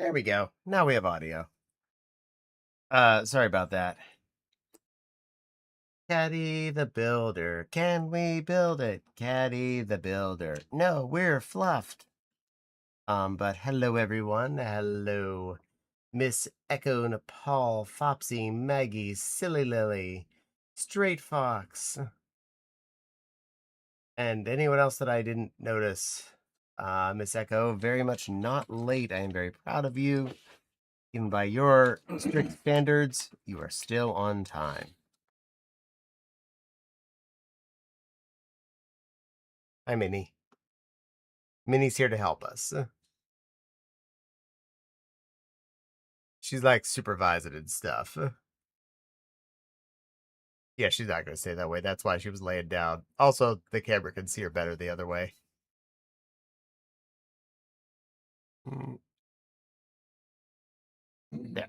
There we go. Now we have audio. Sorry about that. Caddy the Builder. Can we build it? Caddy the Builder. No, we're fluffed. But hello everyone. Hello. Miss Echo Nepal, Fopsy, Maggie, Silly Lily, Straight Fox, and anyone else that I didn't notice. Miss Echo, very much not late. I am very proud of you. Even by your strict standards, you are still on time. Hi, Minnie. Minnie's here to help us. She's like supervising and stuff. Yeah, she's not going to say that way. That's why she was laying down. Also, the camera can see her better the other way. Yeah.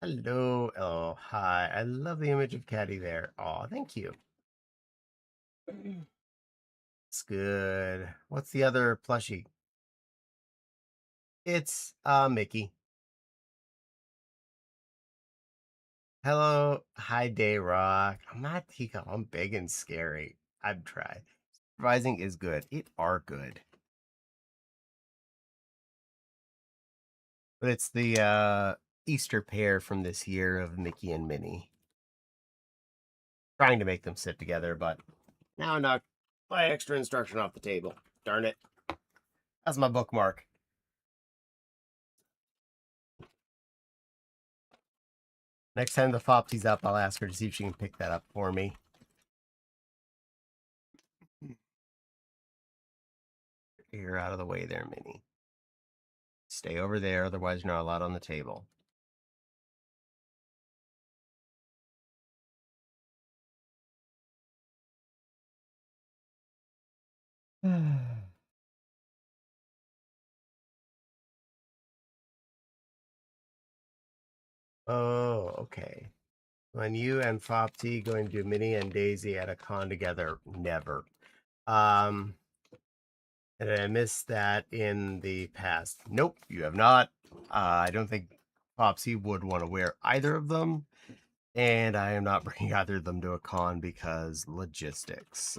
Hello. Oh, hi. I love the image of Caddy there. Oh, thank you. It's good. What's the other plushie? It's Mickey. Hello. Hi, Day Rock. I'm not Tika. I'm big and scary. I'd try. Supervising is good. It are good. But it's the Easter pair from this year of Mickey and Minnie. Trying to make them sit together, but now I knocked my extra instruction off the table. Darn it. That's my bookmark. Next time the Fopsy's up, I'll ask her to see if she can pick that up for me. You're out of the way there, Minnie. Stay over there, otherwise you're not allowed on the table. Oh, okay. When you and Fopsy going to do Minnie and Daisy at a con together? Never. And I missed that in the past. Nope, you have not. I don't think Popsy would want to wear either of them, and I am not bringing either of them to a con because logistics.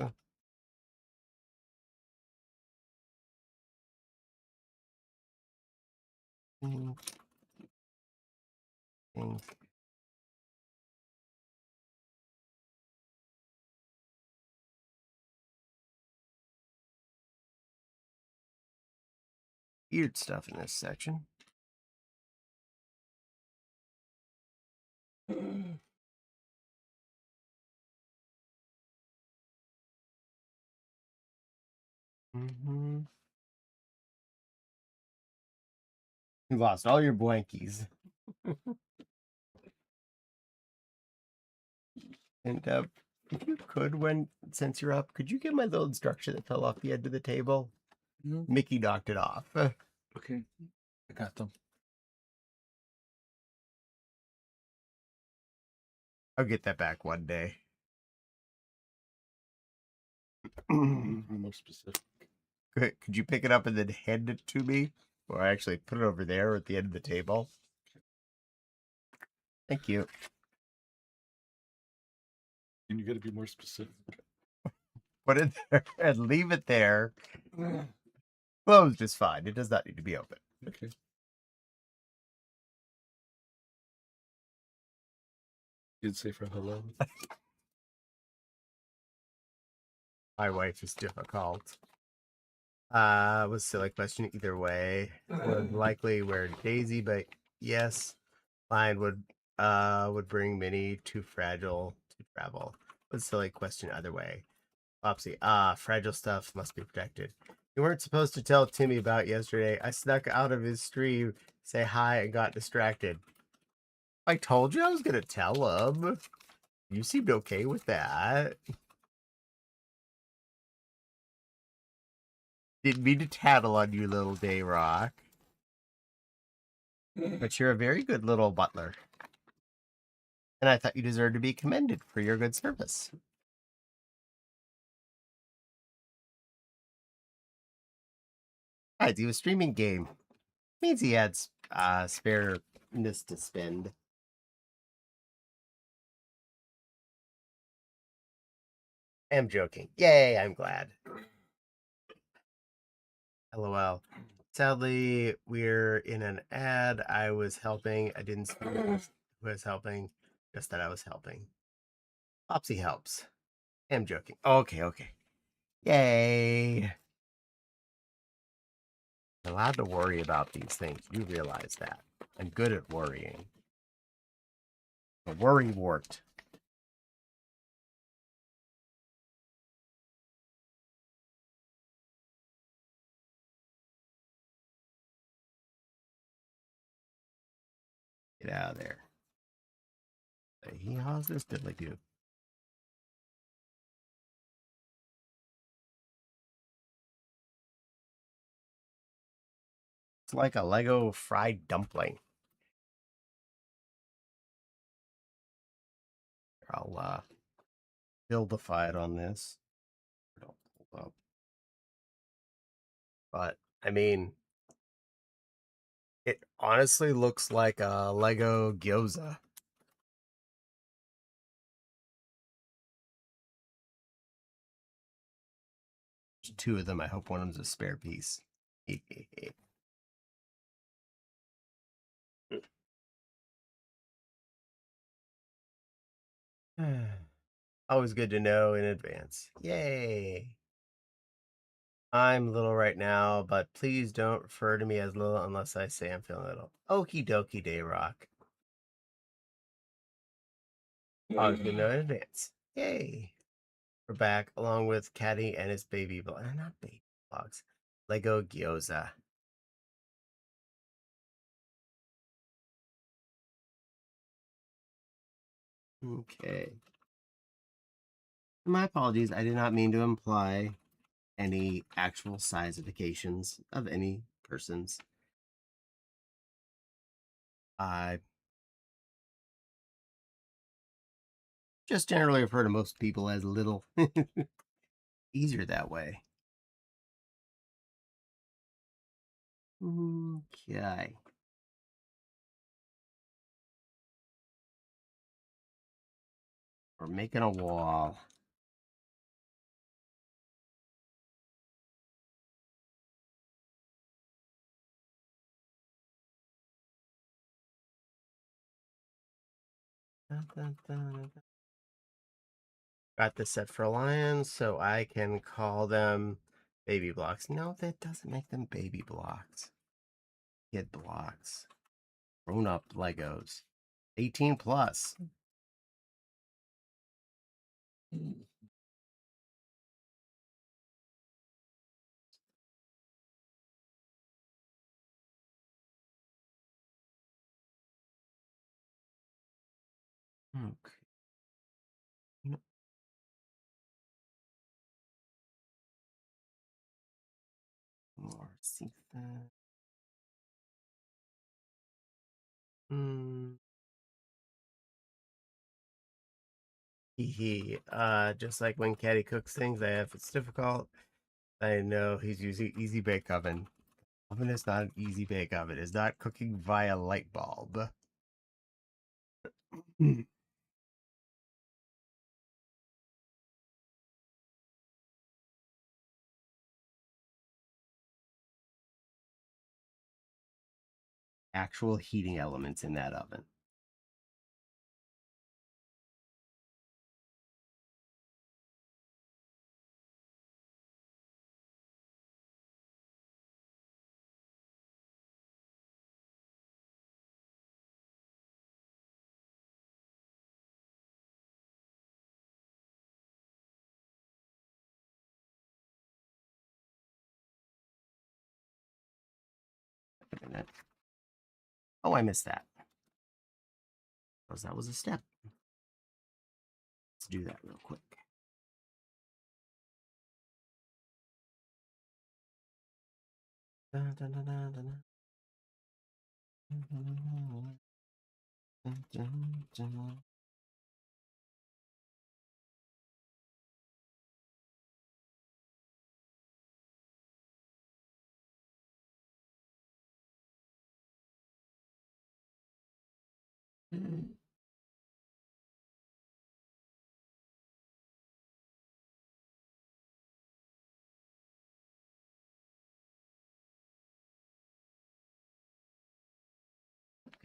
Weird stuff in this section. You lost all your blankies. And if you could, since you're up, could you get my little instruction that fell off the edge of the table? Mickey knocked it off. Okay, I got them. I'll get that back one day. Be more specific. Could you pick it up and then hand it to me? Or actually put it over there at the end of the table? Thank you. And you got to be more specific. Put it there and leave it there. Closed is fine. It does not need to be open. Okay. You'd say for hello. My wife is difficult. Was silly question either way. Would likely wear Daisy, but yes, mine would bring Minnie too fragile to travel. Was silly question either way. Popsy, fragile stuff must be protected. You weren't supposed to tell Timmy about yesterday. I snuck out of his stream, say hi, and got distracted. I told you I was gonna tell him. You seemed okay with that. Didn't mean to tattle on you, little Day Rock. But you're a very good little butler. and I thought you deserved to be commended for your good service. Besides, he was streaming game. Means he had spareness to spend. I'm joking. Yay, I'm glad. LOL. Sadly, we're in an ad. I was helping. I didn't see who was helping, just that I was helping. Popsy helps. I'm joking. Okay. Yay. I'm allowed to worry about these things. You realize that. I'm good at worrying. A worry wart. Get out of there. He how's this diddly do? It's like a Lego fried dumpling. I'll buildify it on this. Don't pull up. But I mean, it honestly looks like a Lego gyoza. There's two of them. I hope one of them's a spare piece. Always good to know in advance. Yay. I'm little right now, but please don't refer to me as little unless I say I'm feeling little. Okie dokie, day rock. Always good to know in advance. Yay. We're back along with Caddy and his baby not baby blocks. Lego gyoza. Okay. My apologies. I did not mean to imply any actual sizifications of any persons. I just generally refer to most people as little. Easier that way. Okay. We're making a wall. Got this set for lions, so I can call them baby blocks. No, that doesn't make them baby blocks. Kid blocks. Grown up Legos. 18 plus. Okay. More see that. Just like when Caddy cooks things, it's difficult. I know he's using easy bake oven. Oven is not an easy bake oven. It's not cooking via light bulb. Actual heating elements in that oven. Oh, I missed that. Because that was a step. Let's do that real quick. Dun, dun, dun, dun, dun. Dun, dun, dun, dun.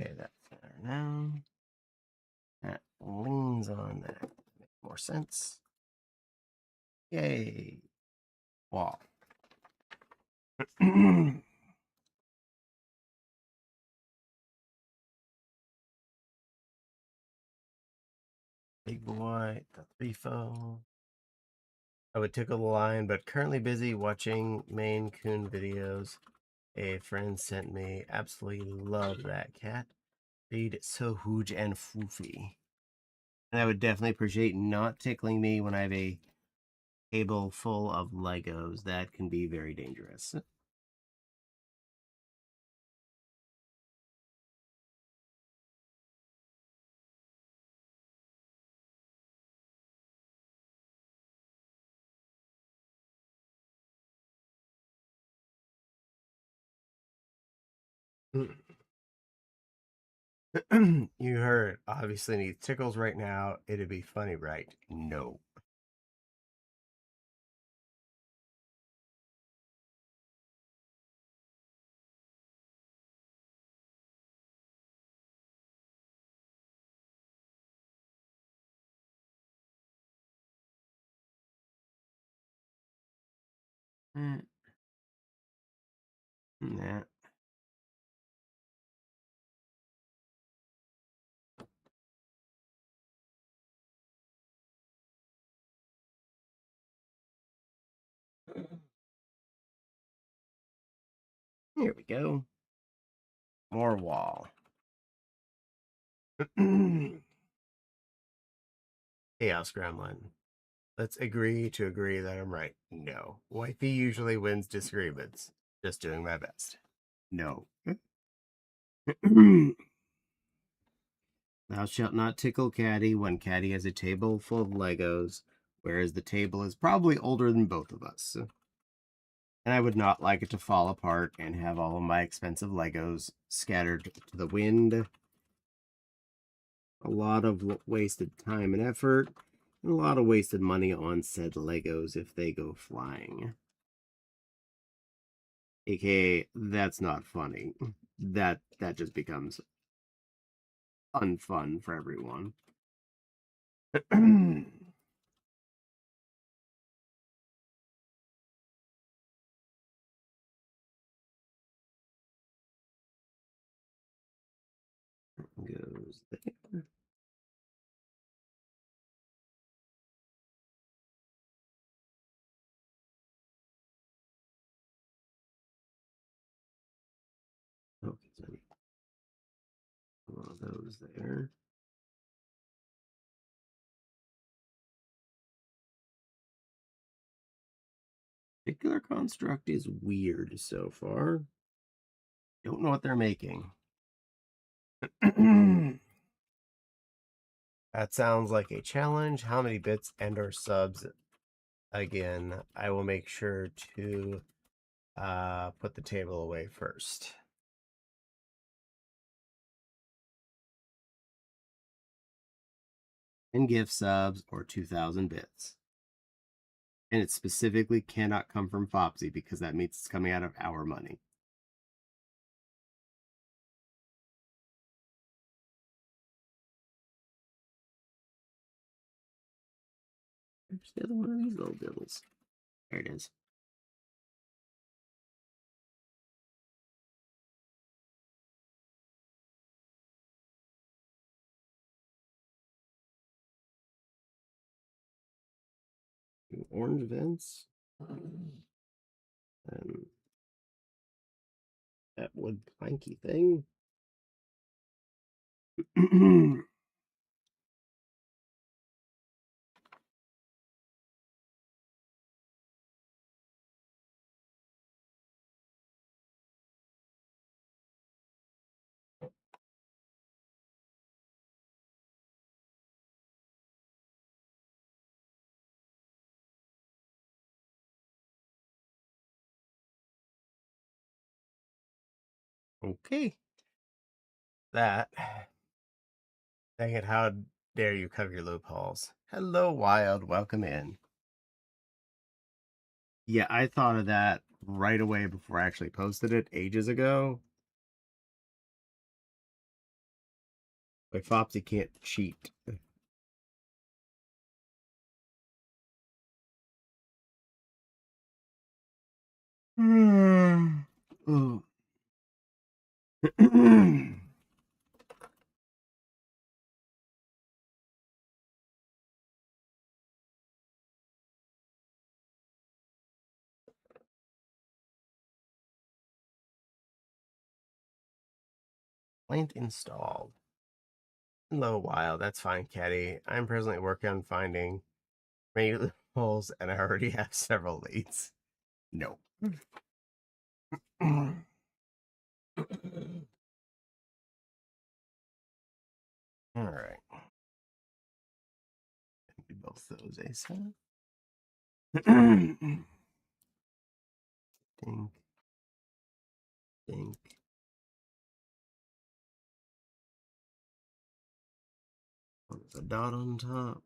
Okay, that's better now. That leans on that. Makes more sense. Yay. Wall. Big boy, the 3-4. I would tickle the line, but currently busy watching Maine Coon videos. A friend sent me. Absolutely love that cat. Breed so huge and foofy. And I would definitely appreciate not tickling me when I have a table full of Legos. That can be very dangerous. You heard, obviously needs tickles right now. It'd be funny, right? No. Nah. Here we go. More wall. Chaos Gremlin. Let's agree to agree that I'm right. No. Wifey usually wins disagreements. Just doing my best. No. Thou shalt not tickle Caddy when Caddy has a table full of Legos, whereas the table is probably older than both of us. And I would not like it to fall apart and have all of my expensive Legos scattered to the wind. A lot of wasted time and effort, and a lot of wasted money on said Legos if they go flying. AKA, that's not funny. That just becomes unfun for everyone. Goes there. Okay, so one of those there. Particular construct is weird so far. Don't know what they're making. That sounds like a challenge. How many bits and or subs? Again, I will make sure to put the table away first. And gift subs or 2,000 bits. And it specifically cannot come from Fopsy because that means it's coming out of our money. Where's the other one of these little diddles? There it is. Orange vents. And that wood planky thing. Okay. That Dang it, how dare you cover your loopholes? Hello, Wild. Welcome in. Yeah, I thought of that right away before I actually posted it ages ago. Like, Fopsy can't cheat. Oh. Plant installed. Hello, Wild. That's fine, Caddy. I'm presently working on finding many loopholes, and I already have several leads. No. All right. Do both those ASAP. Dink. Dink. There's a dot on top.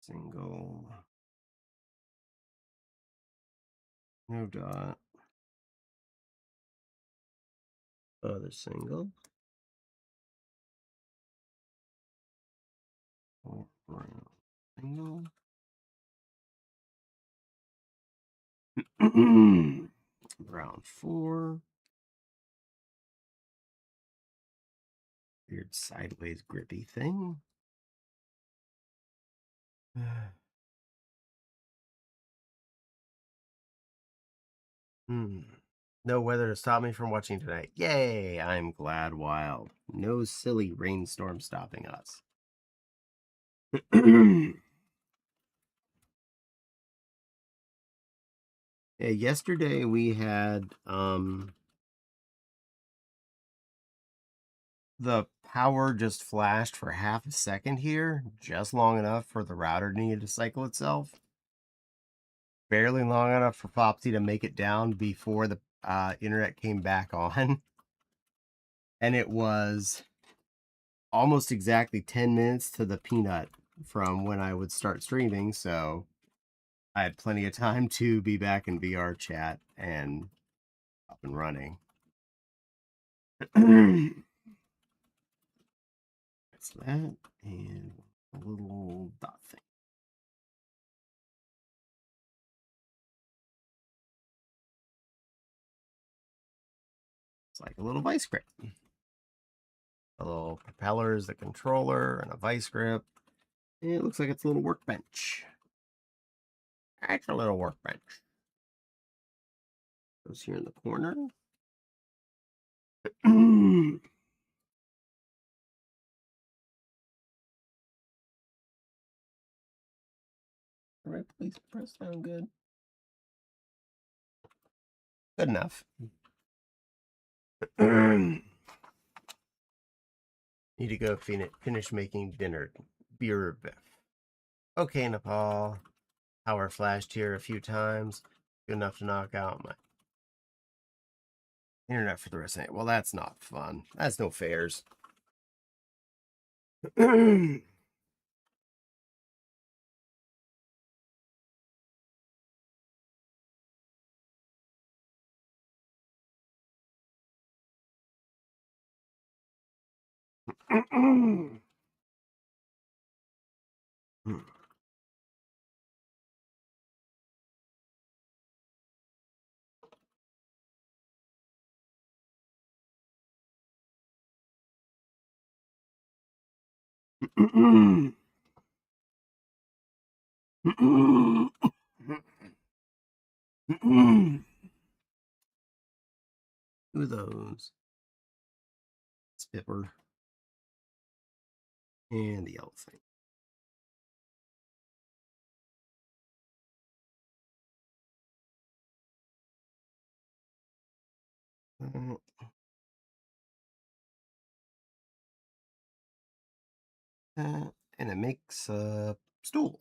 Single. No dot. Other single. Or brown. Single. Brown 4. Weird sideways grippy thing. No weather to stop me from watching tonight. Yay! I'm glad, Wild. No silly rainstorm stopping us. Yeah, yesterday we had the power just flashed for half a second here, just long enough for the router needed to cycle itself. Barely long enough for Popsy to make it down before the internet came back on. And it was almost exactly 10 minutes to the peanut from when I would start streaming, so I had plenty of time to be back in VR chat and up and running. That's that, and a little dot thing. It's like a little vice grip. A little propeller is the controller and a vice grip. And it looks like it's a little workbench. It's a little workbench. Goes here in the corner. All right, please press down good. Good enough. Need to go finish making dinner. Beer biff. Okay, Nepal. Power flashed here a few times. Good enough to knock out my internet for the rest of the night. Well, that's not fun. That's no fairs. Who are those? Spipper. And the yellow thing. And it makes a stool.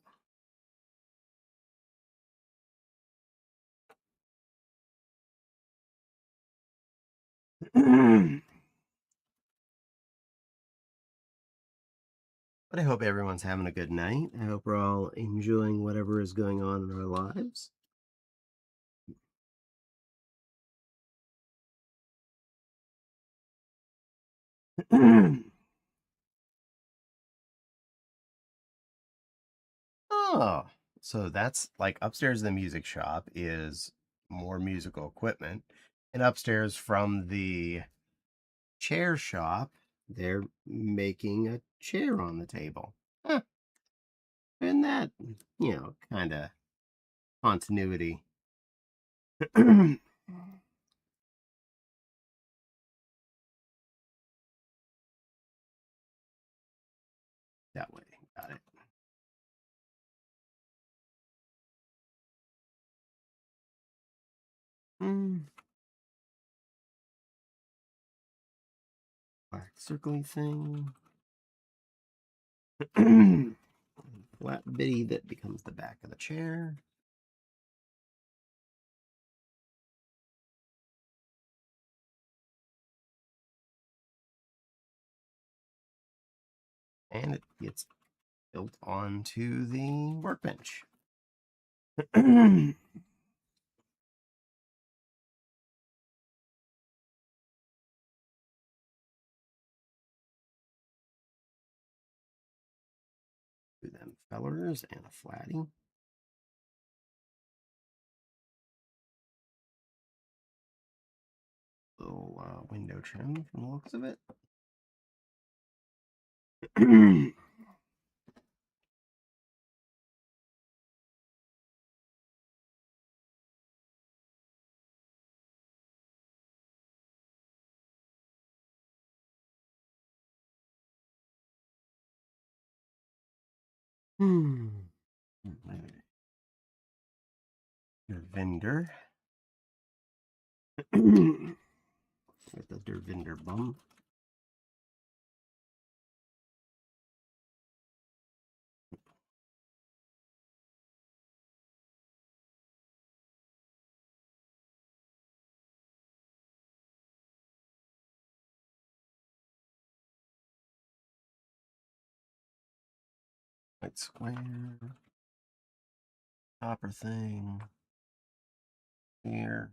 But I hope everyone's having a good night. I hope we're all enjoying whatever is going on in our lives. Oh, so that's like upstairs in the music shop is more musical equipment. And upstairs from the chair shop, they're making a chair on the table. Huh. Isn't that, kind of continuity? That way. Got it. Mm. Black circling thing. Flat bitty that becomes the back of the chair. And it gets built onto the workbench. Do them fellers and a flatty. Little window trim from the looks of it. Dervinder. With the Dervinder bum. White square. Copper thing. Here.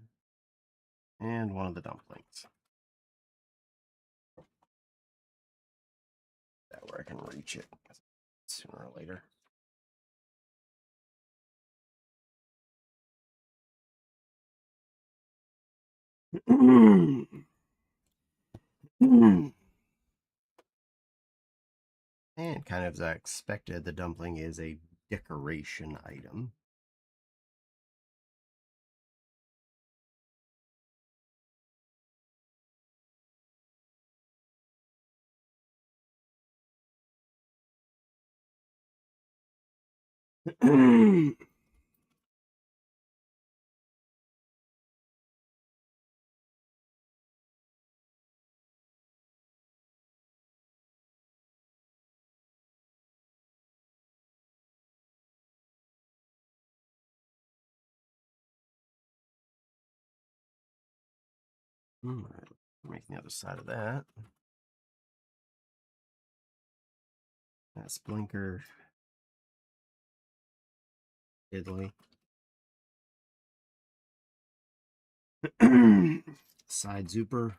And one of the dumplings. That where I can reach it sooner or later. And kind of as I expected, the dumpling is a decoration item. All right, make the other side of that. That's blinker. Italy. Side zooper.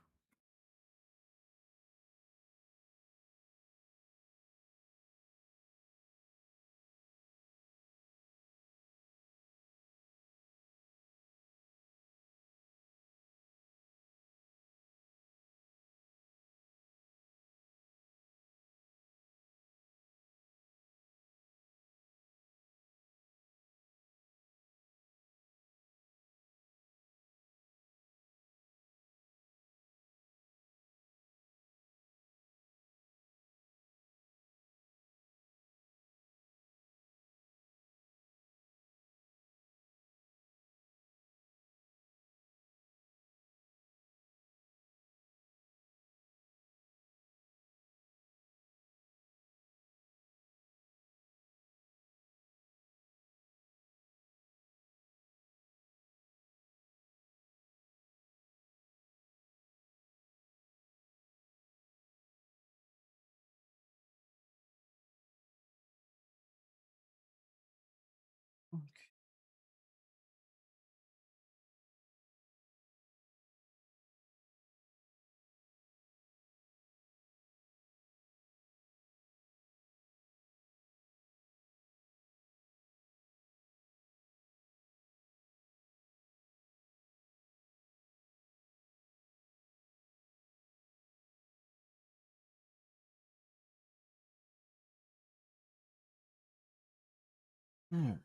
Alright.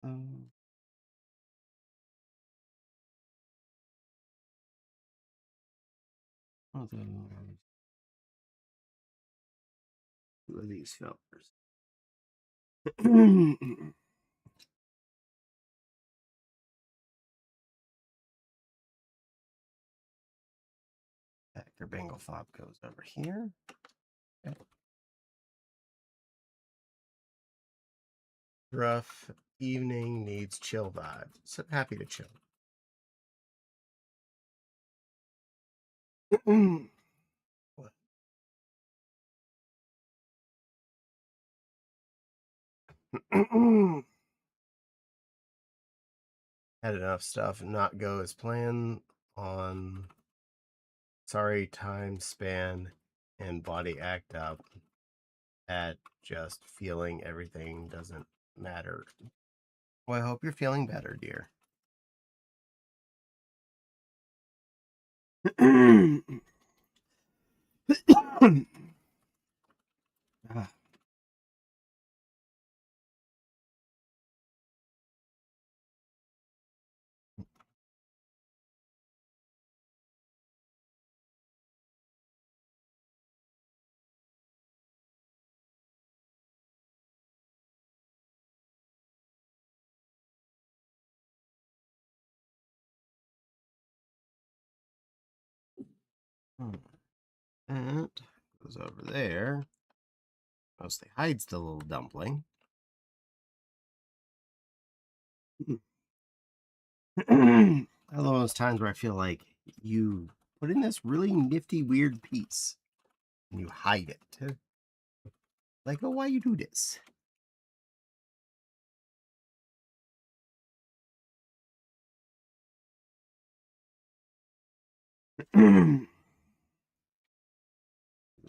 Um, what are two of these fellers? Your Bengal fob goes over here. Okay. Rough evening needs chill vibe. So happy to chill. What? Had enough stuff not go as planned on sorry time span and body act up at just feeling everything doesn't matter. Well, I hope you're feeling better, dear. Ah. That goes over there. Mostly hides the little dumpling. I love those times where I feel like you put in this really nifty, weird piece and you hide it. Like, oh, why you do this?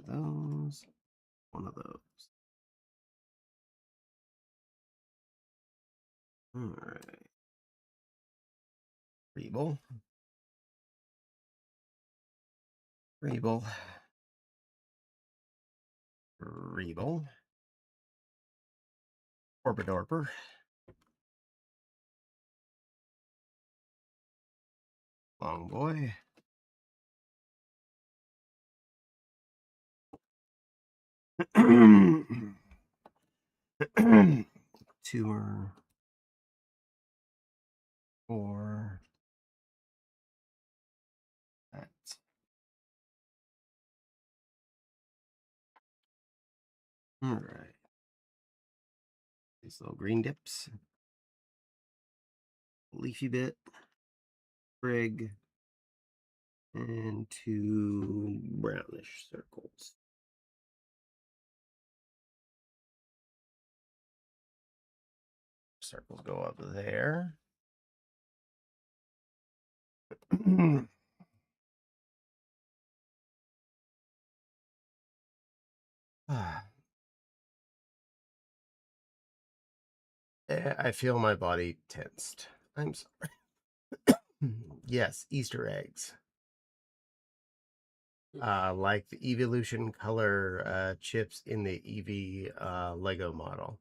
Those, one of those. All right. Reable. Reable. Reable. Orbidorper. Long boy. Tour. 4. That's all right. These little green dips. Leafy bit. Brig. And 2 brownish circles. Circles go up there. I feel my body tensed. I'm sorry. Yes, Easter eggs. Like the evolution color chips in the Eevee Lego model.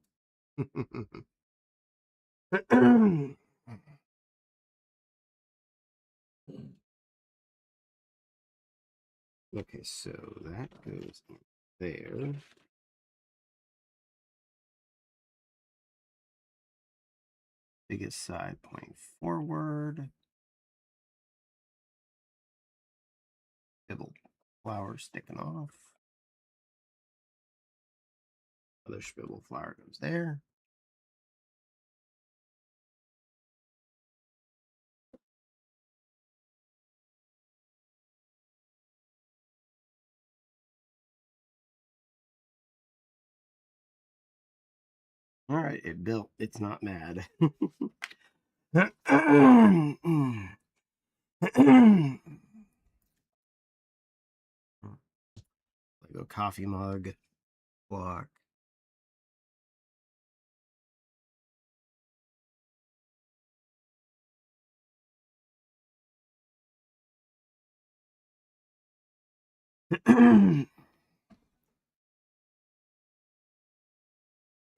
Okay, so that goes in there. Biggest side pointing forward. Little flower sticking off. Other swivel flower goes there. All right, it built. It's not mad. Lego coffee mug, block.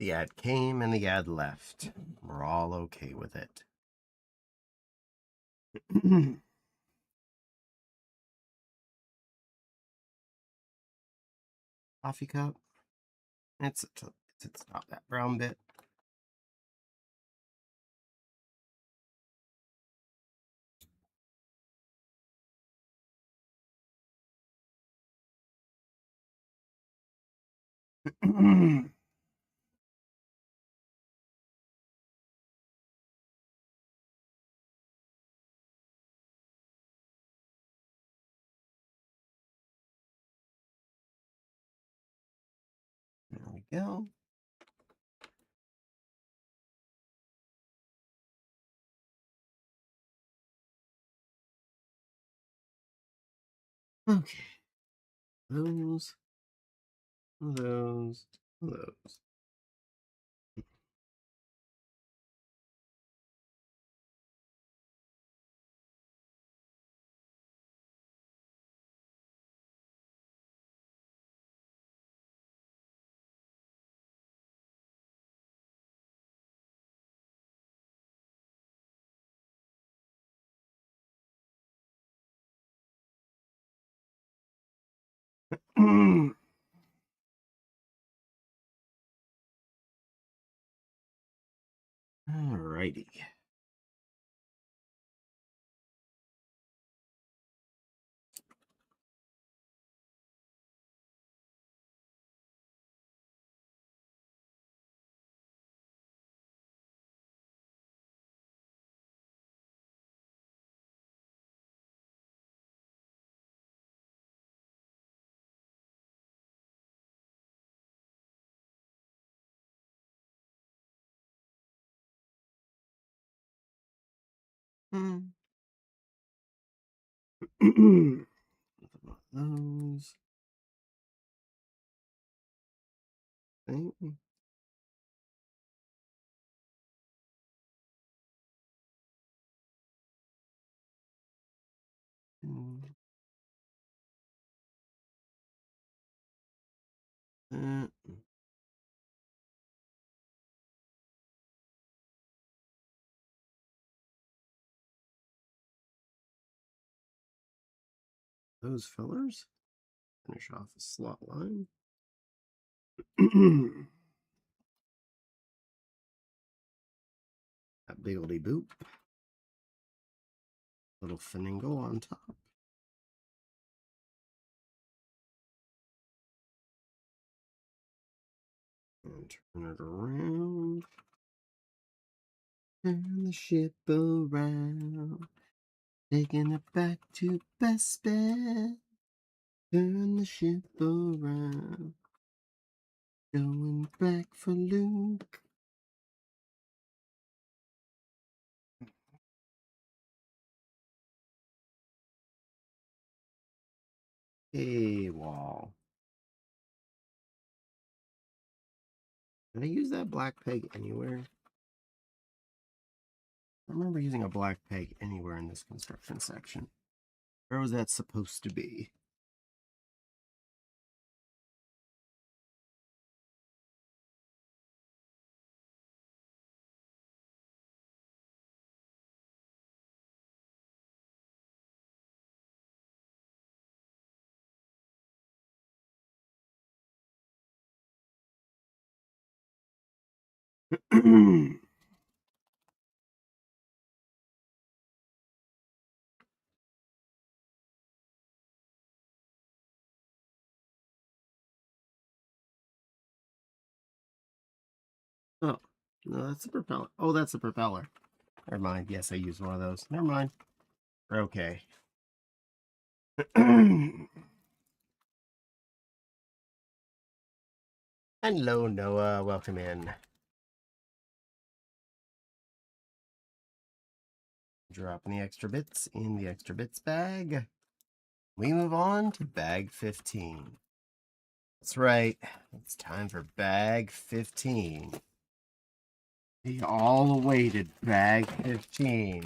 The ad came and the ad left. We're all okay with it. Coffee cup. It's not that brown bit. There we go. Okay. Those. Those. Alrighty. Those. Thing. Those fillers. Finish off a slot line. That biggledy boop. Little flamingo on top. And turn it around. Turn the ship around. Taking it back to Best Bet. Turn the ship around. Going back for Luke. Hey, wall. Did I use that black peg anywhere? I remember using a black peg anywhere in this construction section. Where was that supposed to be? Oh, no, that's a propeller. Oh, that's a propeller. Never mind. Yes, I used one of those. Never mind. We're okay. Hello, Noah. Welcome in. Dropping the extra bits in the extra bits bag. We move on to bag 15. That's right. It's time for bag 15. The all-awaited bag 15.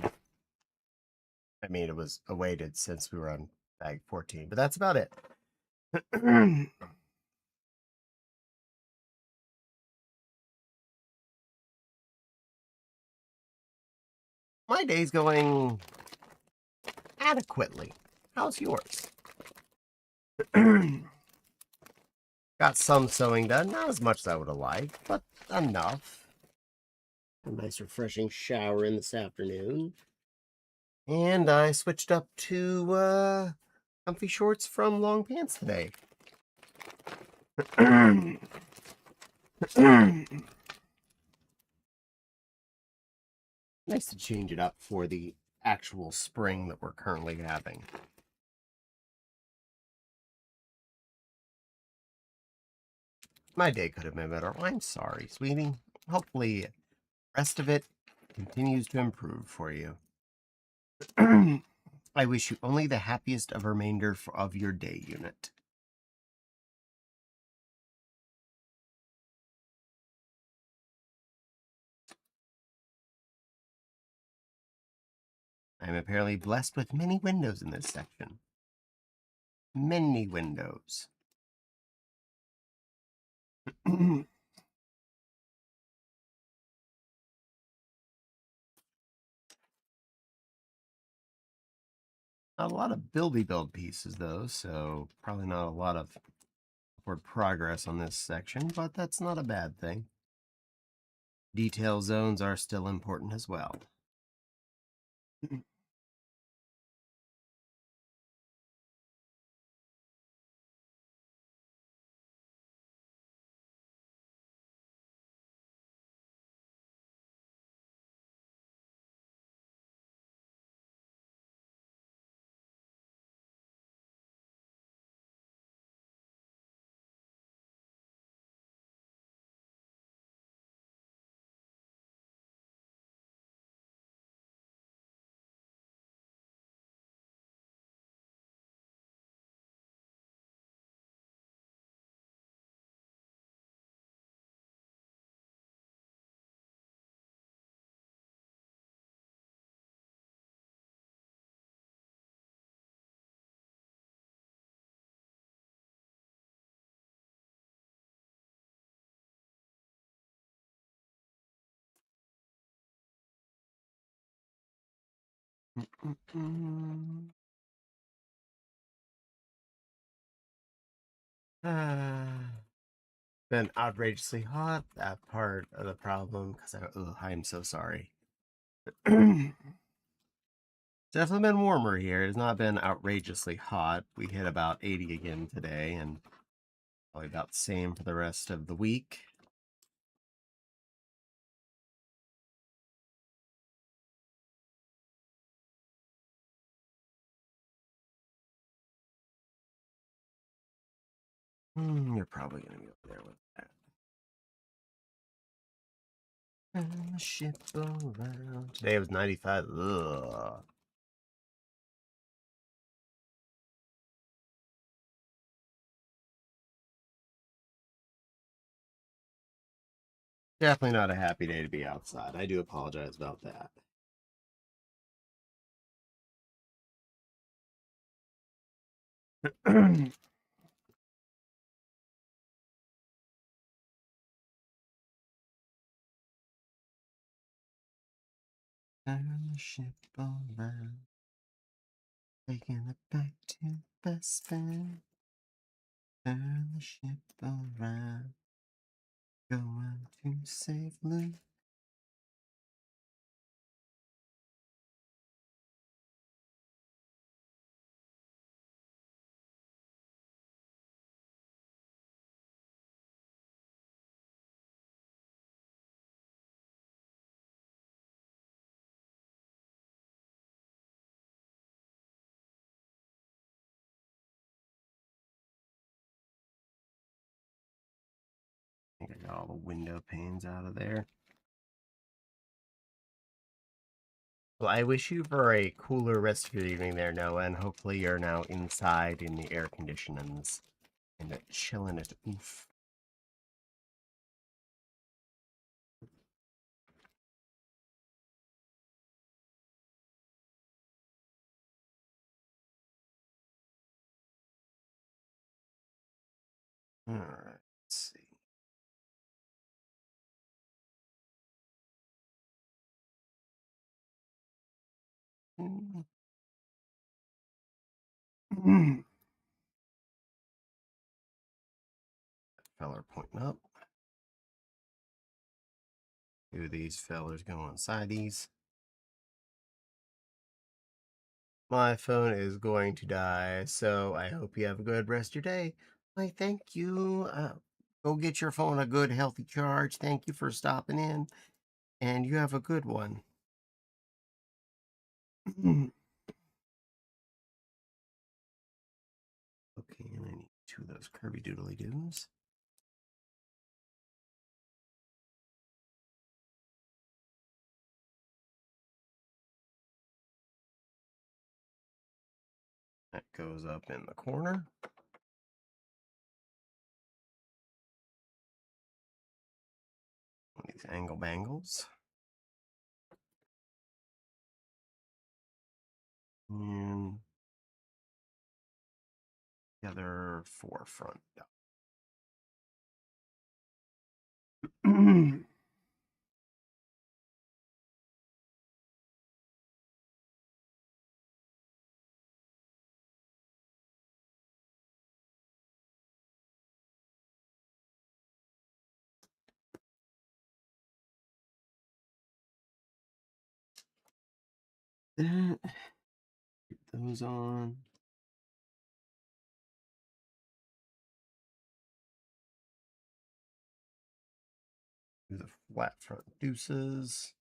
I mean, it was awaited since we were on bag 14, but that's about it. My day's going adequately. How's yours? Got some sewing done, not as much as I would have liked, but enough. A nice refreshing shower in this afternoon. And I switched up to comfy shorts from long pants today. Nice to change it up for the actual spring that we're currently having. My day could have been better. I'm sorry, sweetie. Hopefully, the rest of it continues to improve for you. I wish you only the happiest of remainder of your day, unit. I am apparently blessed with many windows in this section. Many windows. Not a lot of build pieces, though, so probably not a lot of upward progress on this section, but that's not a bad thing. Detail zones are still important as well. Been outrageously hot. That part of the problem, because I'm so sorry. Definitely been warmer here. It's not been outrageously hot. We hit about 80 again today, and probably about the same for the rest of the week. You're probably going to be up there with that. Turn the ship around. Today was 95. Ugh. Definitely not a happy day to be outside. I do apologize about that. Turn the ship around. Taking it back to Bespin. Turn the ship around. Going to save Luke. I think I got all the window panes out of there. Well, I wish you for a cooler rest of your evening there, Noah, and hopefully you're now inside in the air conditionings and chilling it. Oof. All right, let's see. Feller pointing up. Two of these fellers go inside these. My phone is going to die, so I hope you have a good rest of your day. Why, thank you. Go get your phone a good, healthy charge. Thank you for stopping in, and you have a good one. Okay, and I need two of those Kirby Doodly Doos. That goes up in the corner. These angle bangles. And the other forefront. That. Get those on. Do the flat front deuces.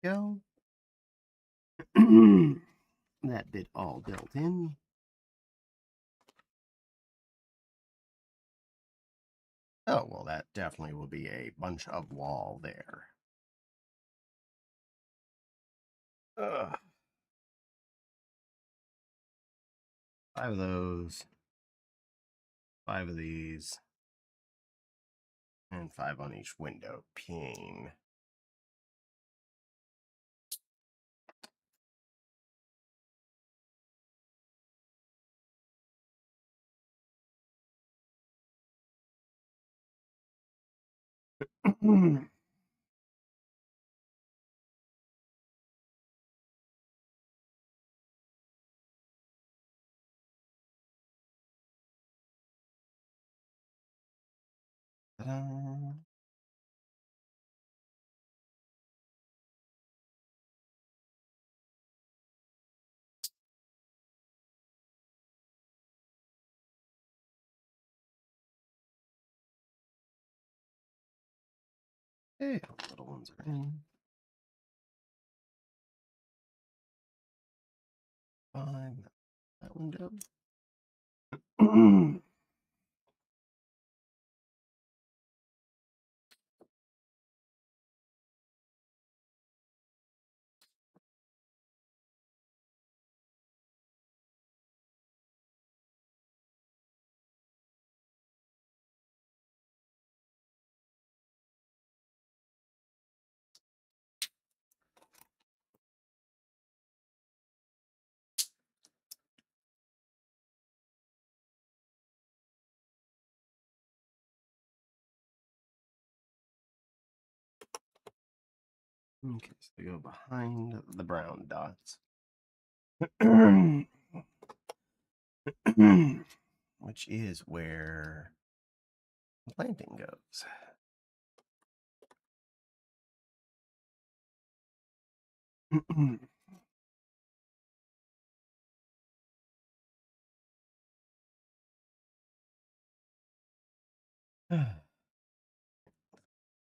Go. That bit all built in. Oh, well, that definitely will be a bunch of wall there. Ugh. 5 of those. 5 of these. And 5 on each window pane. Ta-da. Okay, all the little ones are in. 5, that window. Okay, so they go behind the brown dots. Which is where the planting goes.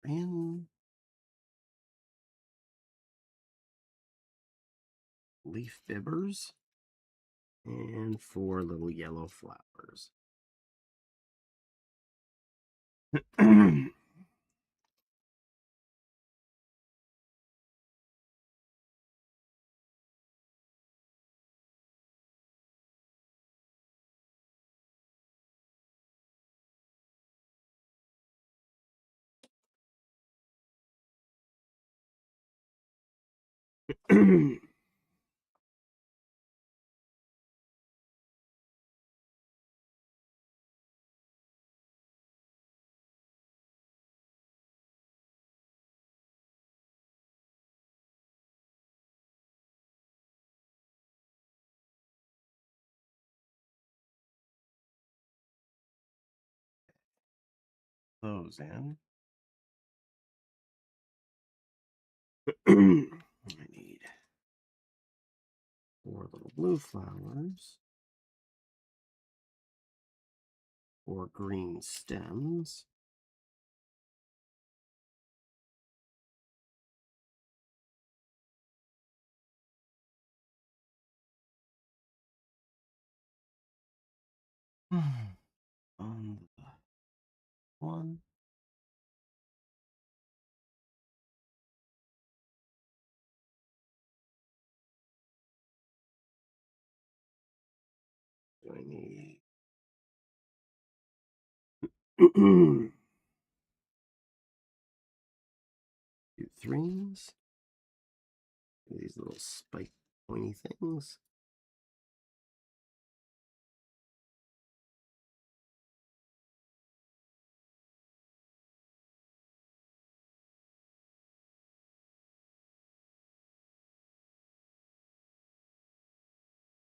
In leaf fibbers and 4 little yellow flowers. those in. I need 4 little blue flowers, 4 green stems. On the one. Do I need 2 threes? These little spike pointy things.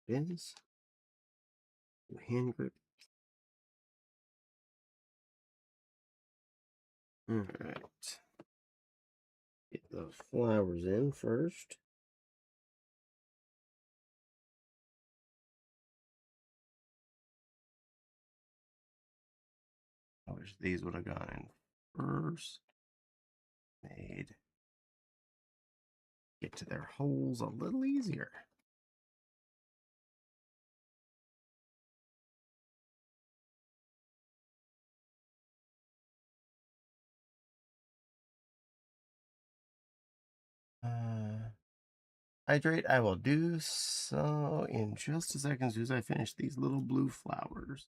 Is hand grip. All right. Get the flowers in first. I wish these would have gone in first. Made get to their holes a little easier. Hydrate, I will do so in just a second as soon as I finish these little blue flowers.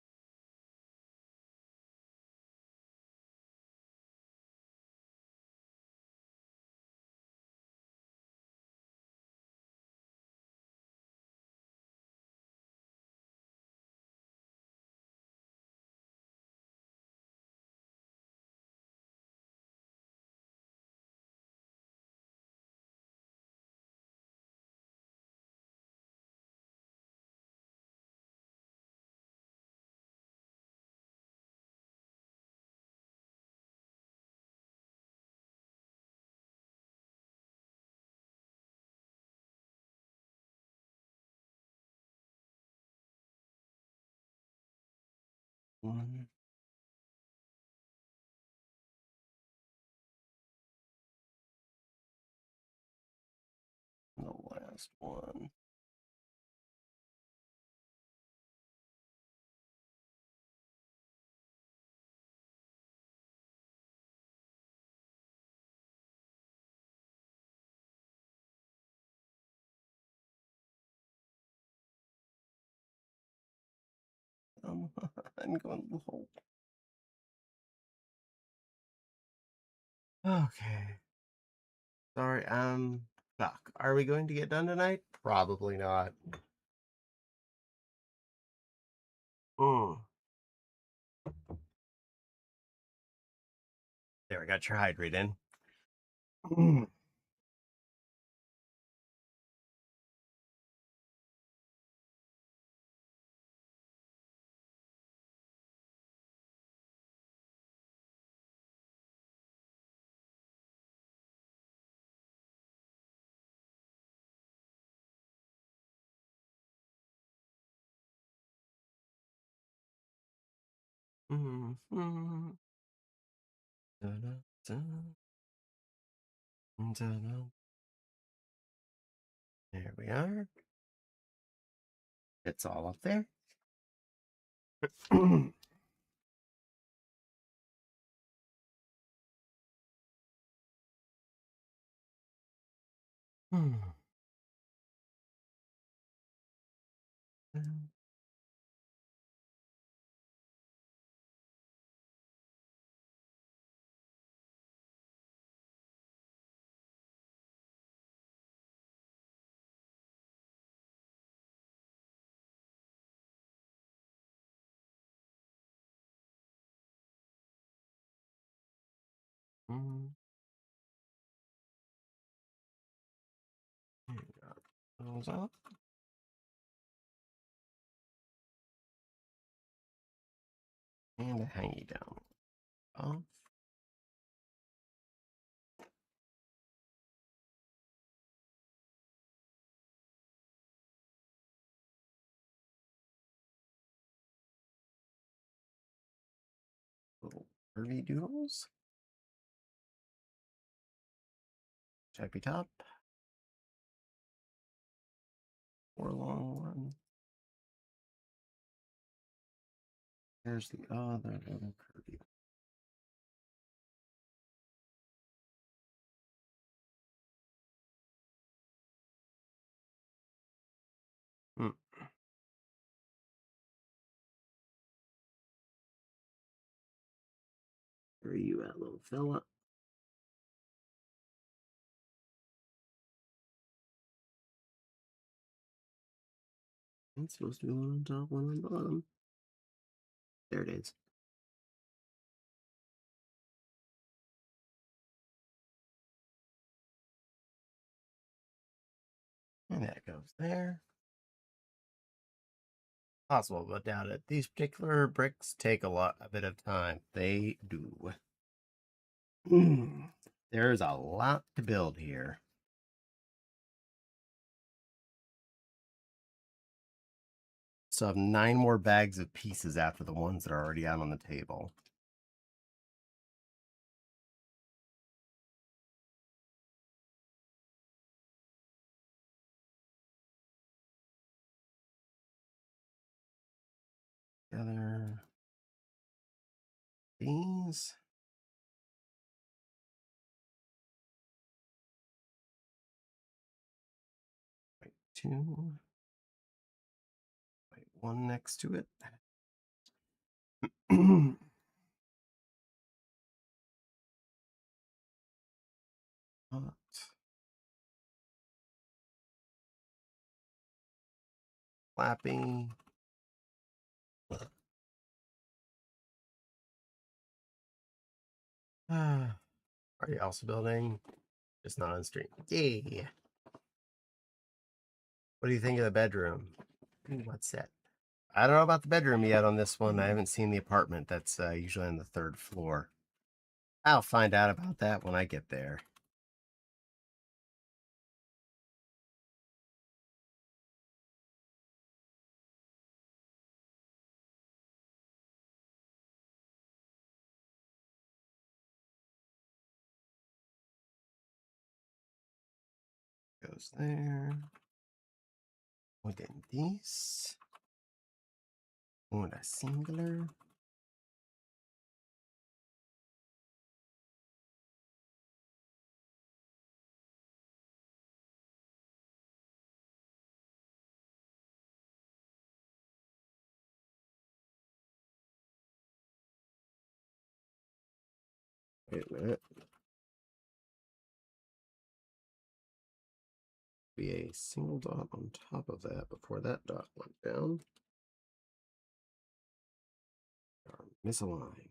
One. The last one. I'm going to the hole. Okay. Sorry, Doc, are we going to get done tonight? Probably not. Mm. There, I got your hydrate in. Mm. Mm. Da-da-da. Da-da. There we are. It's all up there. Those up. And a hangy down. off. Little curvy doodles. Chappy top. Or long one. There's the other little curvy. Where are you at, little fella? It's supposed to be one on top, one on bottom. There it is. And that goes there. Possible, but doubt it. These particular bricks take a bit of time. They do. There's a lot to build here. So I have 9 more bags of pieces after the ones that are already out on the table. Together. These. Right, 2. Right, 1 next to it. Hot. Flappy. Are you also building? Just not on stream. Yay. What do you think of the bedroom? What's that? I don't know about the bedroom yet on this one. I haven't seen the apartment. That's usually on the 3rd floor. I'll find out about that when I get there. Goes there. Within these. Una singular. Wait a minute. Be a single dot on top of that before that dot went down. Misaligned.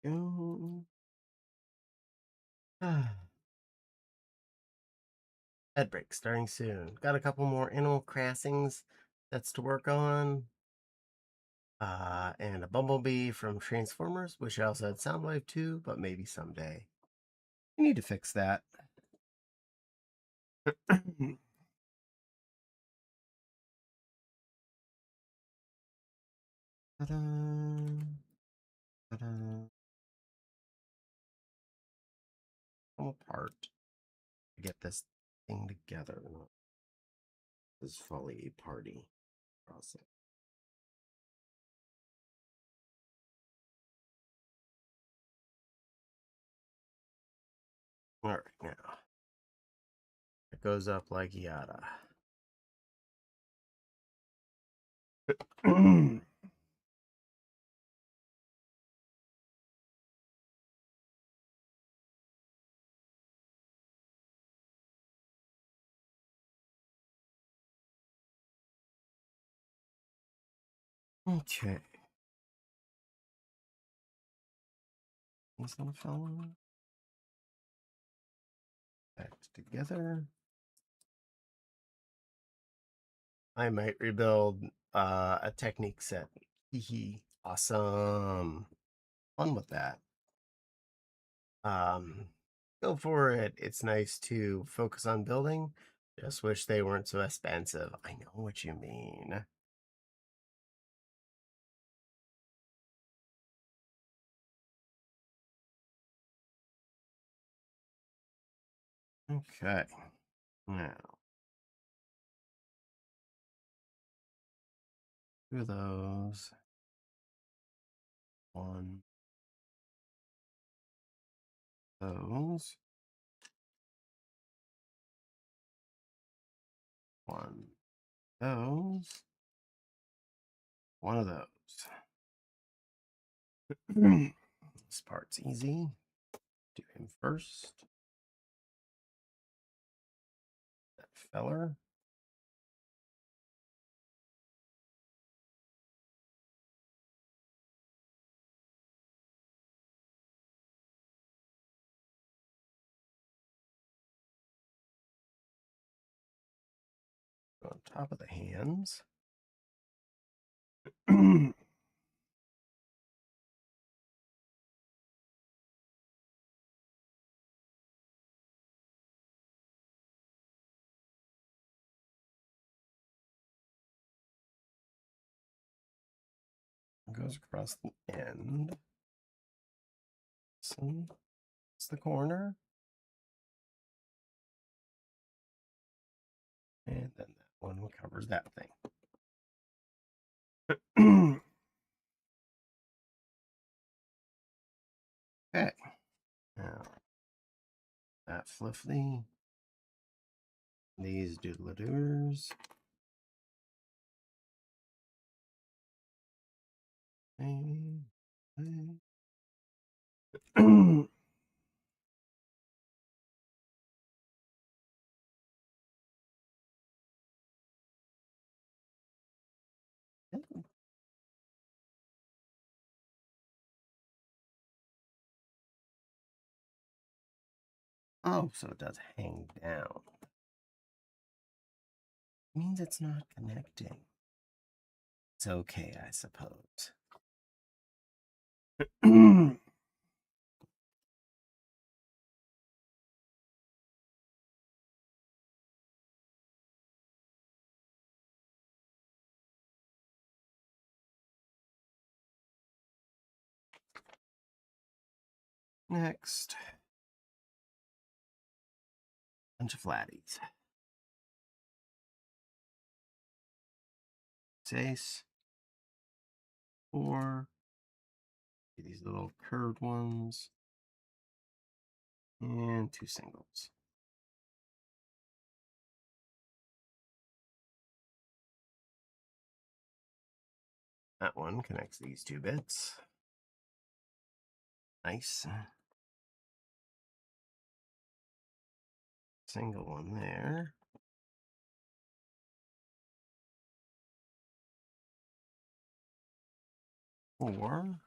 Go. Head break starting soon. Got a couple more Animal Crossings that's to work on. And a Bumblebee from Transformers, which I also had Soundwave too, but maybe someday. I need to fix that. Ta-da. Ta-da. Come apart to get this thing together. This is fully a party process. All right, now it goes up like yada. Okay. This little fella. Back together. I might rebuild a technique set. Hee awesome. Fun with that. Go for it. It's nice to focus on building. Just wish they weren't so expensive. I know what you mean. Okay. Now, two of those. One. Those. One. Those. One of those. This part's easy. Do him first. That feller. On top of the hands. Goes across the end. See, it's the corner. And then that one covers that thing. Okay. Now, that fluffy. These doodle-doos. Oh, so it does hang down. Means it's not connecting. It's okay, I suppose. Next. Bunch of flatties. Ace. 4. These little curved ones. And 2 singles. That one connects these 2 bits. Nice. Single one there. Four.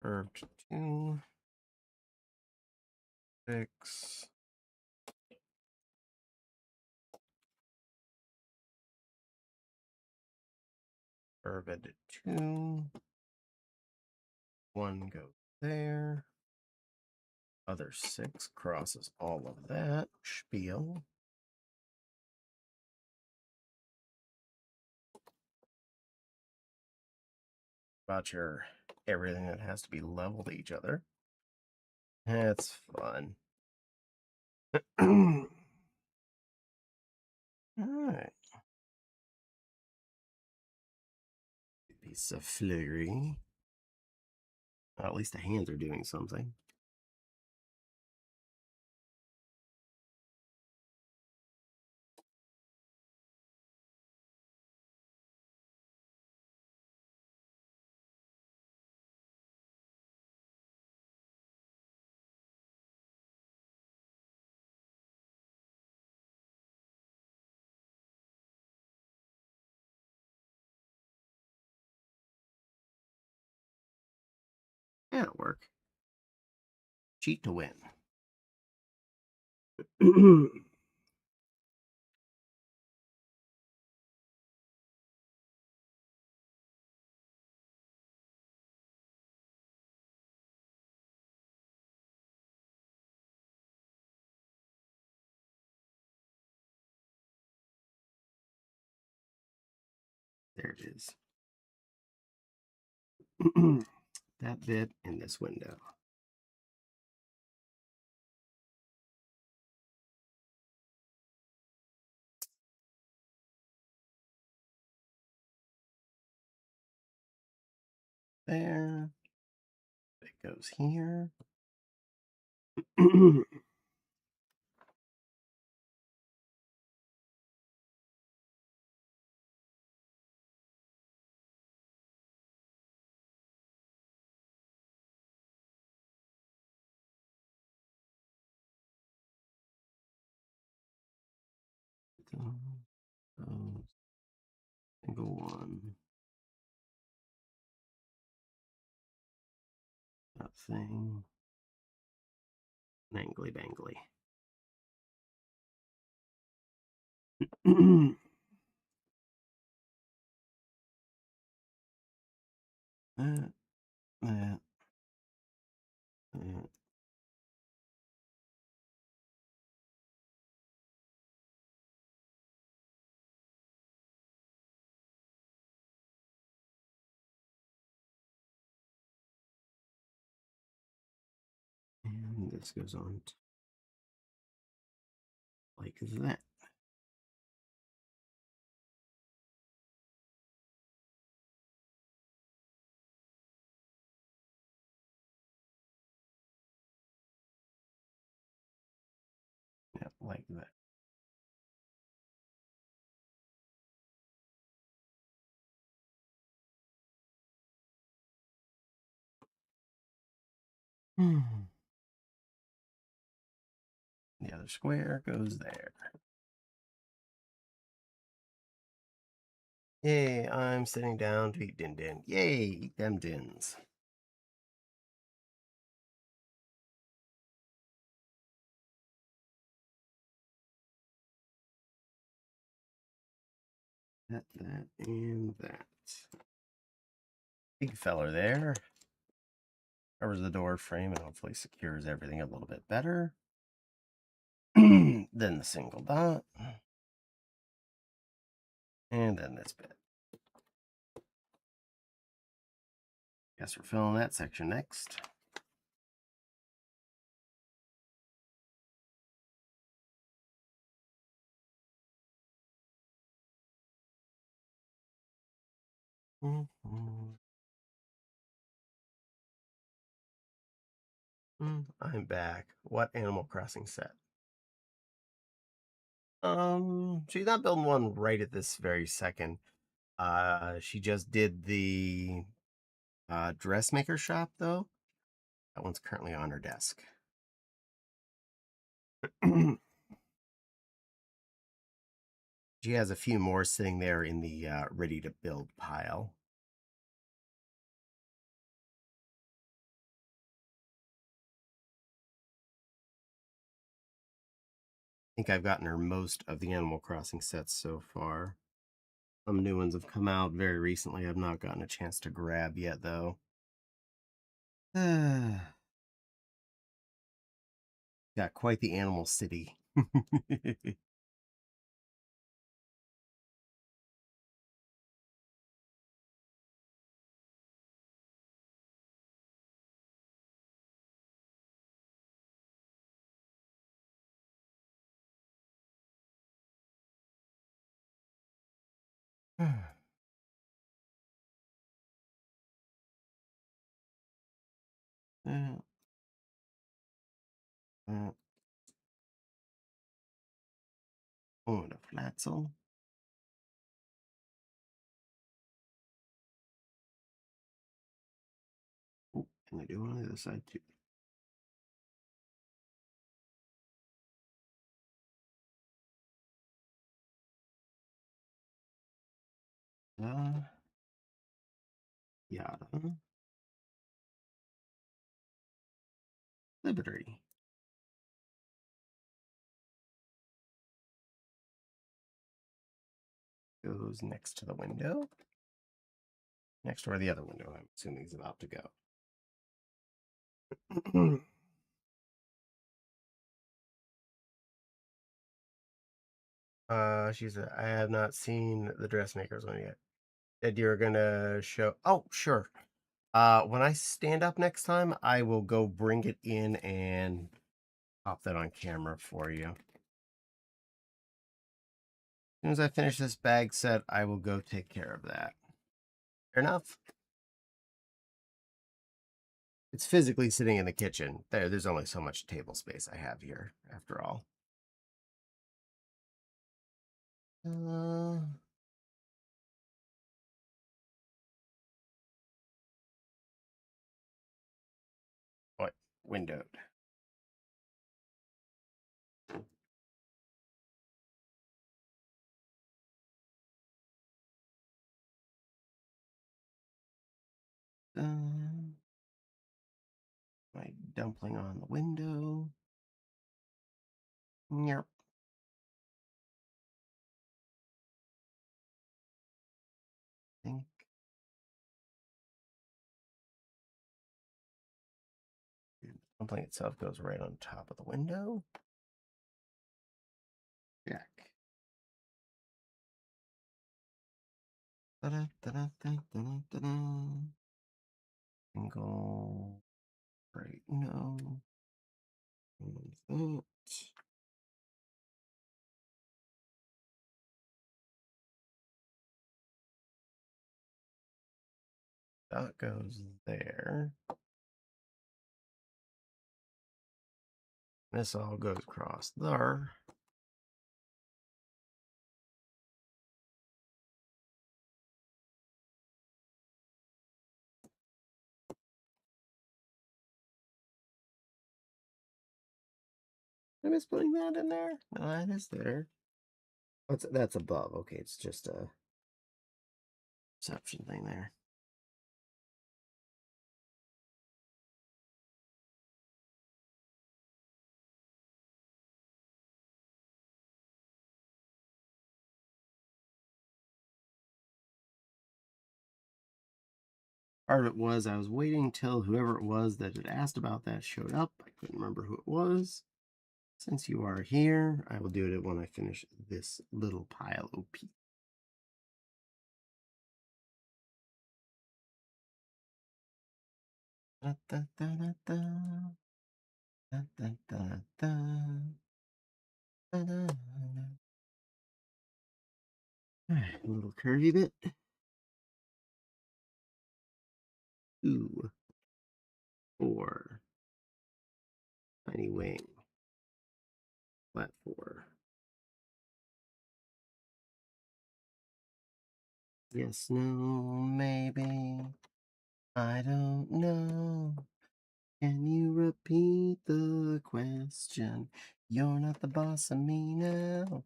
Curved 2. 6. Curved 2. 1 goes there. Other 6 crosses all of that spiel. About your everything that has to be level to each other. That's fun. All right. Piece of flurry. Well, at least the hands are doing something. That'll work. Cheat to win. There it is. That bit in this window. There. It goes here. Single one. That thing. Mangly bangly. that, that, that. And this goes on like that. Yeah, like that. The other square goes there. Yay, I'm sitting down to eat din din. Yay, eat them dins. That, and that. Big feller there. Covers the door frame and hopefully secures everything a little bit better. Then the single dot. And then this bit. Guess we're filling that section next. I'm back. What Animal Crossing set? She's not building one right at this very second. She just did the dressmaker shop though. That one's currently on her desk. She has a few more sitting there in the ready to build pile. I think I've gotten her most of the Animal Crossing sets so far. Some new ones have come out very recently. I've not gotten a chance to grab yet though. Got quite the animal city. Oh, the Flatzel. Oh, can I do it on the other side too? Yada. Liberty. Goes next to the window. Next to where the other window, I'm assuming, is about to go. I have not seen the dressmakers one yet. Said you're gonna show. Oh, sure. When I stand up next time, I will go bring it in and pop that on camera for you. As soon as I finish this bag set, I will go take care of that. Fair enough? It's physically sitting in the kitchen. There's only so much table space I have here, after all. What? Windowed. My dumpling on the window. Yep. Think. Dumpling itself goes right on top of the window. Jack. Single. Right. No. That. That goes there. This all goes across there. Am I putting that in there? No, that is there. That's above. Okay, it's just a perception thing there. Part of it was I was waiting till whoever it was that had asked about that showed up. I couldn't remember who it was. Since you are here, I will do it when I finish this little pile of pieces. Da, da, da, da, da. Da, da, da, da. Da, da, da. Alright, a little curvy bit. 2, 4. Tiny wing. Flat 4. Yes, no, maybe. I don't know. Can you repeat the question? You're not the boss of me now.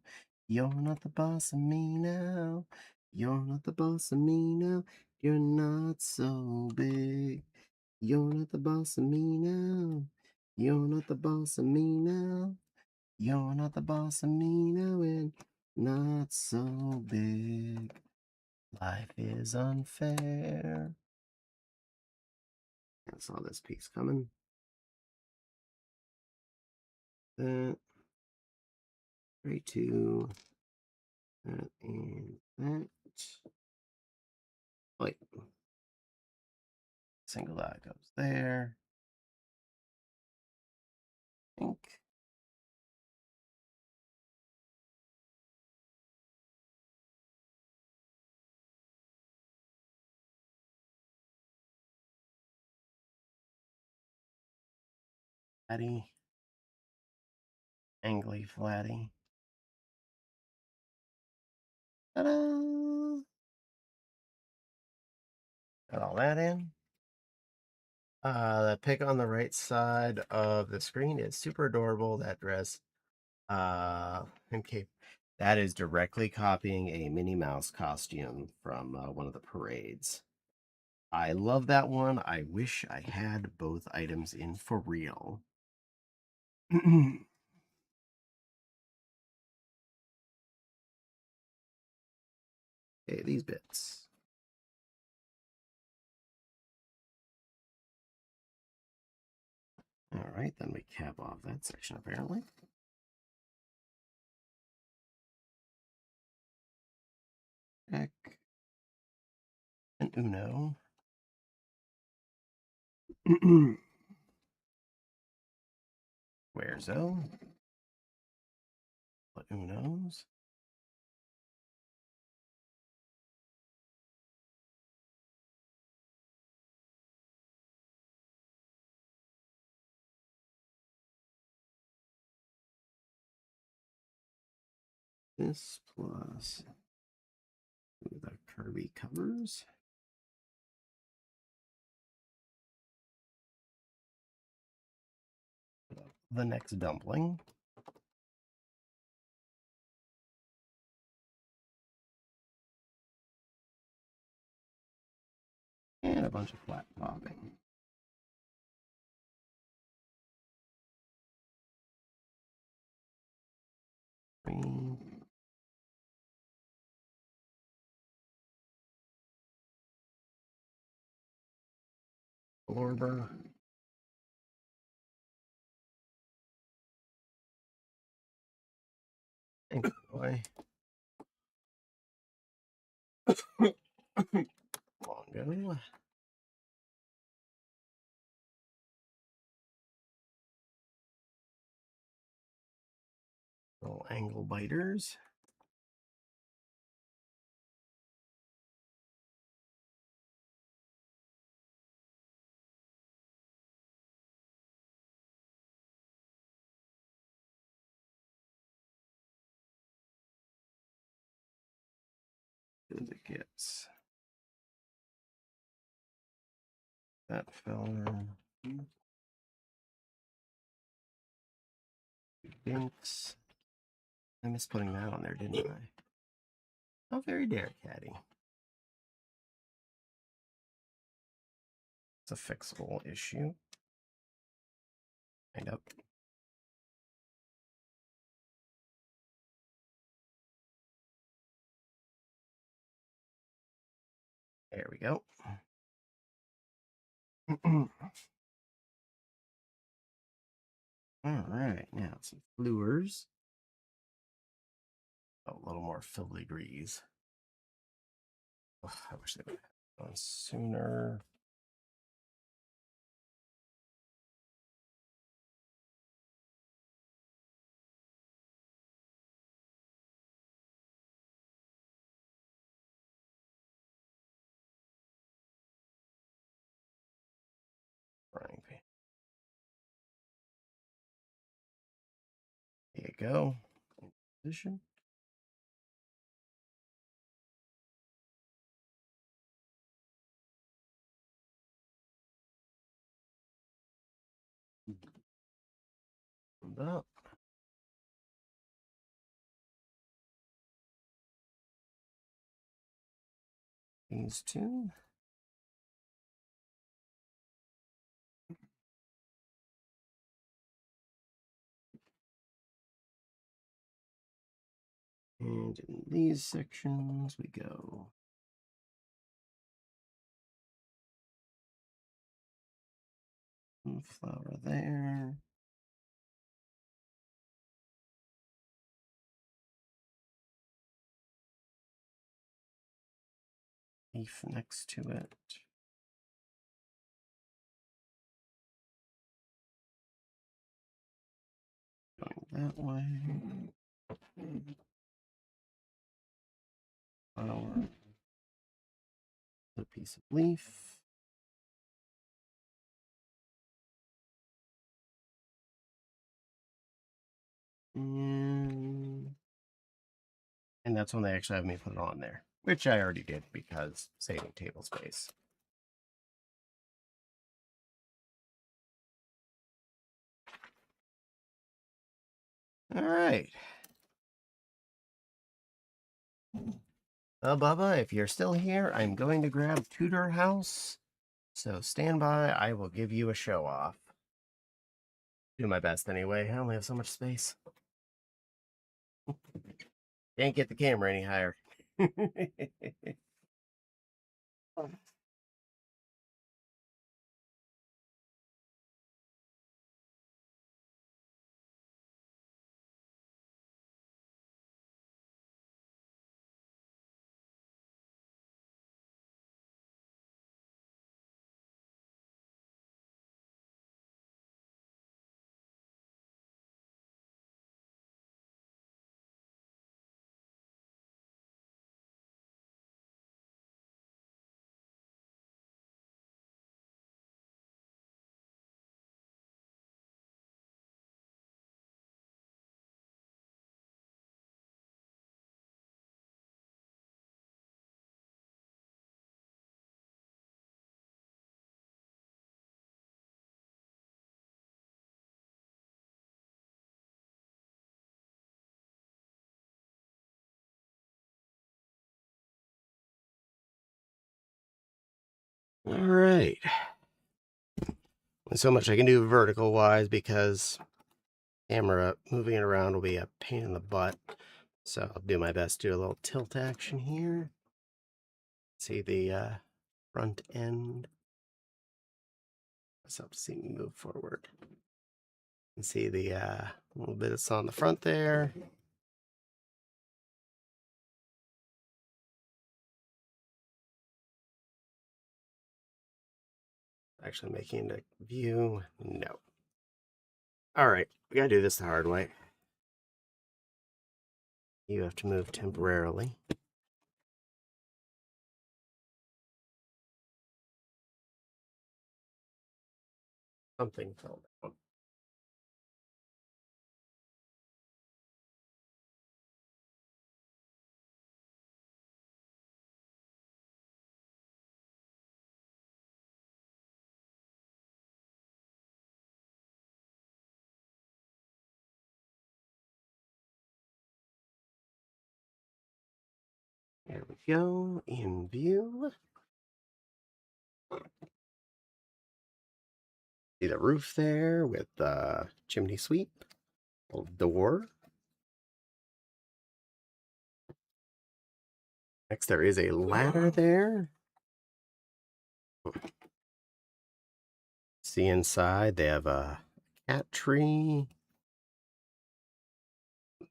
You're not the boss of me now. You're not the boss of me now. You're not so big. You're not the boss of me now. You're not the boss of me now. You're not the boss of me now, and not so big. Life is unfair. I saw this piece coming. That. 3, 2. That and that. Like, single dot goes there. Think. Flatty. Angly flatty. Ta-da! Got all that in. The pic on the right side of the screen is super adorable. That dress. And cape. That is directly copying a Minnie Mouse costume from one of the parades. I love that one. I wish I had both items in for real. Okay, these bits. All right, then we cap off that section apparently. Heck. And Uno. Where's O? What Unos? This plus the Kirby covers. The next dumpling. And a bunch of flat topping. Green. Blorber. Thanks, boy. Longo. Little angle biters. As it gets. That fella. Binks. I missed putting that on there, didn't I? How very dare, Caddy. It's a fixable issue. Kind of. There we go. All right, now some Fluors. Oh, a little more filigrees. Oh, I wish they would have gone sooner. Frying pan. There you go. In position. Up. These two. And in these sections we go. Flower there. Leaf next to it. Going that way. Flower. A piece of leaf. And that's when they actually have me put it on there, which I already did because saving table space. All right. Bubba, if you're still here, I'm going to grab Tudor House. So stand by. I will give you a show off. Do my best anyway. I only have so much space. Can't get the camera any higher. All right. There's so much I can do vertical wise because camera moving it around will be a pain in the butt. So I'll do my best to do a little tilt action here. See the front end. Let's help see me move forward. And see the little bit that's on the front there. Actually making the view. No. All right, we gotta do this the hard way. You have to move temporarily. Something fell down. There we go, in view. See the roof there with the chimney sweep, little door. Next, there is a ladder there. See inside, they have a cat tree,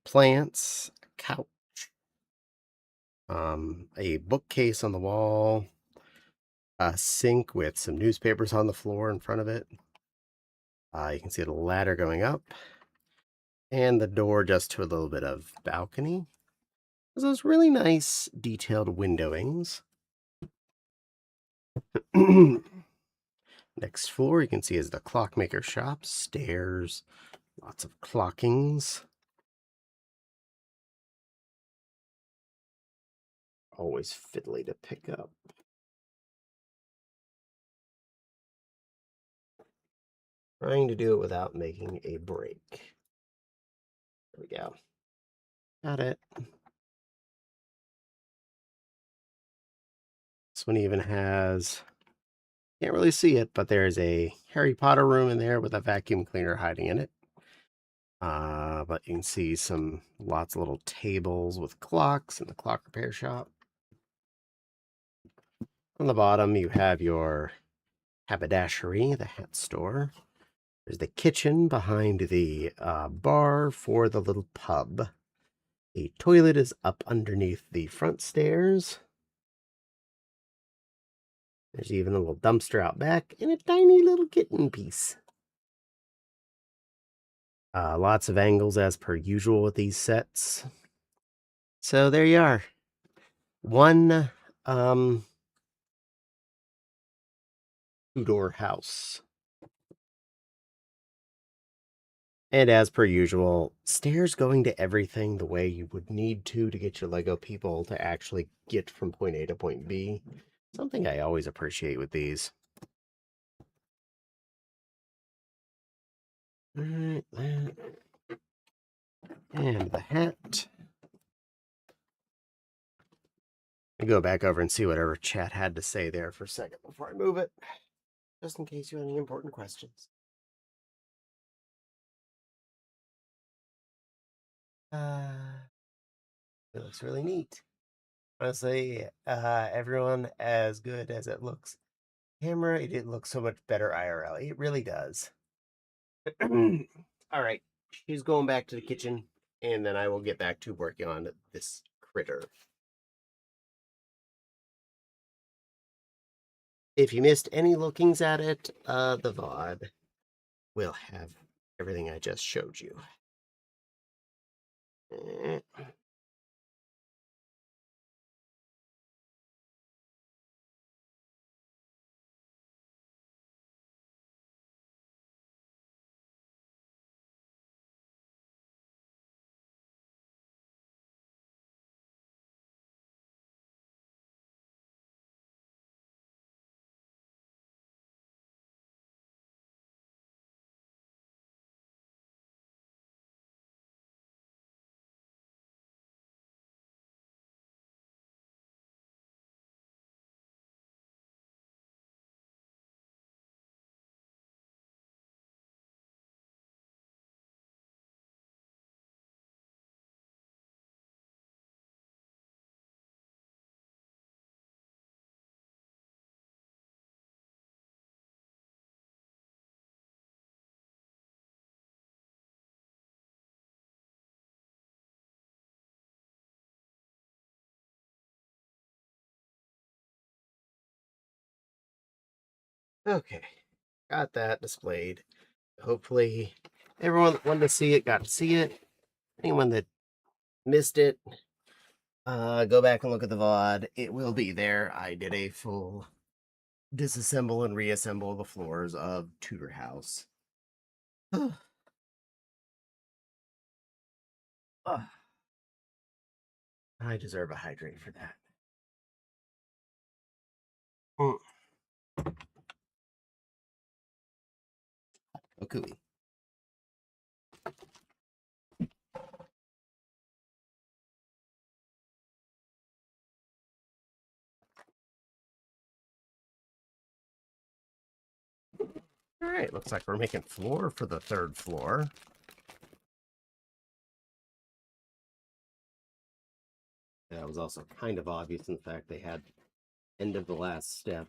plants, a couch, a bookcase on the wall, a sink with some newspapers on the floor in front of it. You can see the ladder going up, and the door just to a little bit of balcony. There's those really nice detailed windowings. Next floor you can see is the clockmaker shop, stairs, lots of clockings. Always fiddly to pick up. Trying to do it without making a break. There we go. Got it. This one even has, can't really see it, but there's a Harry Potter room in there with a vacuum cleaner hiding in it. But you can see lots of little tables with clocks in the clock repair shop. On the bottom, you have your haberdashery, the hat store. There's the kitchen behind the bar for the little pub. The toilet is up underneath the front stairs. There's even a little dumpster out back and a tiny little kitten piece. Lots of angles as per usual with these sets. So there you are. One two-door house. And as per usual, stairs going to everything the way you would need to get your Lego people to actually get from point A to point B. Something I always appreciate with these. All right, that. And the hat. I'll go back over and see whatever chat had to say there for a second before I move it, just in case you have any important questions. It looks really neat. Honestly, everyone, as good as it looks camera, it looks so much better IRL. It really does. All right, she's going back to the kitchen, and then I will get back to working on this critter. If you missed any lookings at it, the VOD will have everything I just showed you. Eh. Okay, got that displayed. Hopefully, everyone that wanted to see it got to see it. Anyone that missed it, go back and look at the VOD. It will be there. I did a full disassemble and reassemble the floors of Tudor House. I deserve a hydrate for that. Okui. All right, looks like we're making floor for the third floor. That was also kind of obvious in the fact they had end of the last step.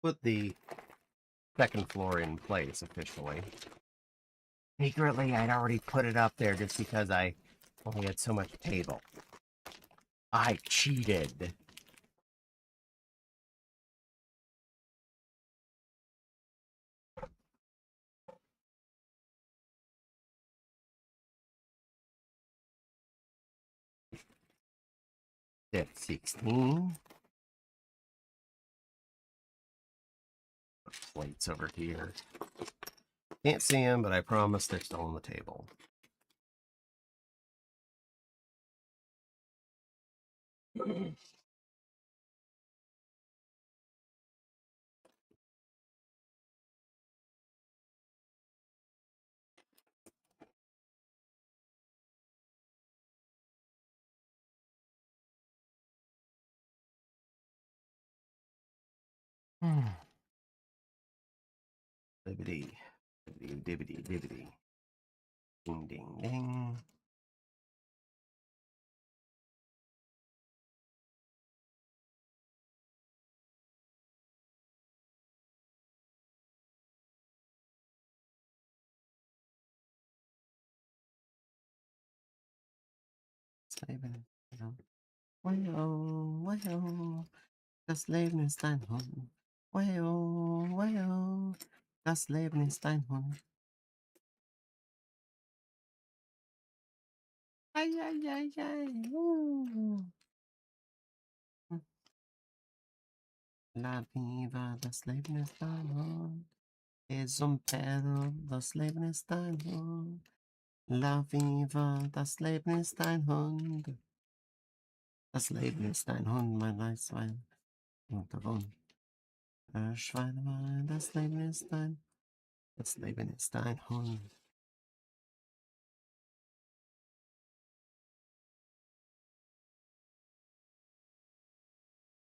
Put the second floor in place officially. Secretly, I'd already put it up there just because I only had so much table. I cheated. Step 16. Plates over here. Can't see them, but I promise they're still on the table. Dibbity, dibbity, dibbity, dibbity. Ding, ding, ding. Well, well, das Leben ist ein Hund. Well, well, das Leben ist ein Hund. Ay, ay, ay, ay. La viva, das Leben ist ein Hund. Es un pedo, das Leben ist ein Hund. La viva, das Leben ist ein Hund. Das Leben ist ein Hund, mein Weißwein. Und der Hund. Schweinewein, das Leben ist ein. Das Leben ist ein Hund.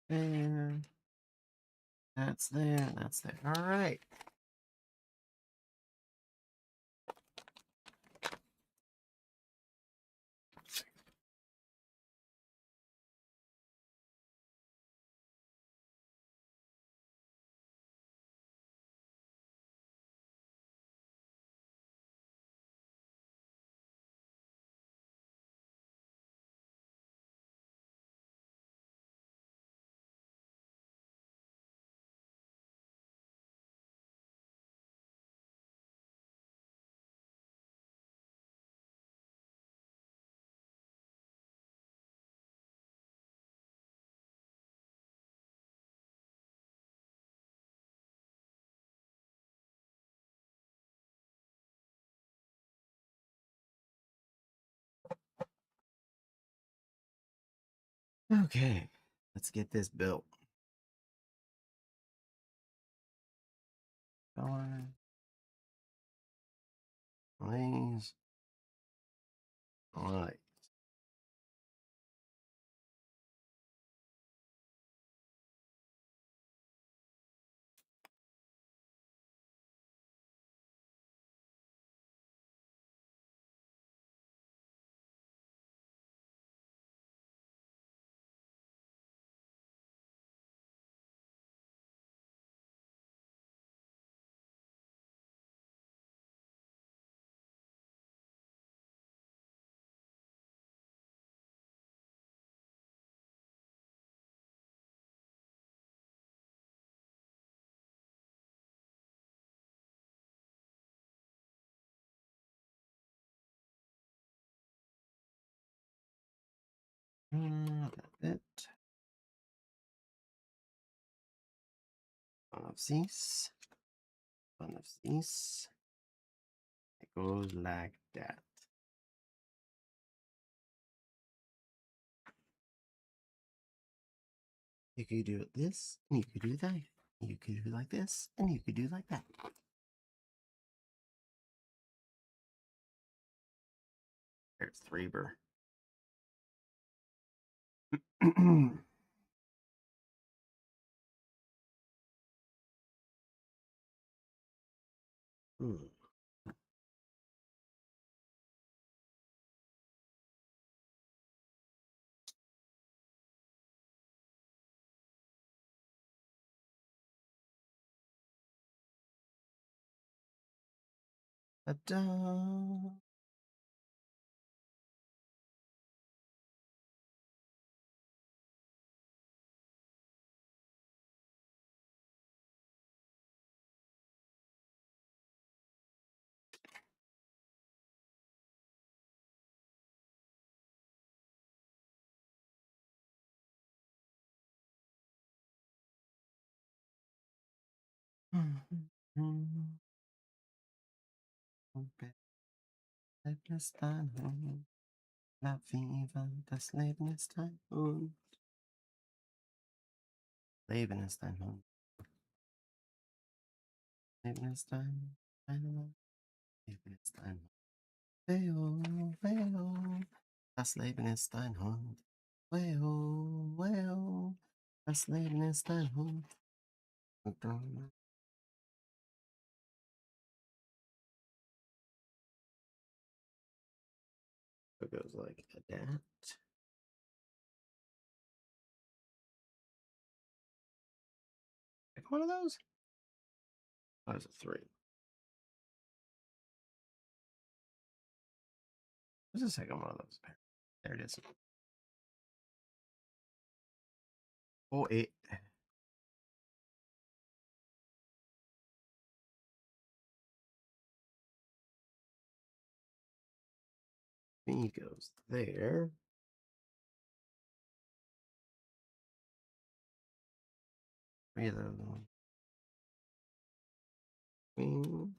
There. That's there. That's there. All right. Okay, let's get this built. Color. Please. All right. It. One of these. One of these. It goes like that. You could do it this, and you could do that. You could do it like this, and you could do it like that. There's Threber. Ta-da. Bleibt es dann, la viva, das Leben ist ein Hund. Leben ist ein Hund. Leben ist ein Hund. Leben ist ein Hund. Weo, weo, das Leben ist ein Hund. Weo, weo, das Leben ist ein Hund. It goes like adapt. Pick one of those. Oh, there's a 3. There's a second one of those. There it is. Oh, it. He goes there. Three of those. Queen.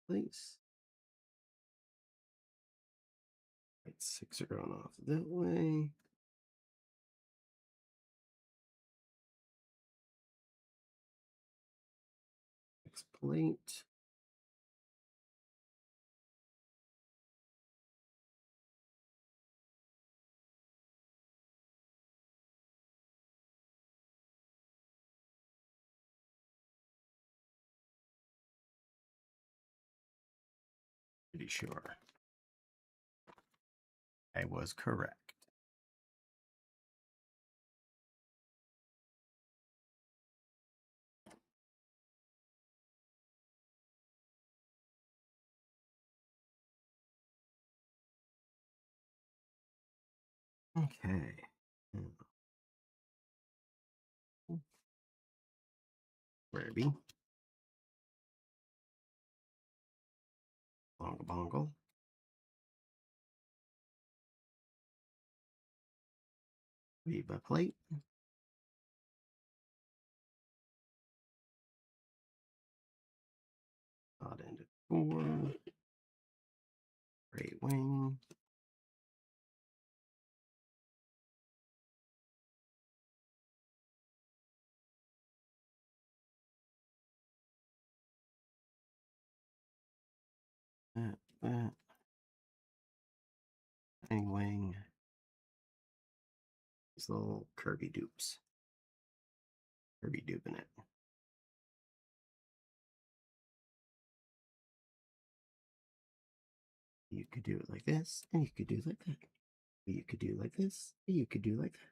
Please. Right, 6 are going off that way. Next plate. Pretty sure I was correct. Okay. Rareby. Bongo bongo. Viva plate. Odd ended 4. Great wing. That. Tiny wing. These little Kirby dupes. Kirby duping it. You could do it like this, and you could do it like that. You could do it like this, and you could do it like that.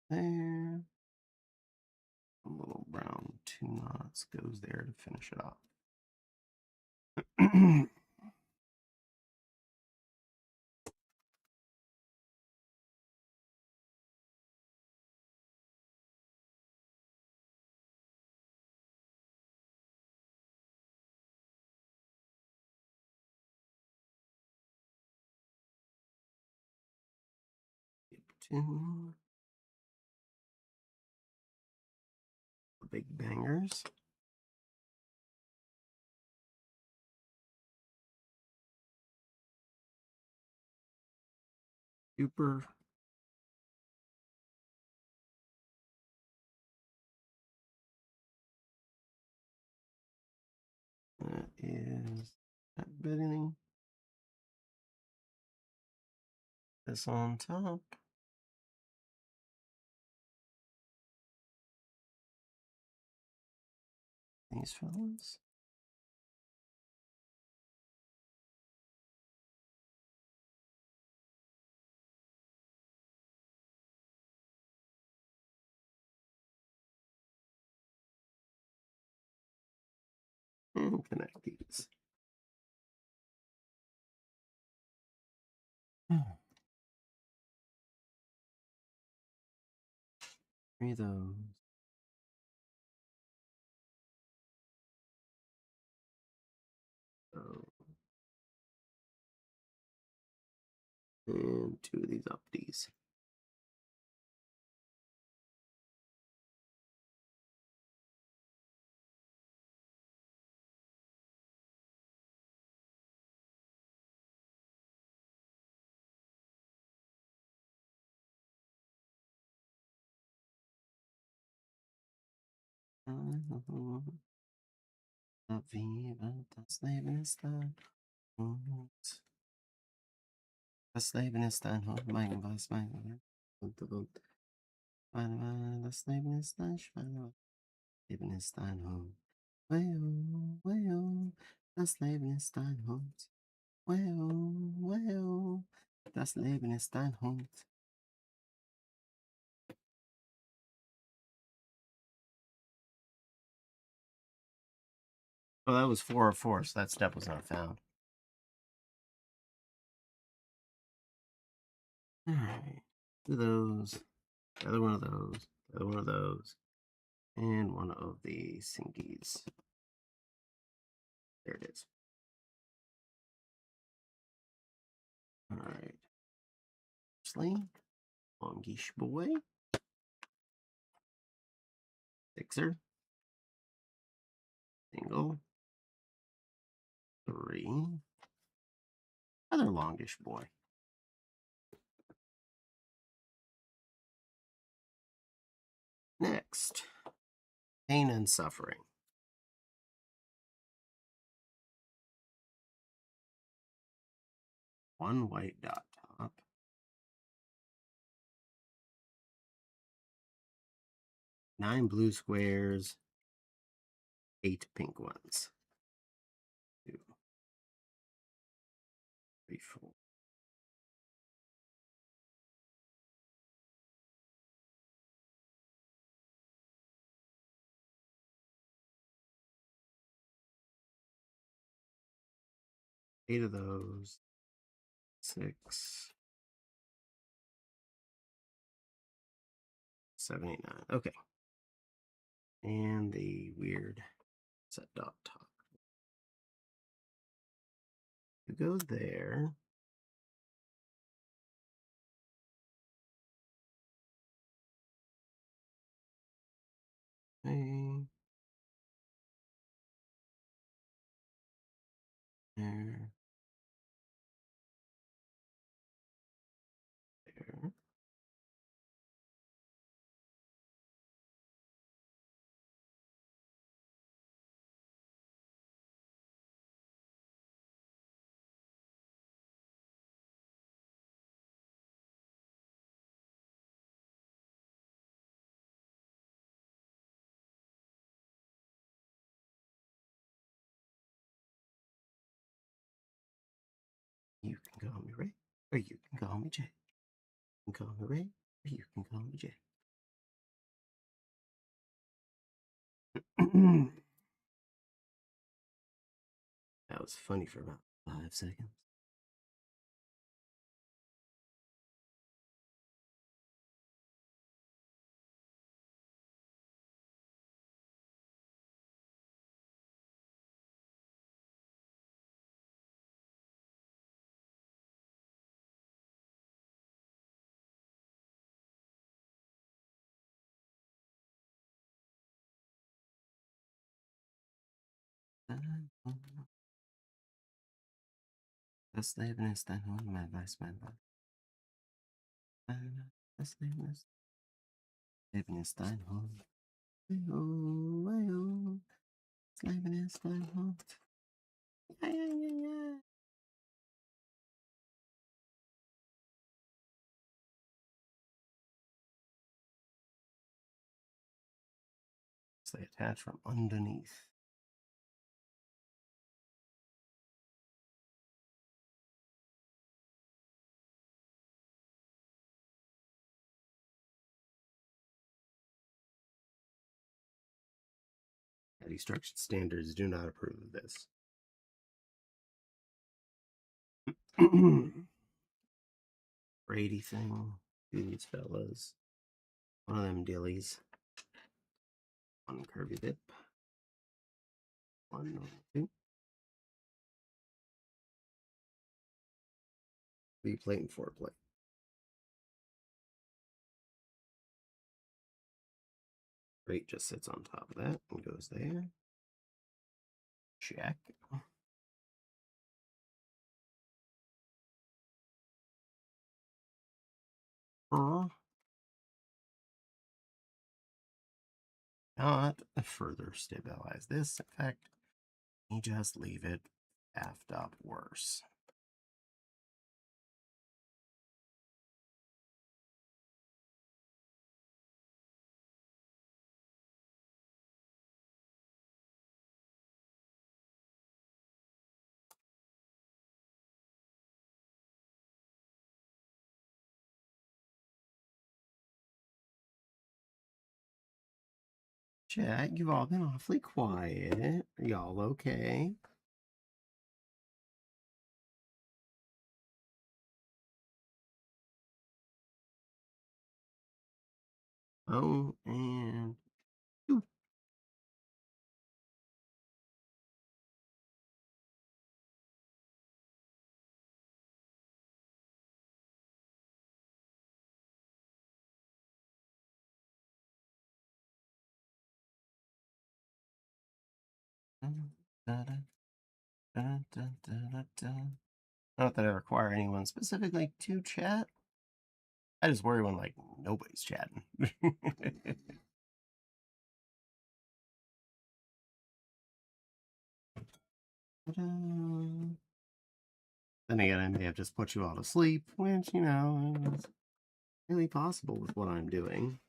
There. A little brown 2 knots goes there to finish it off. Two. Big bangers. Super. That is that bidding. This on top. These fellas. And connect these. Three of those. And 2 of these updies. Viva das Leben ist ein Hund. Das Leben ist ein Hund, mein was, mein und. Das Leben ist ein Schwein. Das Leben ist ein Hund. Well, well, das Leben ist ein Hund. Well, well, das Leben ist ein Hund. Oh, that was 4 of 4, so that step was not found. Alright. Two of those. The other one of those. The other one of those. And one of the sinkies. There it is. Alright. Sling. Longish boy. Sixer. Single. 3. Another longish boy. Next, pain and suffering. One white dot top. 9 blue squares. 8 pink ones. 2, 3, 4. Eight of those. 6. 7, 8, 9. Okay. And the weird set dot top. It goes there. Okay. There. There. You can call me Ray, or you can call me Jay. You can call me Ray, or you can call me Jay. That was funny for about 5 seconds. Das Leben ist ein Hund, man weiß, man weiß. Das Leben ist ein Hund. Das Leben ist ein Hund. Ja, ja, ja, ja. So they attach from underneath. Destruction standards do not approve of this. Brady thing. These fellas. One of them dillies. One curvy dip. 1, 2. 3 plate and 4 plate. Rate just sits on top of that and goes there. Check. Not further stabilize this. In fact, you just leave it effed up worse. Chat, you've all been awfully quiet. Are y'all okay? Oh, and ooh. Not that I require anyone specifically to chat. I just worry when like nobody's chatting. Then again, I may have just put you all to sleep, which, you know, is really possible with what I'm doing.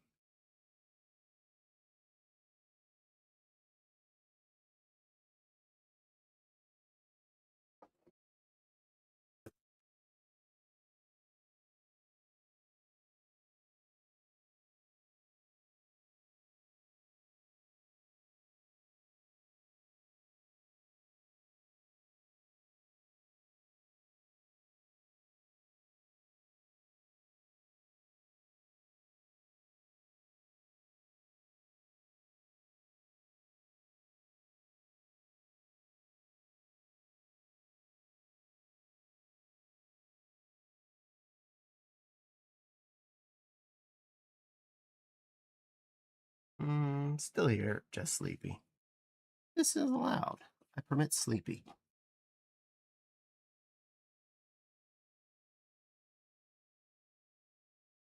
Still here, just sleepy. This is allowed. I permit sleepy.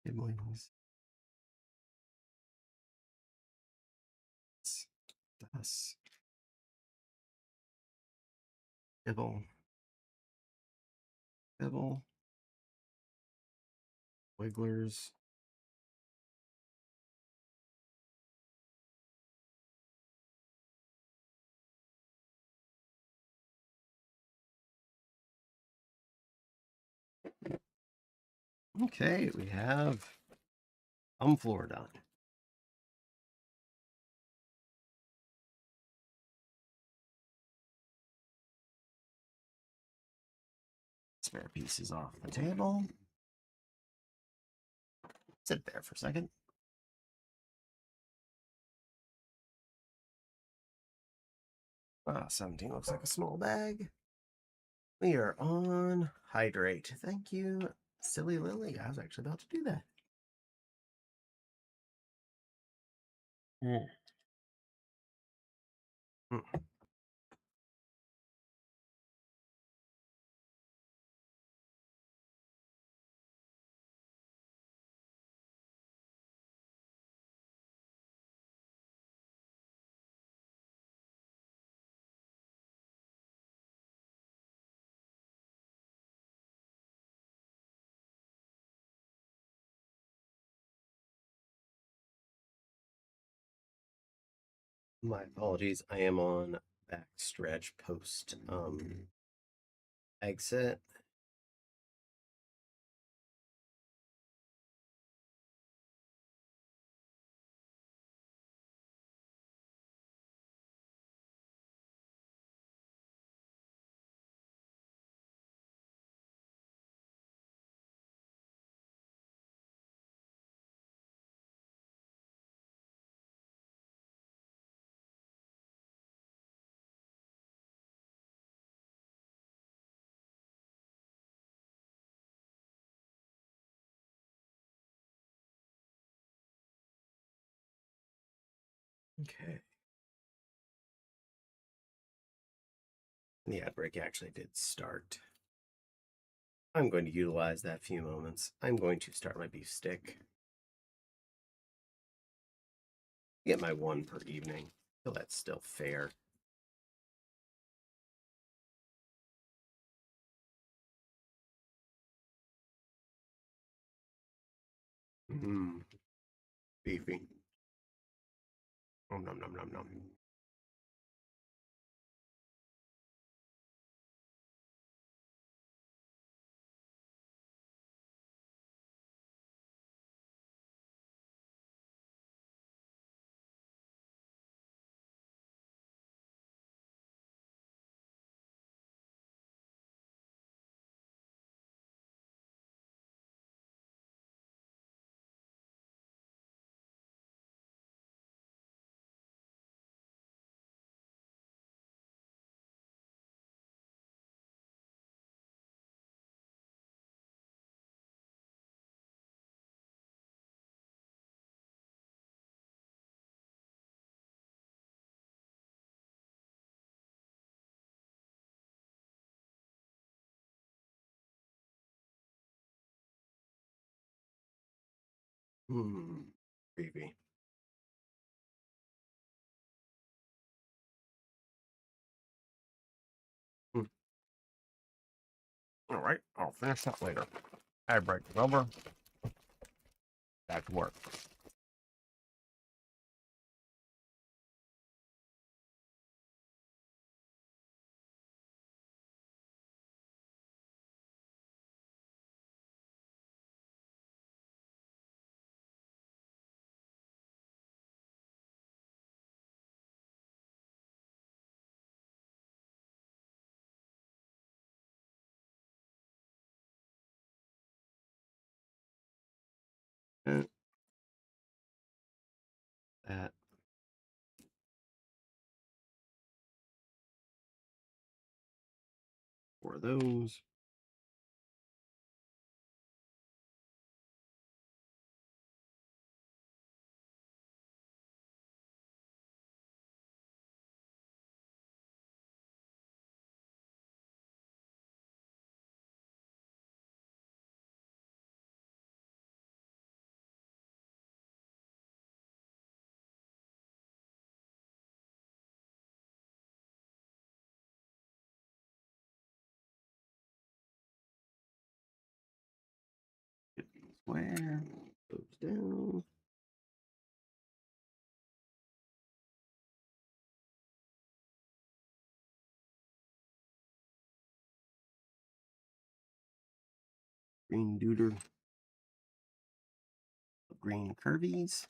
Siblings. Das. Dibble. Dibble. Wigglers. Okay, we have floor done. Spare pieces off the table. Sit there for a second. Ah, 17 looks like a small bag. We are on hydrate. Thank you, Silly Lily. I was actually about to do that. Mm. Mm. My apologies. I am on backstretch post exit. Okay. The ad break actually did start. I'm going to utilize that few moments. I'm going to start my beef stick. Get my one per evening. Feel that's still fair. Beefy. Nom nom nom nom nom. Creepy. All right, I'll finish that later. I break it over. Back to work. And that. For those. Square. Goes down. Green Deuter. Green Curvies.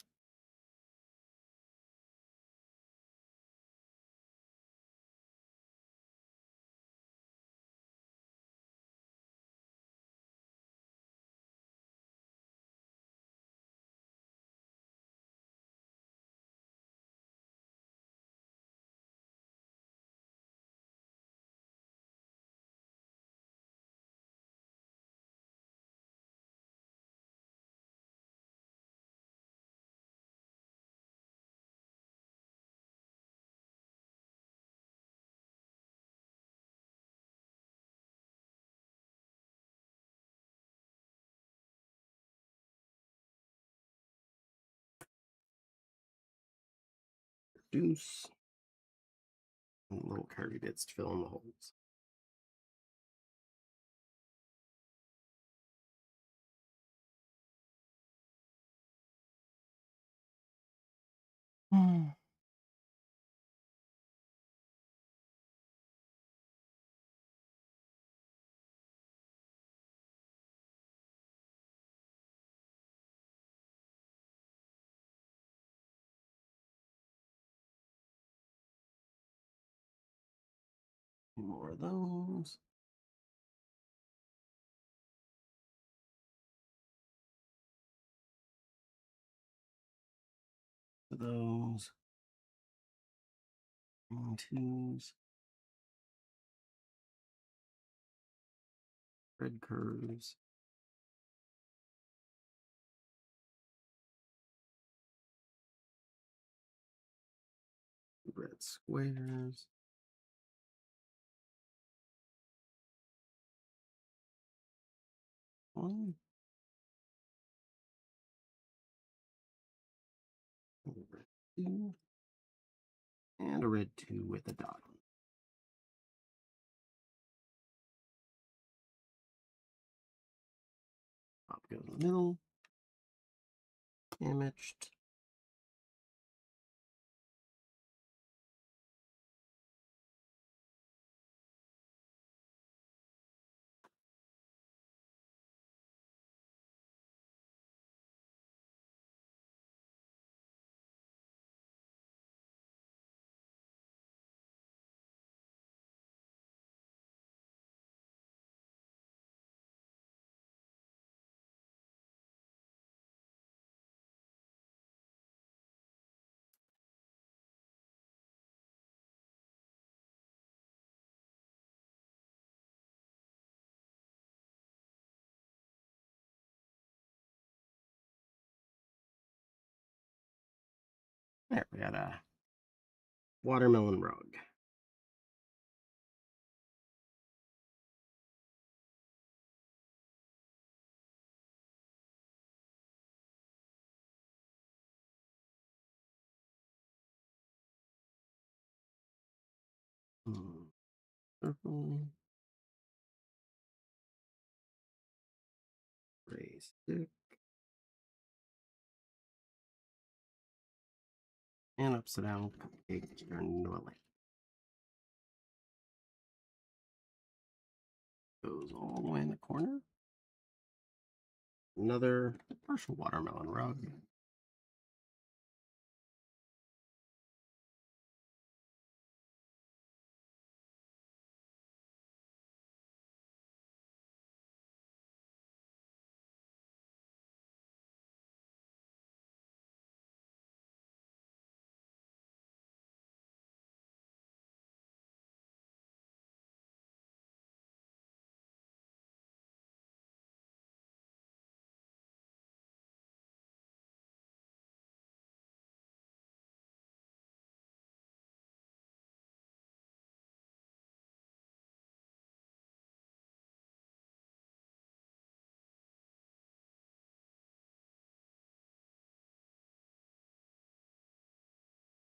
Deuce. And little curvy bits to fill in the holes. More of those. Those. Green twos. Red curves. Red squares. One. Red two. And a red two with a dot. Top goes in the middle. Damaged. There, we got a watermelon rug. Circle. Raise stick. And upside down cupcake turned into a light. Goes all the way in the corner. Another partial watermelon rug.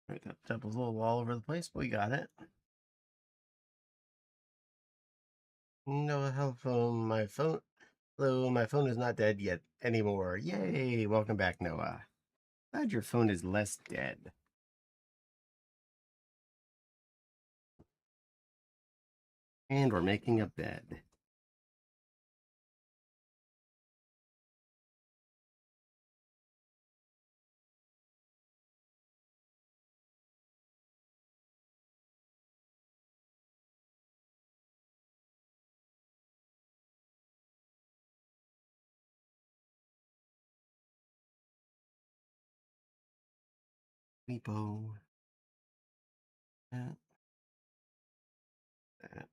Right, that devil's a little all over the place, but we got it. No, phone. My phone. Hello, my phone is not dead yet anymore. Yay! Welcome back, Noah. Glad your phone is less dead. And we're making a bed. Repo. That. That.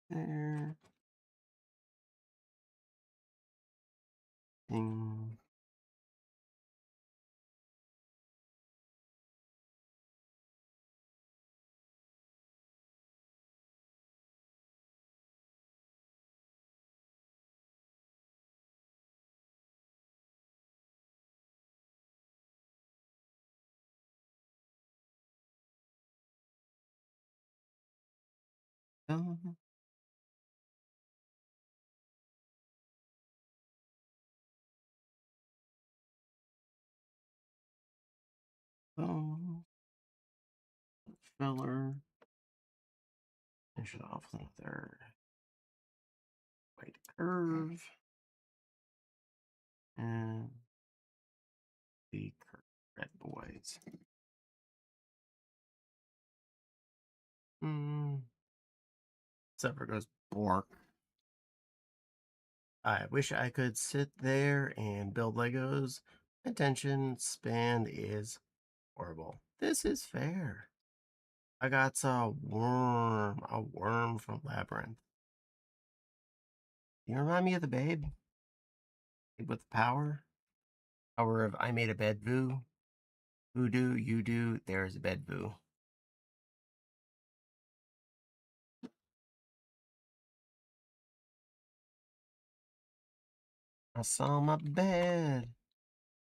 There. Ding. Boom. Boom. Filler. Finish it off with another white curve. And the red boys. Except for goes Bork. I wish I could sit there and build Legos. Attention span is horrible. This is fair. I got a worm from Labyrinth. You remind me of the babe with the power of I made a bed boo. Voodoo, you do, there's a bed boo. I saw my bed,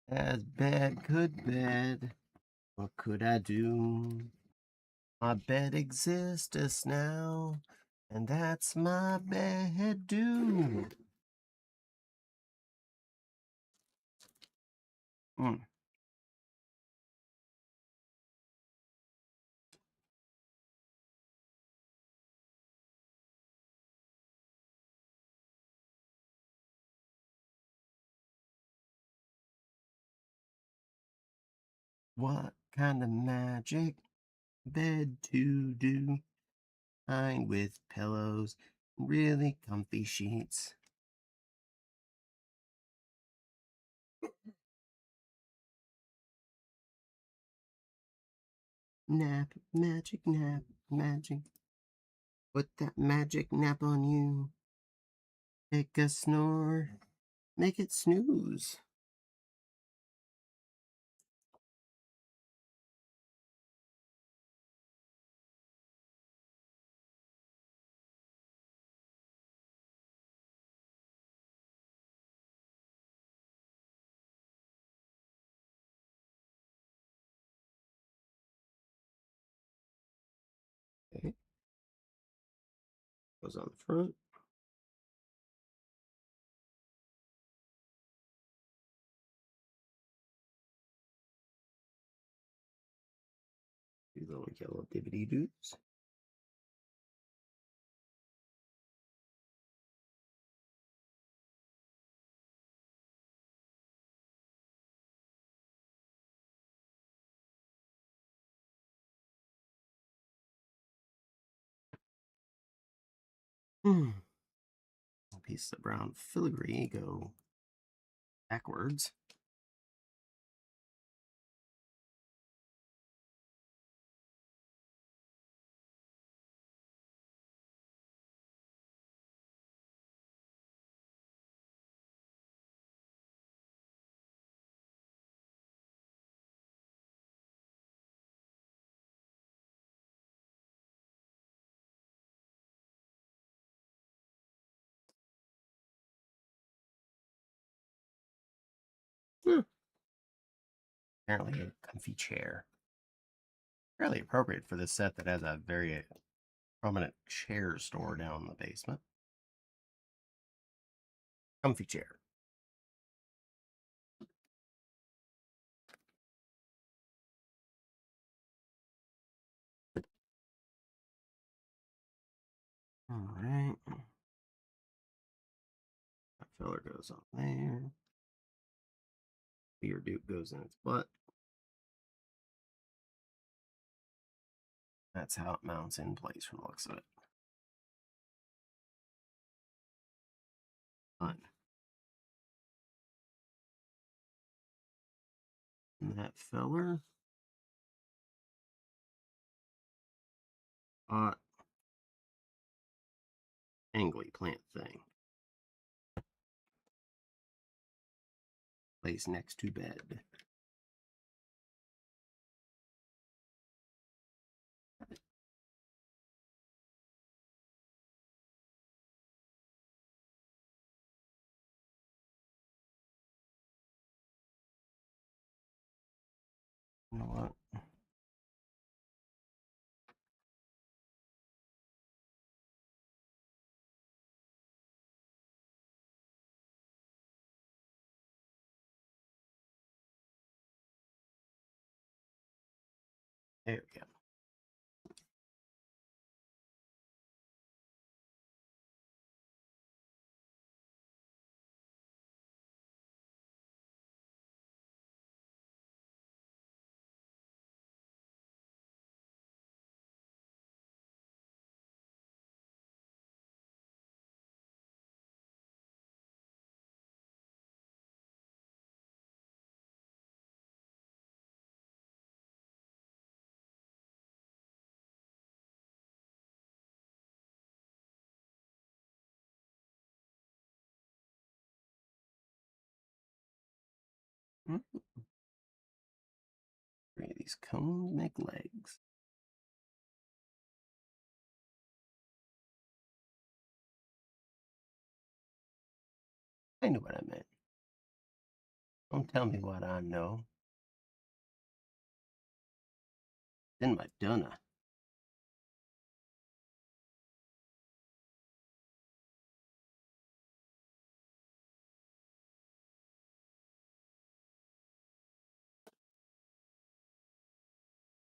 as bed could bed. What could I do? My bed exists now, and that's my bed do. What kind of magic bed to do? Mine with pillows, really comfy sheets. Nap, magic nap, magic. Put that magic nap on you. Take a snore, make it snooze. goes on the front. These little yellow dibbity doos. A piece of brown filigree go backwards. Apparently a comfy chair. Fairly appropriate for this set that has a very prominent chair store down in the basement. Comfy chair. All right. That filler goes on there. Beer dupe goes in its butt. That's how it mounts in place from the looks of it. Fun. And that filler. Hot. Angly plant thing. Place next to bed. You know what? There we go. Three of these cones make legs. I knew what I meant. Don't tell me what I know. It's in my dunna.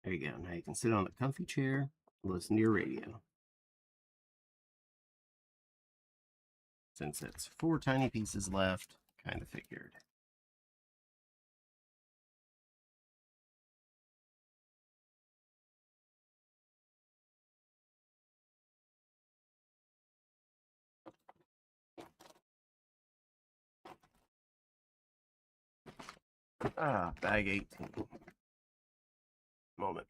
There you go. Now you can sit on the comfy chair and listen to your radio. Since it's 4 tiny pieces left, kind of figured. Bag 18. Moment.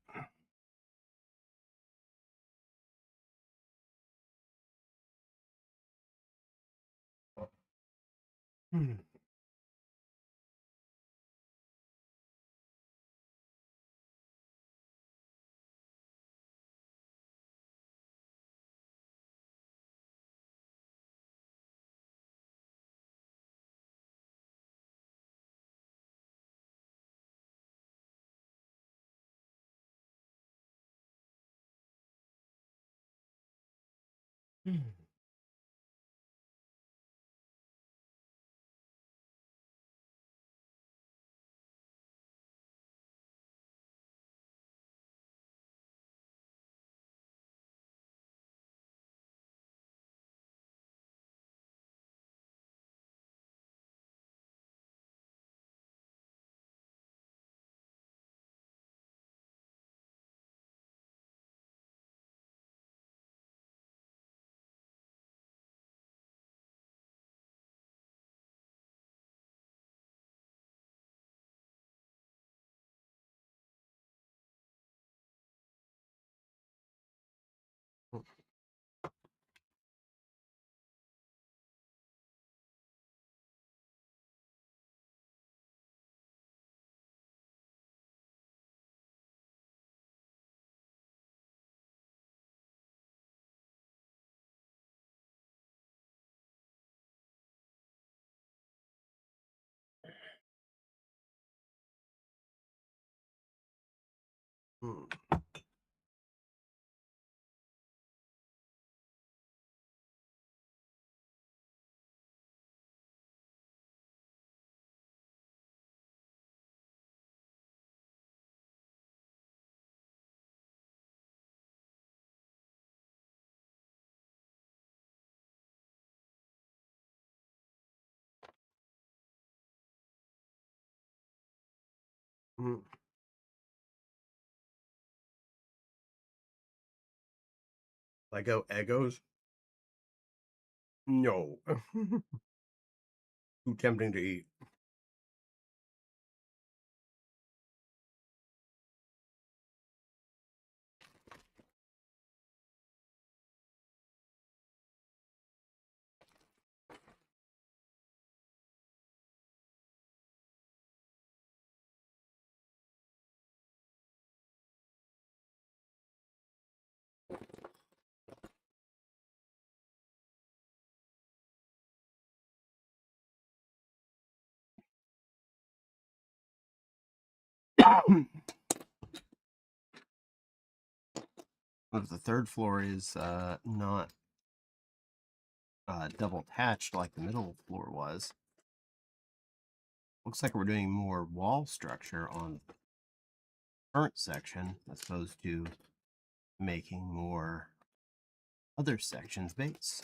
Lego Egos? No. Too tempting to eat. If the third floor is not double attached like the middle floor was, looks like we're doing more wall structure on the current section as opposed to making more other sections base.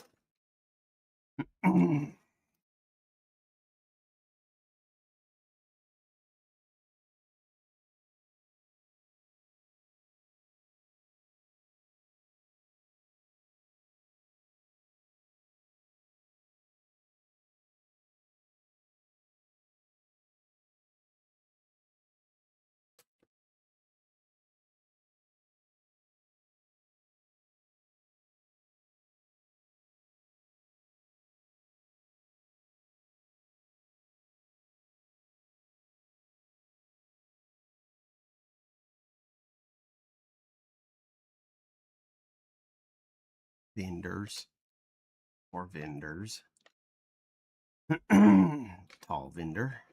Vendors or vendors. Tall vendor.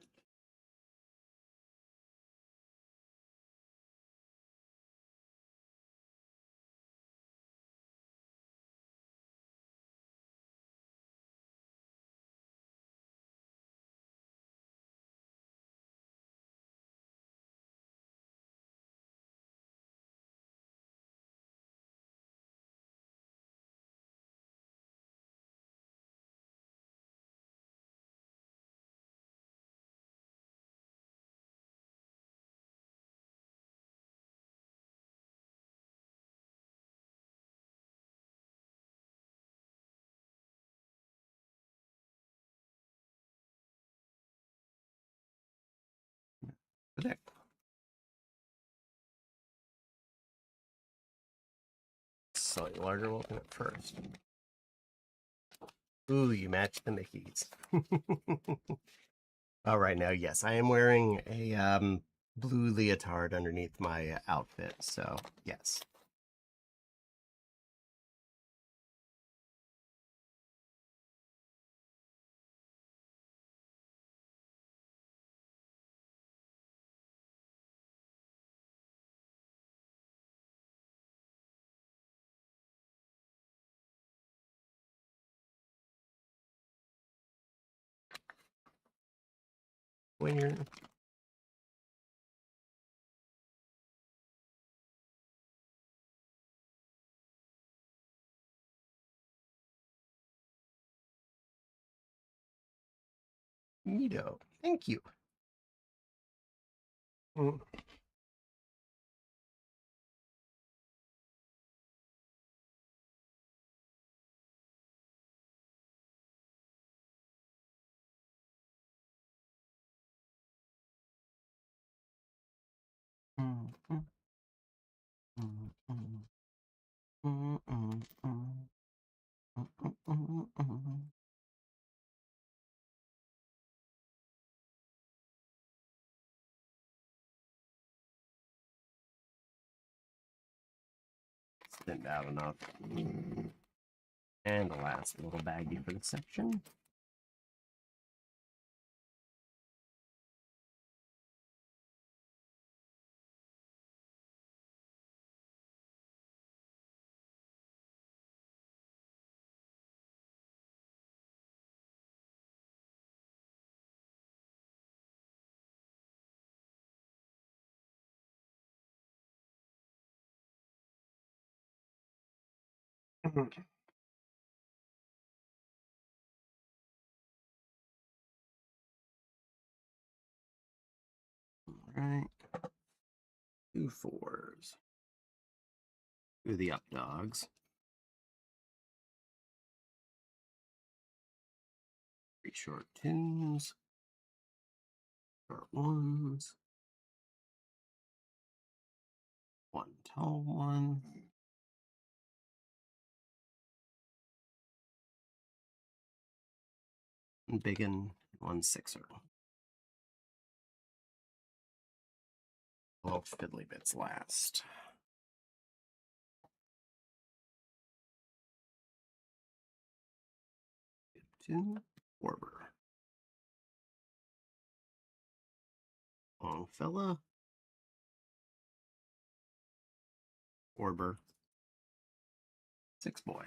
Predict. Slightly larger welcome at first. Ooh, you match the Mickeys. All right, now, yes, I am wearing a blue leotard underneath my outfit, so yes. when you're neato. Thank you. Mm. Mm, mm, mm, mm, mm, mm, mm, mm. Thinned out enough. And the last little baggie for the section. Right. 2 4s. Do the up dogs. 3 short 2s. Short 1s. 1 tall 1. And big and 1 6er. Oh, fiddly bits last. 2 Warber. Longfella. Warber. 6 boy.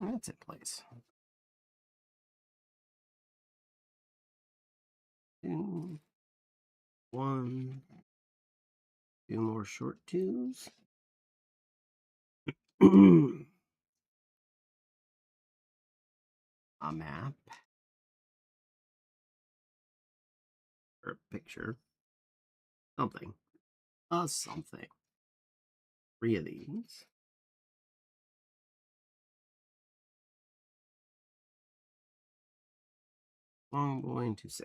That's in place. 2 1. 2 more short 2s. A map. Or a picture. Something. Something. 3 of these. Long boy and 2 6s.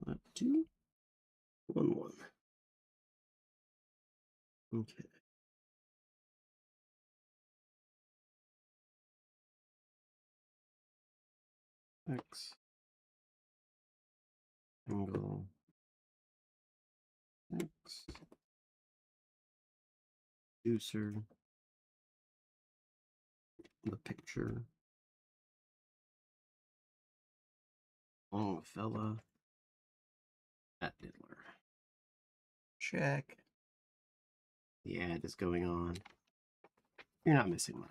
Flip 2 1 1. Okay. X. Angle. X. User. The picture. Longfella. That diddler. Check. The ad is going on. You're not missing much.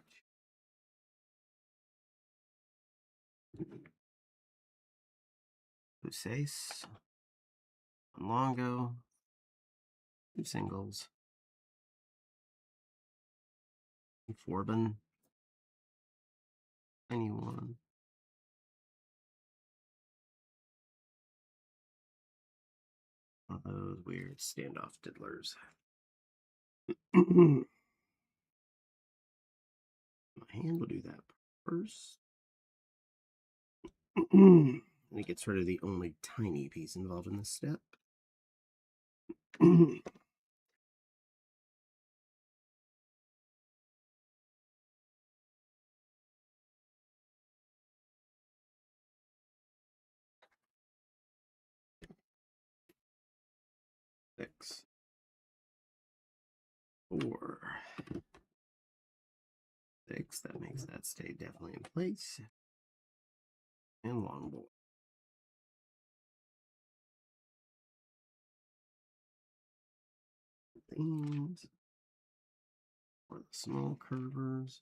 Deuce ace. One longo. Two singles. Forbin. Tiny one. One of those weird standoff diddlers. My hand will do that first. And it gets rid of the only tiny piece involved in this step. Six. 4. 6. That makes that stay definitely in place. And long ball. Things. For the small curvers.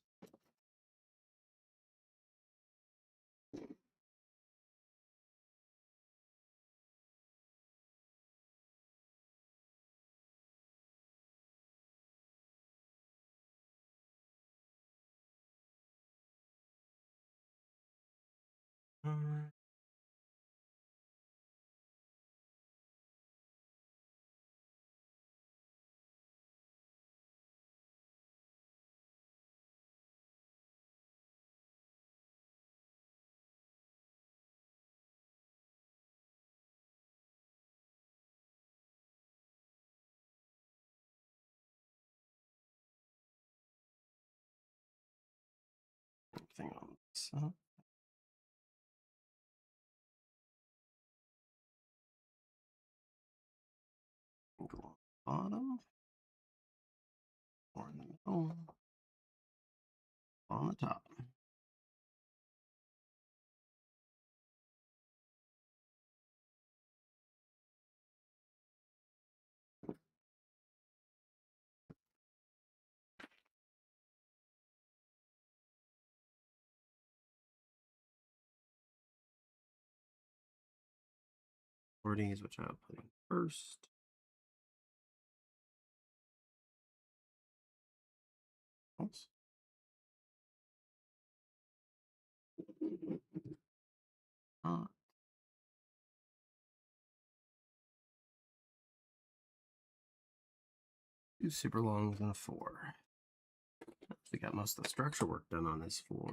Everything on this up. Go on the bottom. Or in the middle. On the top. Forties, which I'll put in first. Oops. Two super longs and a 4. We got most of the structure work done on this 4.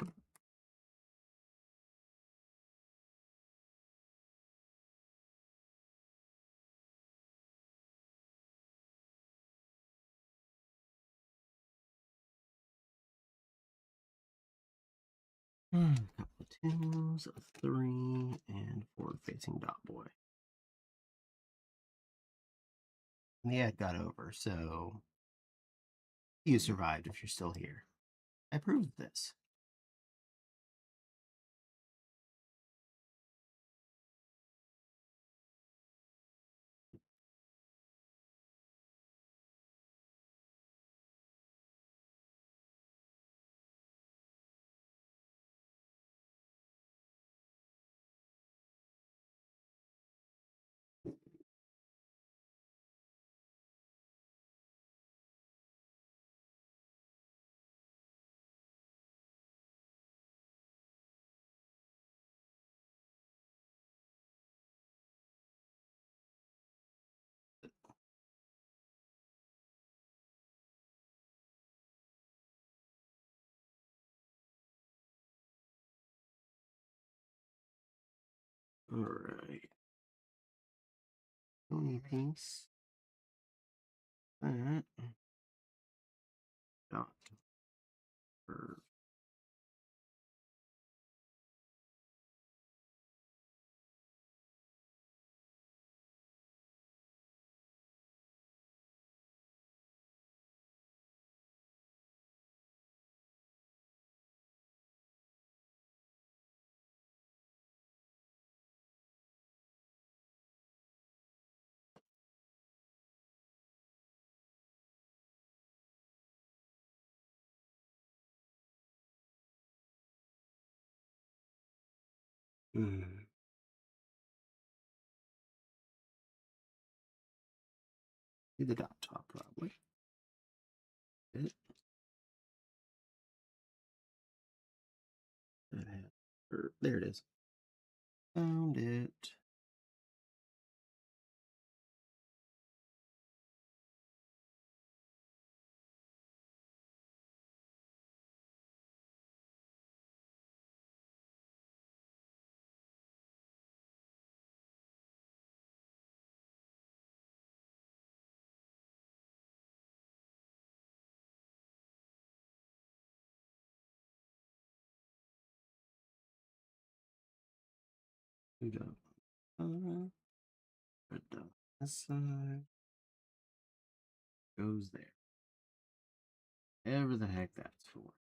Couple of 2s, a 3, and forward facing dot boy. And the ad got over, so you survived if you're still here. I proved this. All right. Tony piece. That. Dot. Curve. Do the dot top probably. It. There it is. Found it. Do the red dot this side goes there. Whatever the heck that's for.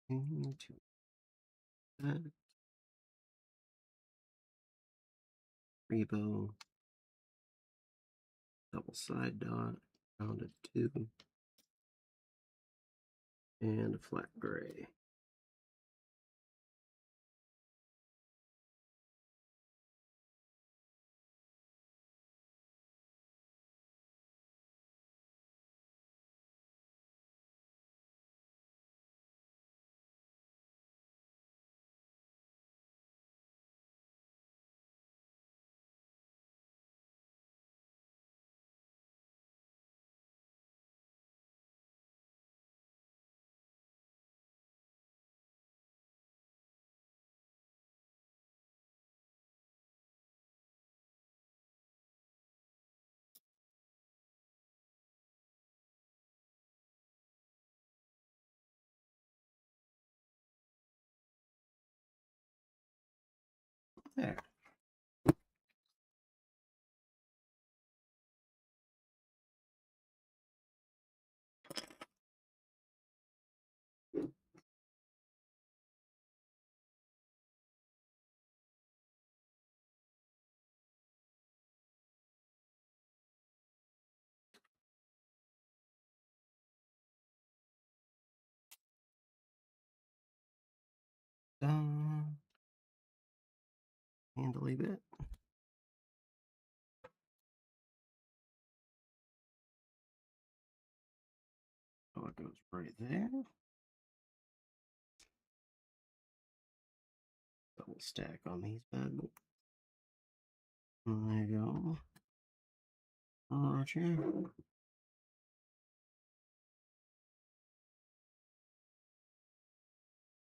Into that. Rebo. Double side dot. Rounded 2. And a flat gray. There. Handily bit. Oh, it goes right there. Double stack on these bad boys. There you go. Roger.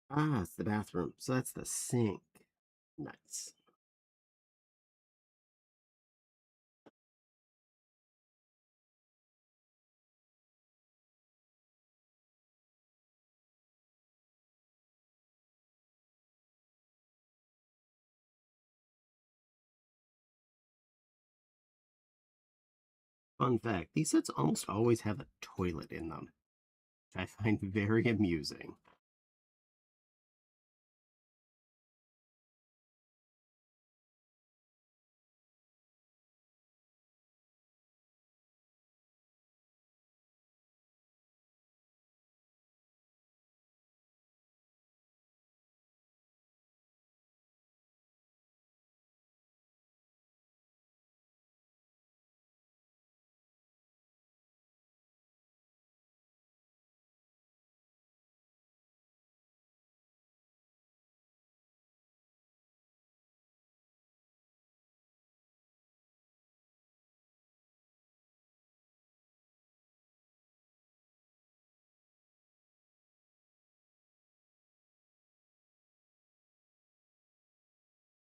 Ah, it's the bathroom. So that's the sink. Nice. Fun fact, these sets almost always have a toilet in them, which I find very amusing.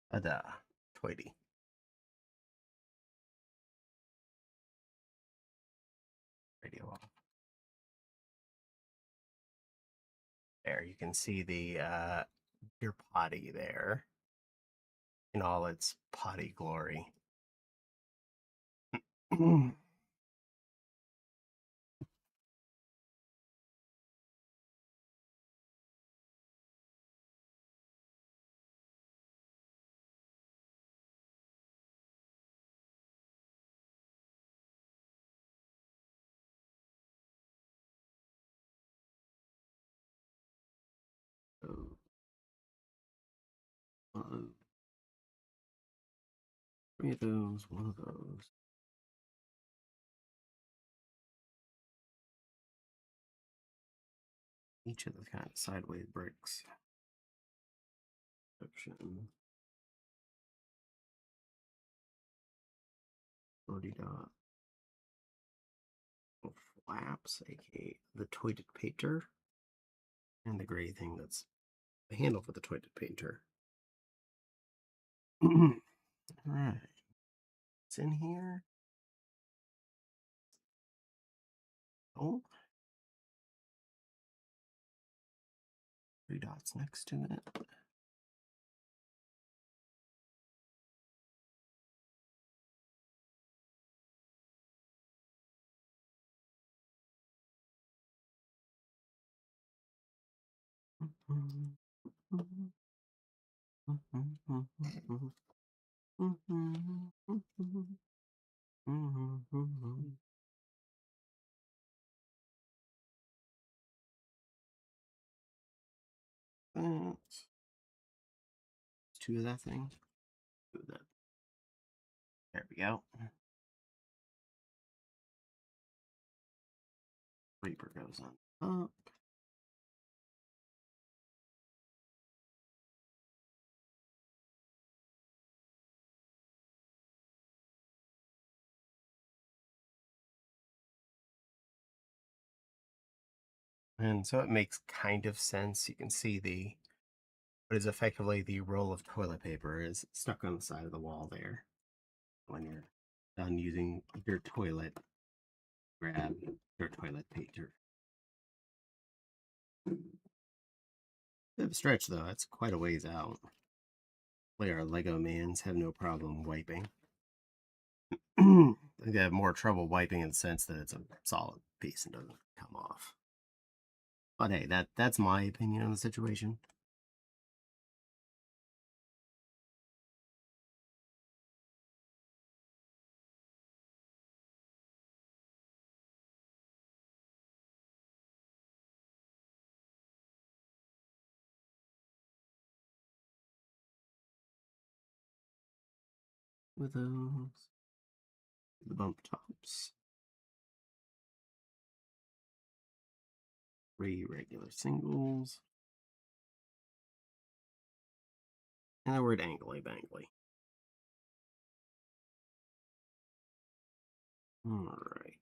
Ta-da. Toity. Radio off. There, you can see the your potty there in all its potty glory. 3 of those, 1 of those. Each of the kind of sideways bricks. Option. 40 dot. Flaps, aka the toilet painter. And the gray thing that's the handle for the toilet painter. Alright. It's in here. Oh. 3 dots next to it. That's 2 of that thing. 2 of that. There we go. Paper goes on top. And so it makes kind of sense. You can see the what is effectively the roll of toilet paper is stuck on the side of the wall there. When you're done using your toilet, grab your toilet paper. Bit of a stretch though, that's quite a ways out. Like our Lego mans have no problem wiping. They have more trouble wiping in the sense that it's a solid piece and doesn't come off. But hey, that's my opinion on the situation. With those, the bump tops, 3 regular singles, and the word angly bangly. All right.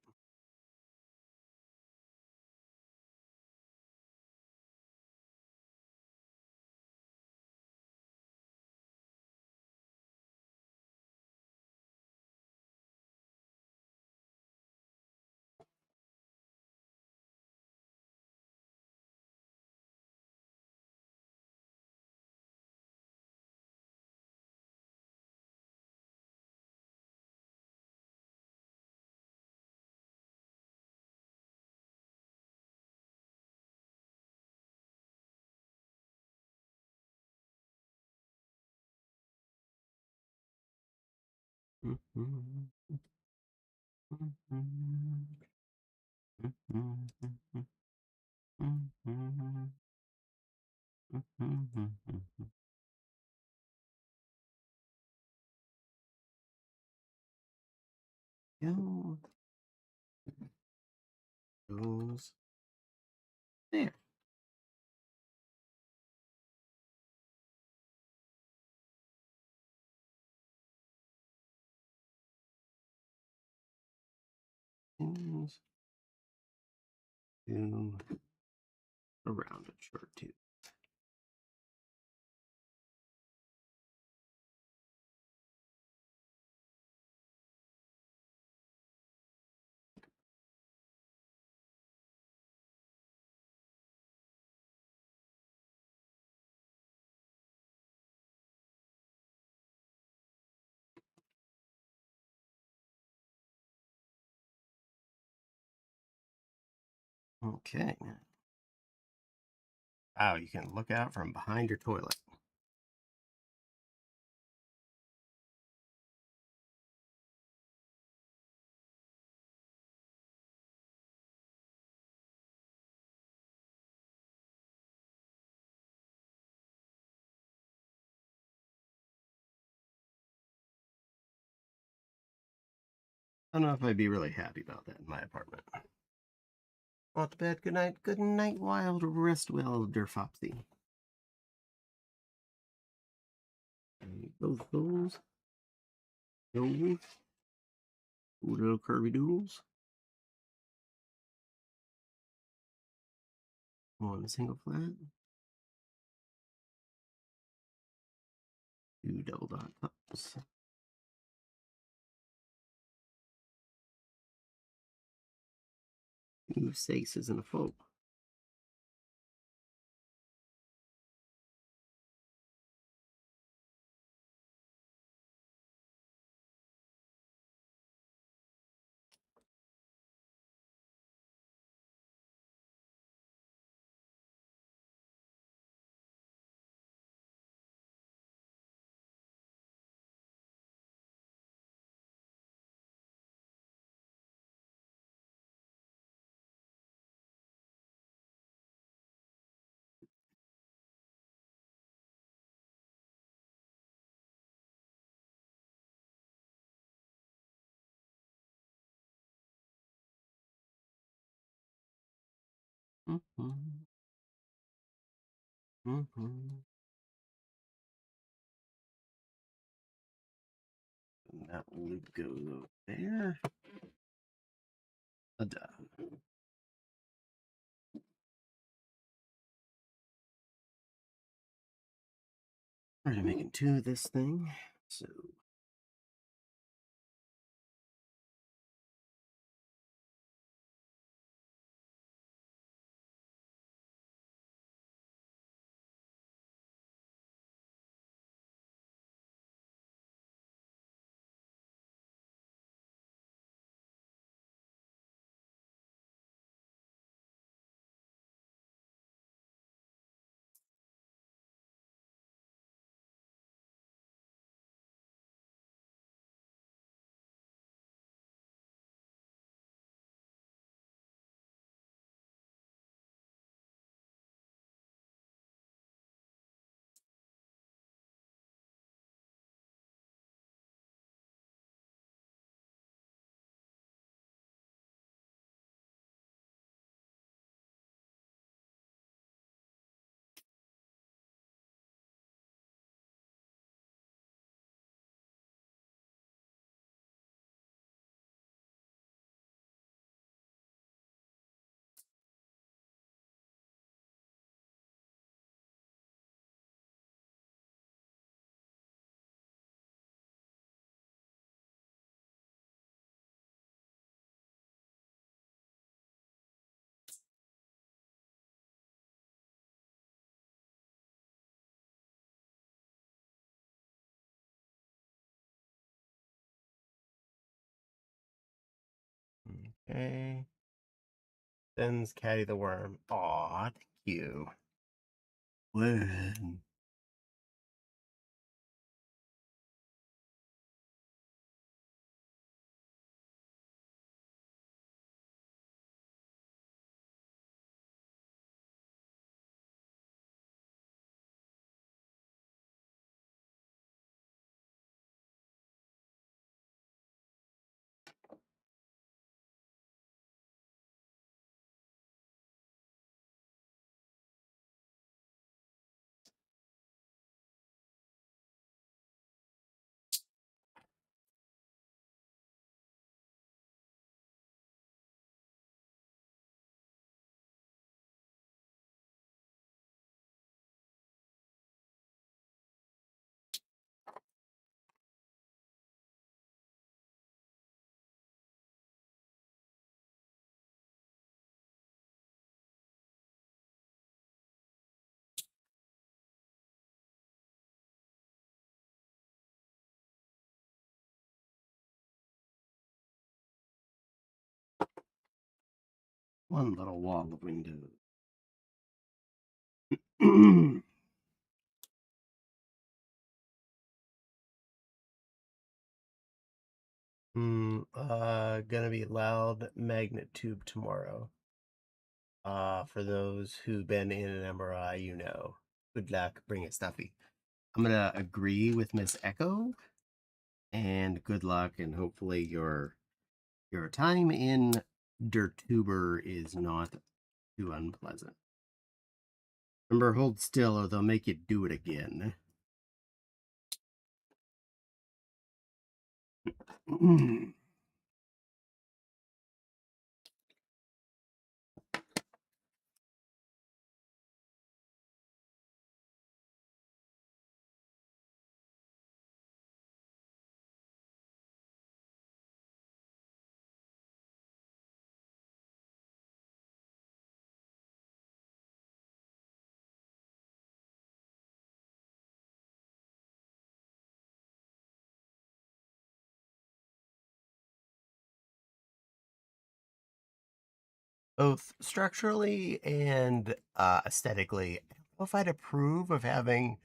Go. Goes there. Goes to a rounded short tooth. Okay. Wow, you can look out from behind your toilet. I don't know if I'd be really happy about that in my apartment. Off to bed. Good night. Good night, wild. Rest well, Durfopsy. Both those. Those. Two little curvy doodles. One single flat. Two double dot tops. Two sixes and a four. Mm-hmm. Mm-hmm. And that loop goes over there. A done. We're already making two of this thing. So okay. Sends Caddy the worm. Aw, thank you. When? One little wall of windows. Gonna be loud magnet tube tomorrow. For those who've been in an MRI, you know. Good luck, bring it stuffy. I'm gonna agree with Miss Echo, and good luck, and hopefully your Your time in Dertuber is not too unpleasant. Remember, hold still or they'll make you do it again. Both structurally and aesthetically, I don't know if I'd approve of having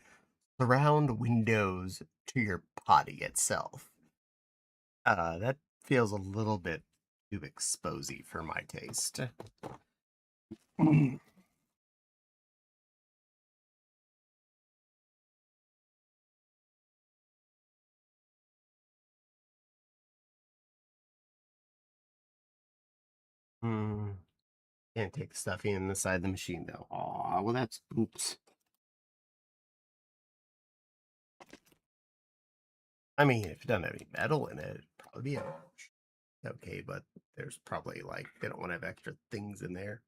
surround windows to your potty itself. That feels a little bit too exposy for my taste. Hmm. Can't take the stuffing inside the machine though. Aw, well that's oops. I mean, if it doesn't have any metal in it, it'd probably be okay, but there's probably like they don't want to have extra things in there.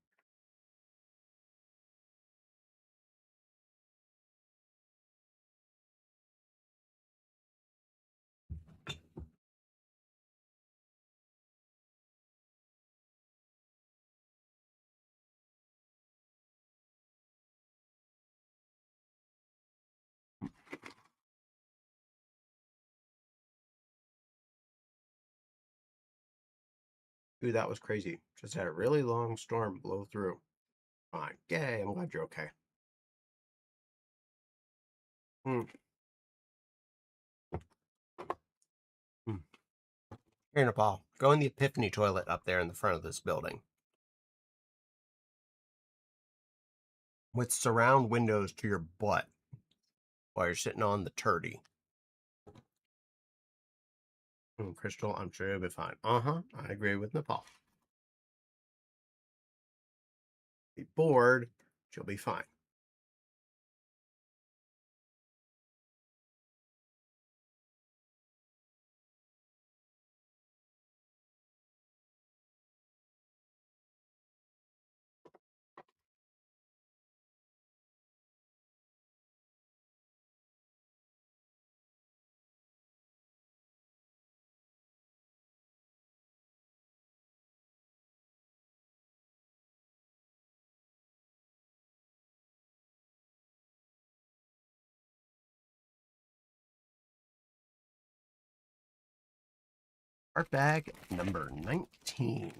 Dude, that was crazy. Just had a really long storm blow through. Fine. Yay, I'm glad you're okay. Hmm. Hmm. Here, Nepal, go in the Epiphany toilet up there in the front of this building. With surround windows to your butt while you're sitting on the turdy. Crystal, I'm sure you'll be fine. I agree with Nepal. Be bored, she'll be fine. Art bag number 19.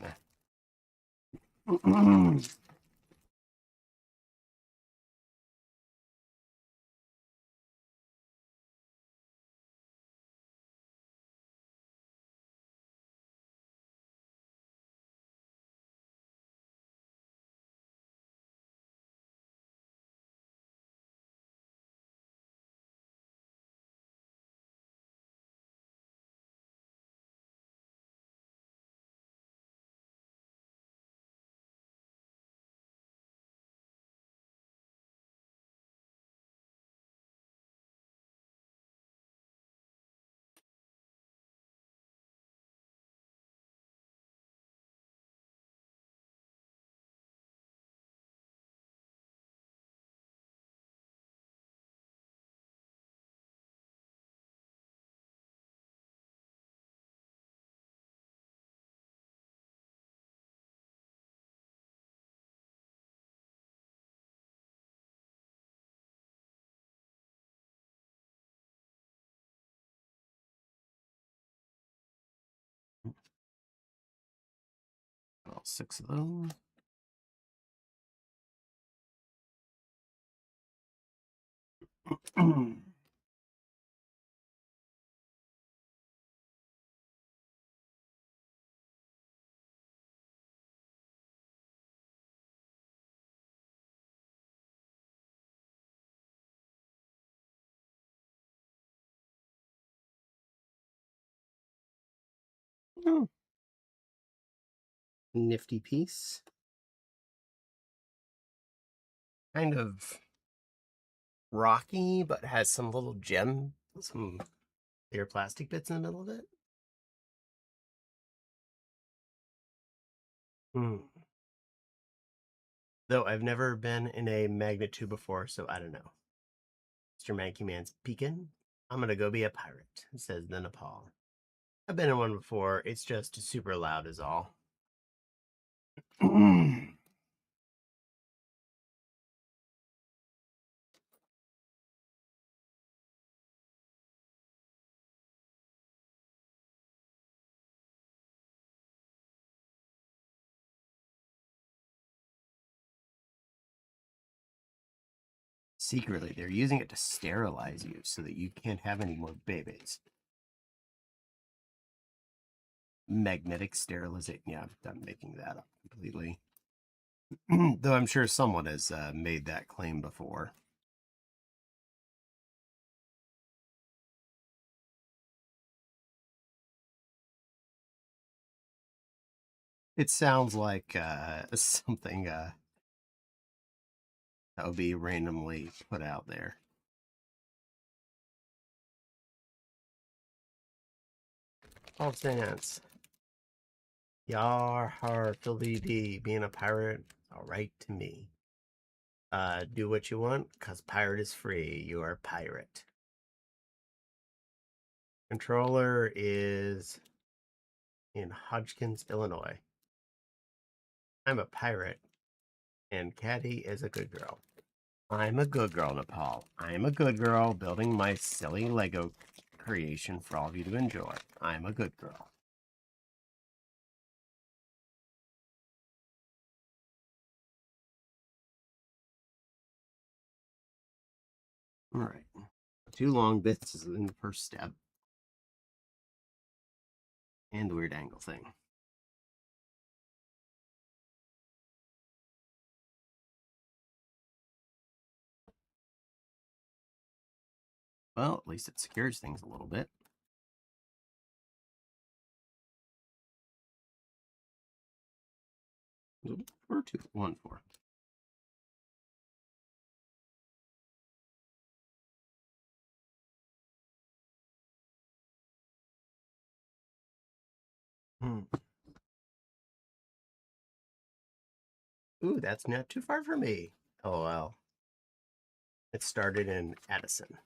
All 6 of those. nifty piece. Kind of rocky, but has some little some clear plastic bits in the middle of it. Though I've never been in a magnet tube before, so I don't know. Mr. Mankey Man's peeking. I'm gonna go be a pirate, says the Nepal. I've been in one before. It's just super loud is all. Secretly, they're using it to sterilize you so that you can't have any more babies. Magnetic sterilization. Yeah, I'm making that up completely. Though I'm sure someone has made that claim before. It sounds like something that would be randomly put out there. All sense. Yar har Philly being a pirate, all right to me. Do what you want, cause pirate is free. You are a pirate. Controller is in Hodgkins, Illinois. I'm a pirate, and Caddy is a good girl. I'm a good girl, Nepal. I'm a good girl building my silly Lego creation for all of you to enjoy. I'm a good girl. All right. 2 long bits is in the first step. And the weird angle thing. Well, at least it secures things a little bit. Or 2, 1, 4. Ooh, that's not too far from me. Oh, well. It started in Addison.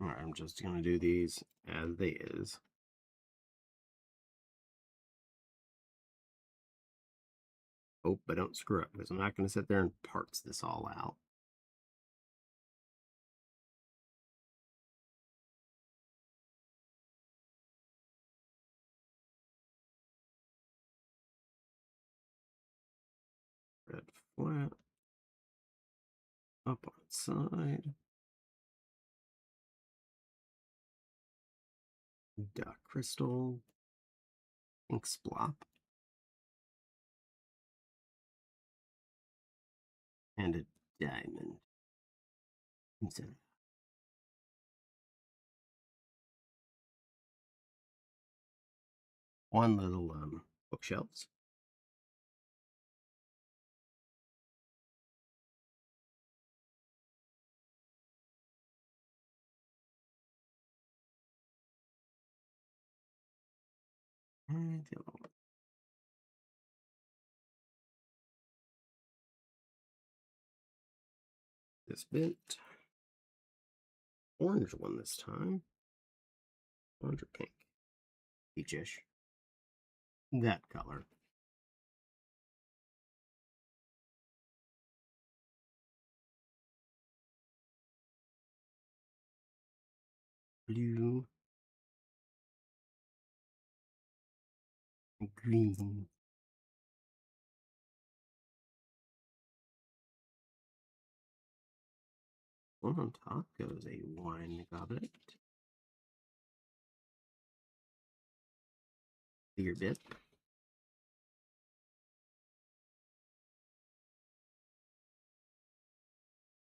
All right, I'm just going to do these as they is. Hope I don't screw up because I'm not going to sit there and parts this all out. Red flat. Up on its side. Dark crystal. Pink splop. And a diamond. Inside. One little bookshelves. And the other one. This bit. Orange one this time. Orange or pink? Peachish. That color. Blue. Green. one on top goes a wine goblet. Bigger bit.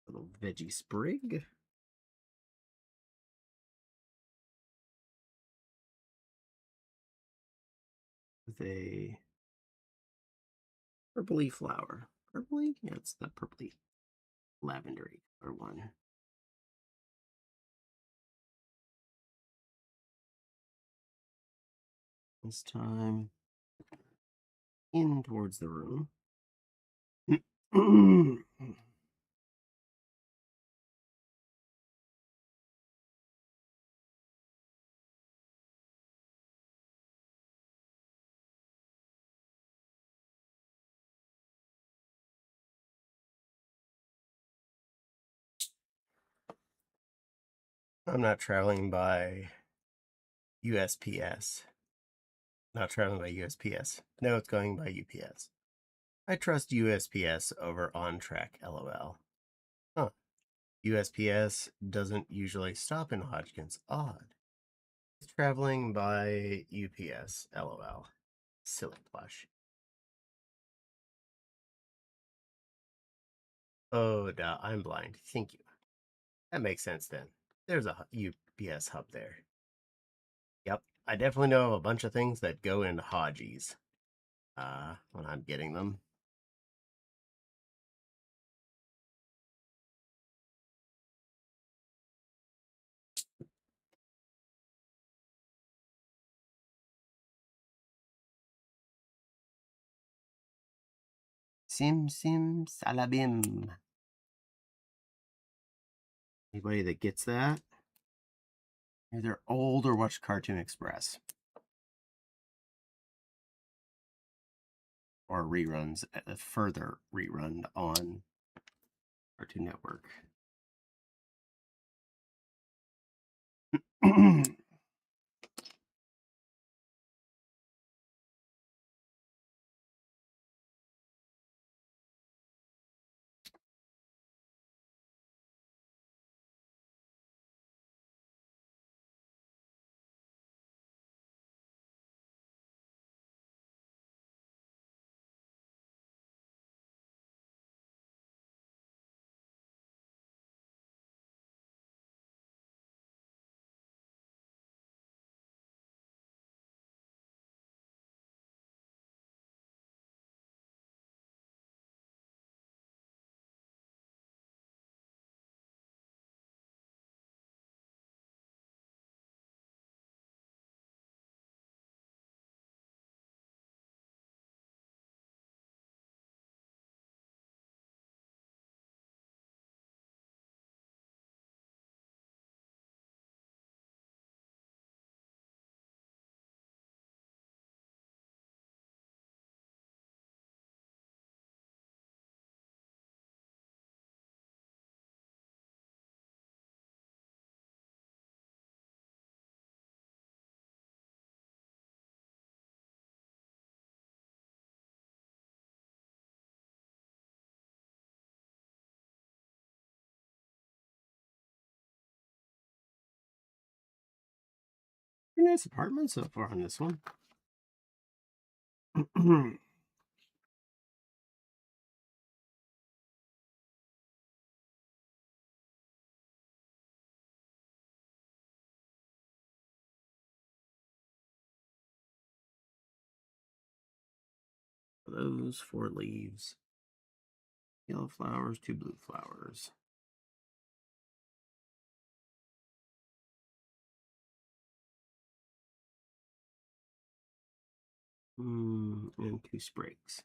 Little veggie sprig. With a purpley flower. Purpley? Yeah, it's the purpley lavendery color one. This time in towards the room. I'm not traveling by USPS. Not traveling by USPS. No, it's going by UPS. I trust USPS over On Track, LOL. Huh. USPS doesn't usually stop in Hodgkins. Odd. It's traveling by UPS, LOL. Silly plush. Oh, duh, I'm blind. Thank you. That makes sense then. There's a UPS hub there. Yep, I definitely know of a bunch of things that go into Hodgies. When I'm getting them. Sim sim salabim. Anybody that gets that? Either old or watched Cartoon Express. Or reruns, further rerun on Cartoon Network. Pretty nice apartment so far on this one. Those 4 leaves. Yellow flowers, 2 blue flowers. And 2 sprigs.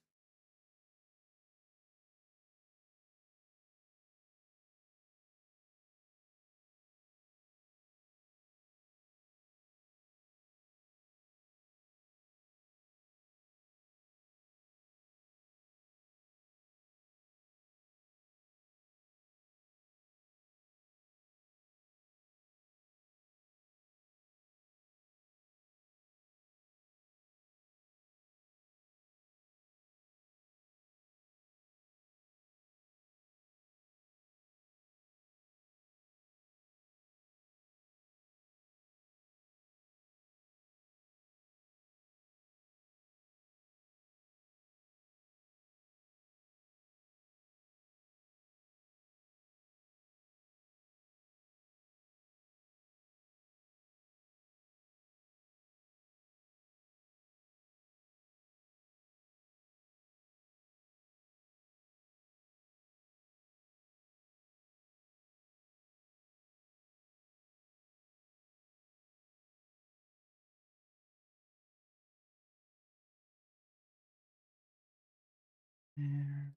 There.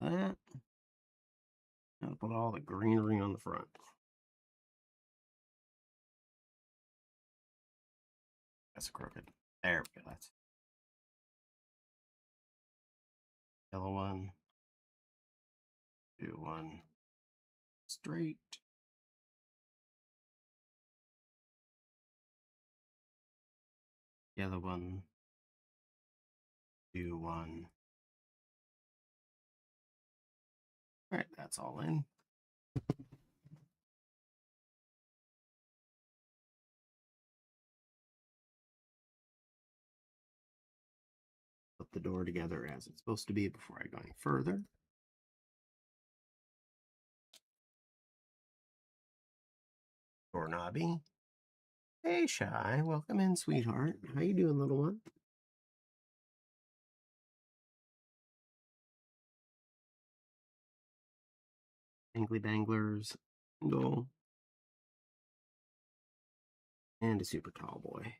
That. Now put all the greenery on the front. That's crooked. There we go. That's yellow one. Do one straight. Yellow one. Do one. All right, that's all in. Put the door together as it's supposed to be before I go any further. Doorknobby. Hey, Shy. Welcome in, sweetheart. How you doing, little one? Bangly Banglers. Single. And a super tall boy.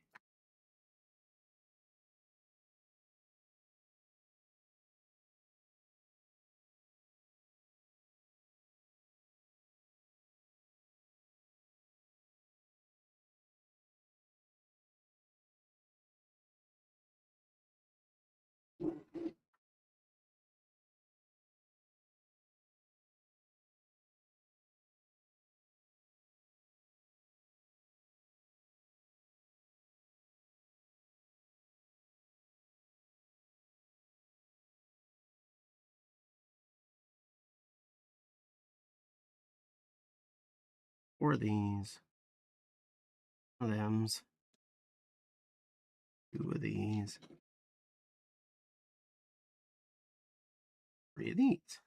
Four of these. One of them's. Two of these. Three of these.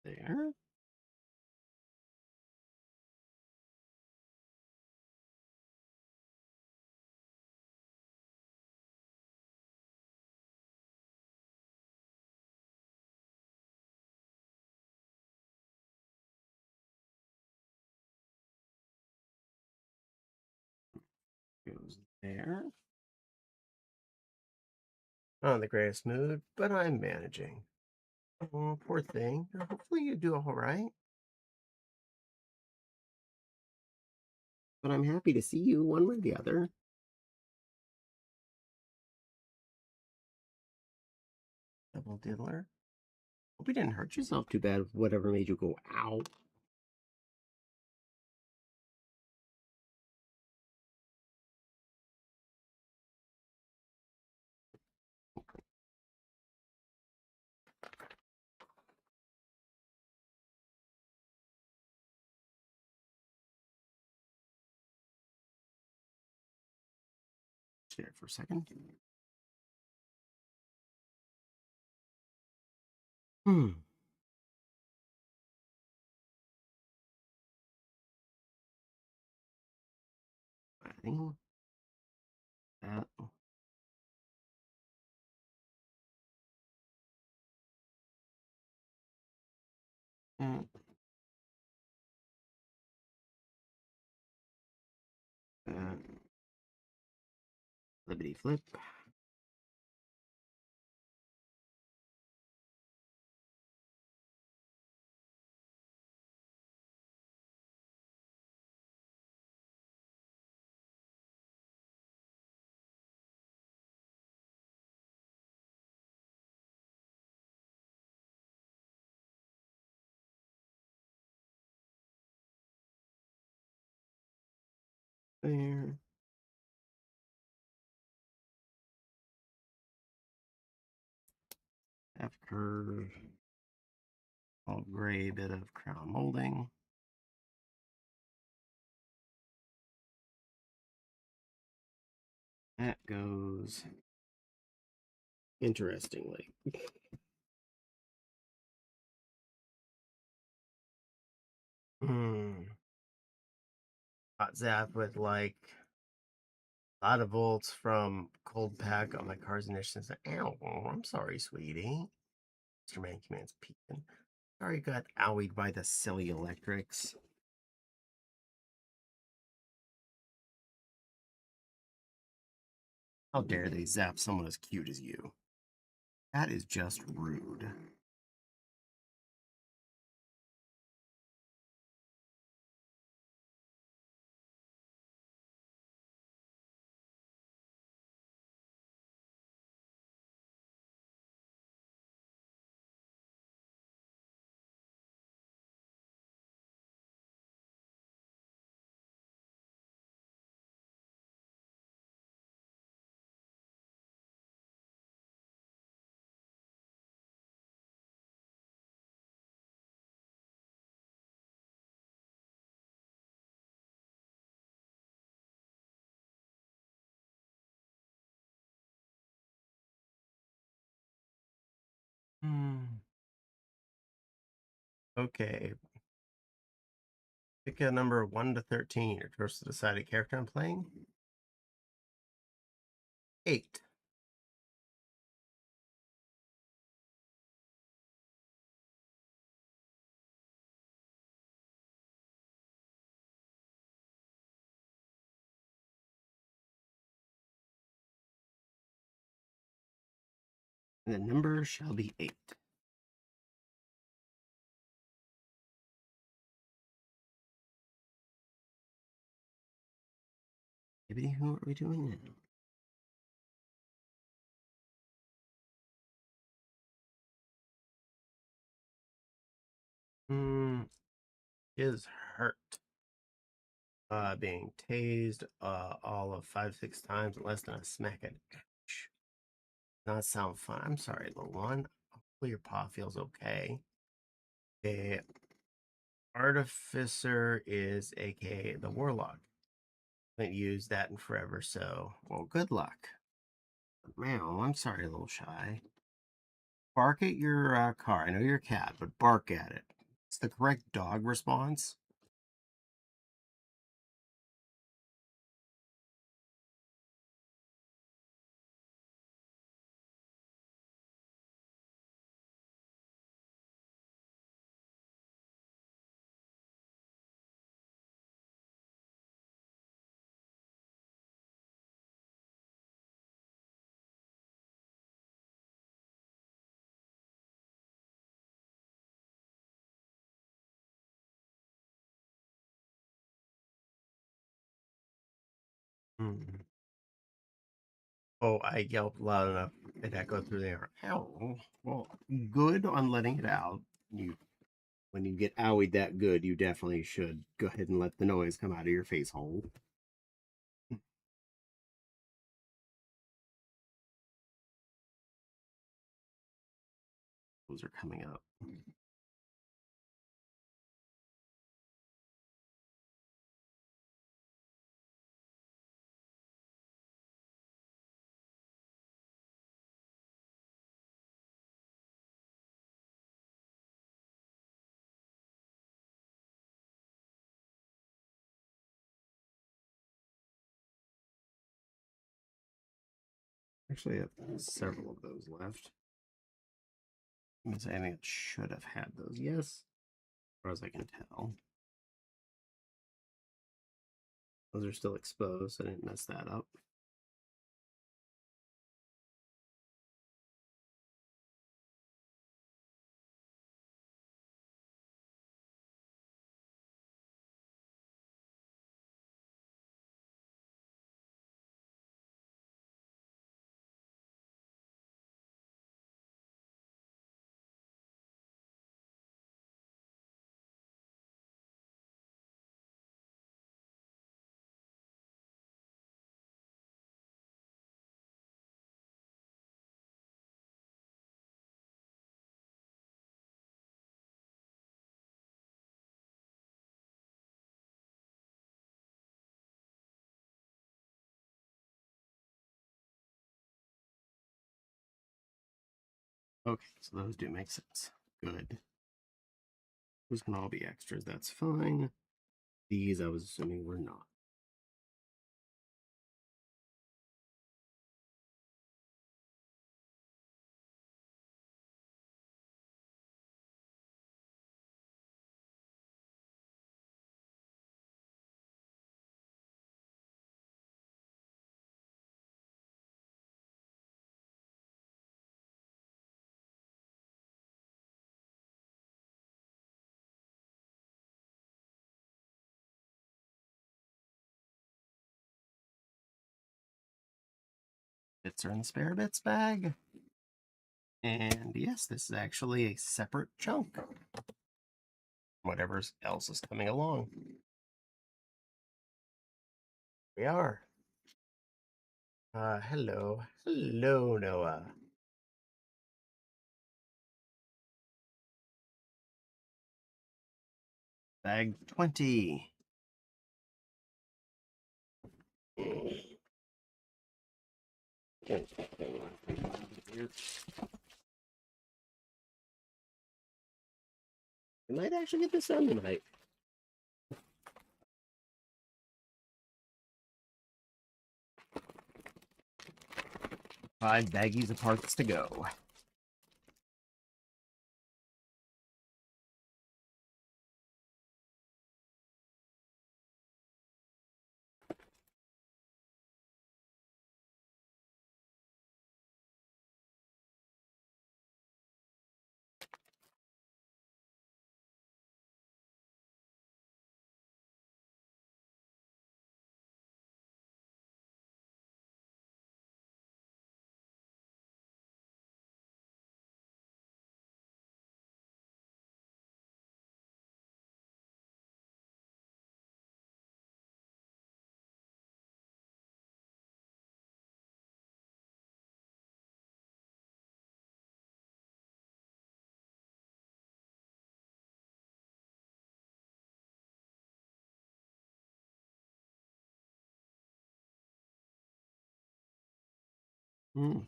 There. Goes there. Not in the greatest mood, but I'm managing. Oh, poor thing. Hopefully you do all right. But I'm happy to see you one way or the other. Double diddler. Hope you didn't hurt yourself too bad with whatever made you go ow. Stare for a second. I think that. And that. Liberty flip. There. F curve. All gray bit of crown molding. That goes interestingly. Hot zap with like a lot of volts from cold pack on my car's ignition. Ow, I'm sorry, sweetie. Mr. Man Command's peeking. Sorry, got owied by the silly electrics. How dare they zap someone as cute as you? That is just rude. Okay. Pick a number 1 to 13. Your choice to decide a character I'm playing. 8. And the number shall be 8. Maybe who are we doing now? Is hurt. Being tased all of 5-6 times less than a smack it. Ouch. Not sound fun. I'm sorry, little one. Hopefully your paw feels okay. A artificer is aka the warlock. Haven't used that in forever, so well, good luck. Meow, I'm sorry, little shy. Bark at your car. I know you're a cat, but bark at it. It's the correct dog response. Oh, I yelped loud enough it echoed through the air. Ow. Well, good on letting it out. When you get owied that good, you definitely should go ahead and let the noise come out of your face hole. Those are coming up. Actually, I have several of those left. I think it should have had those. Yes, as far as I can tell. Those are still exposed. I didn't mess that up. Okay, so those do make sense. Good. Those can all be extras. That's fine. These, I was assuming, were not. Bits are in the spare bits bag. And yes, this is actually a separate chunk. Whatever else is coming along. We are. Hello. Hello, Noah. Bag 20. We might actually get this done tonight. 5 baggies of parts to go.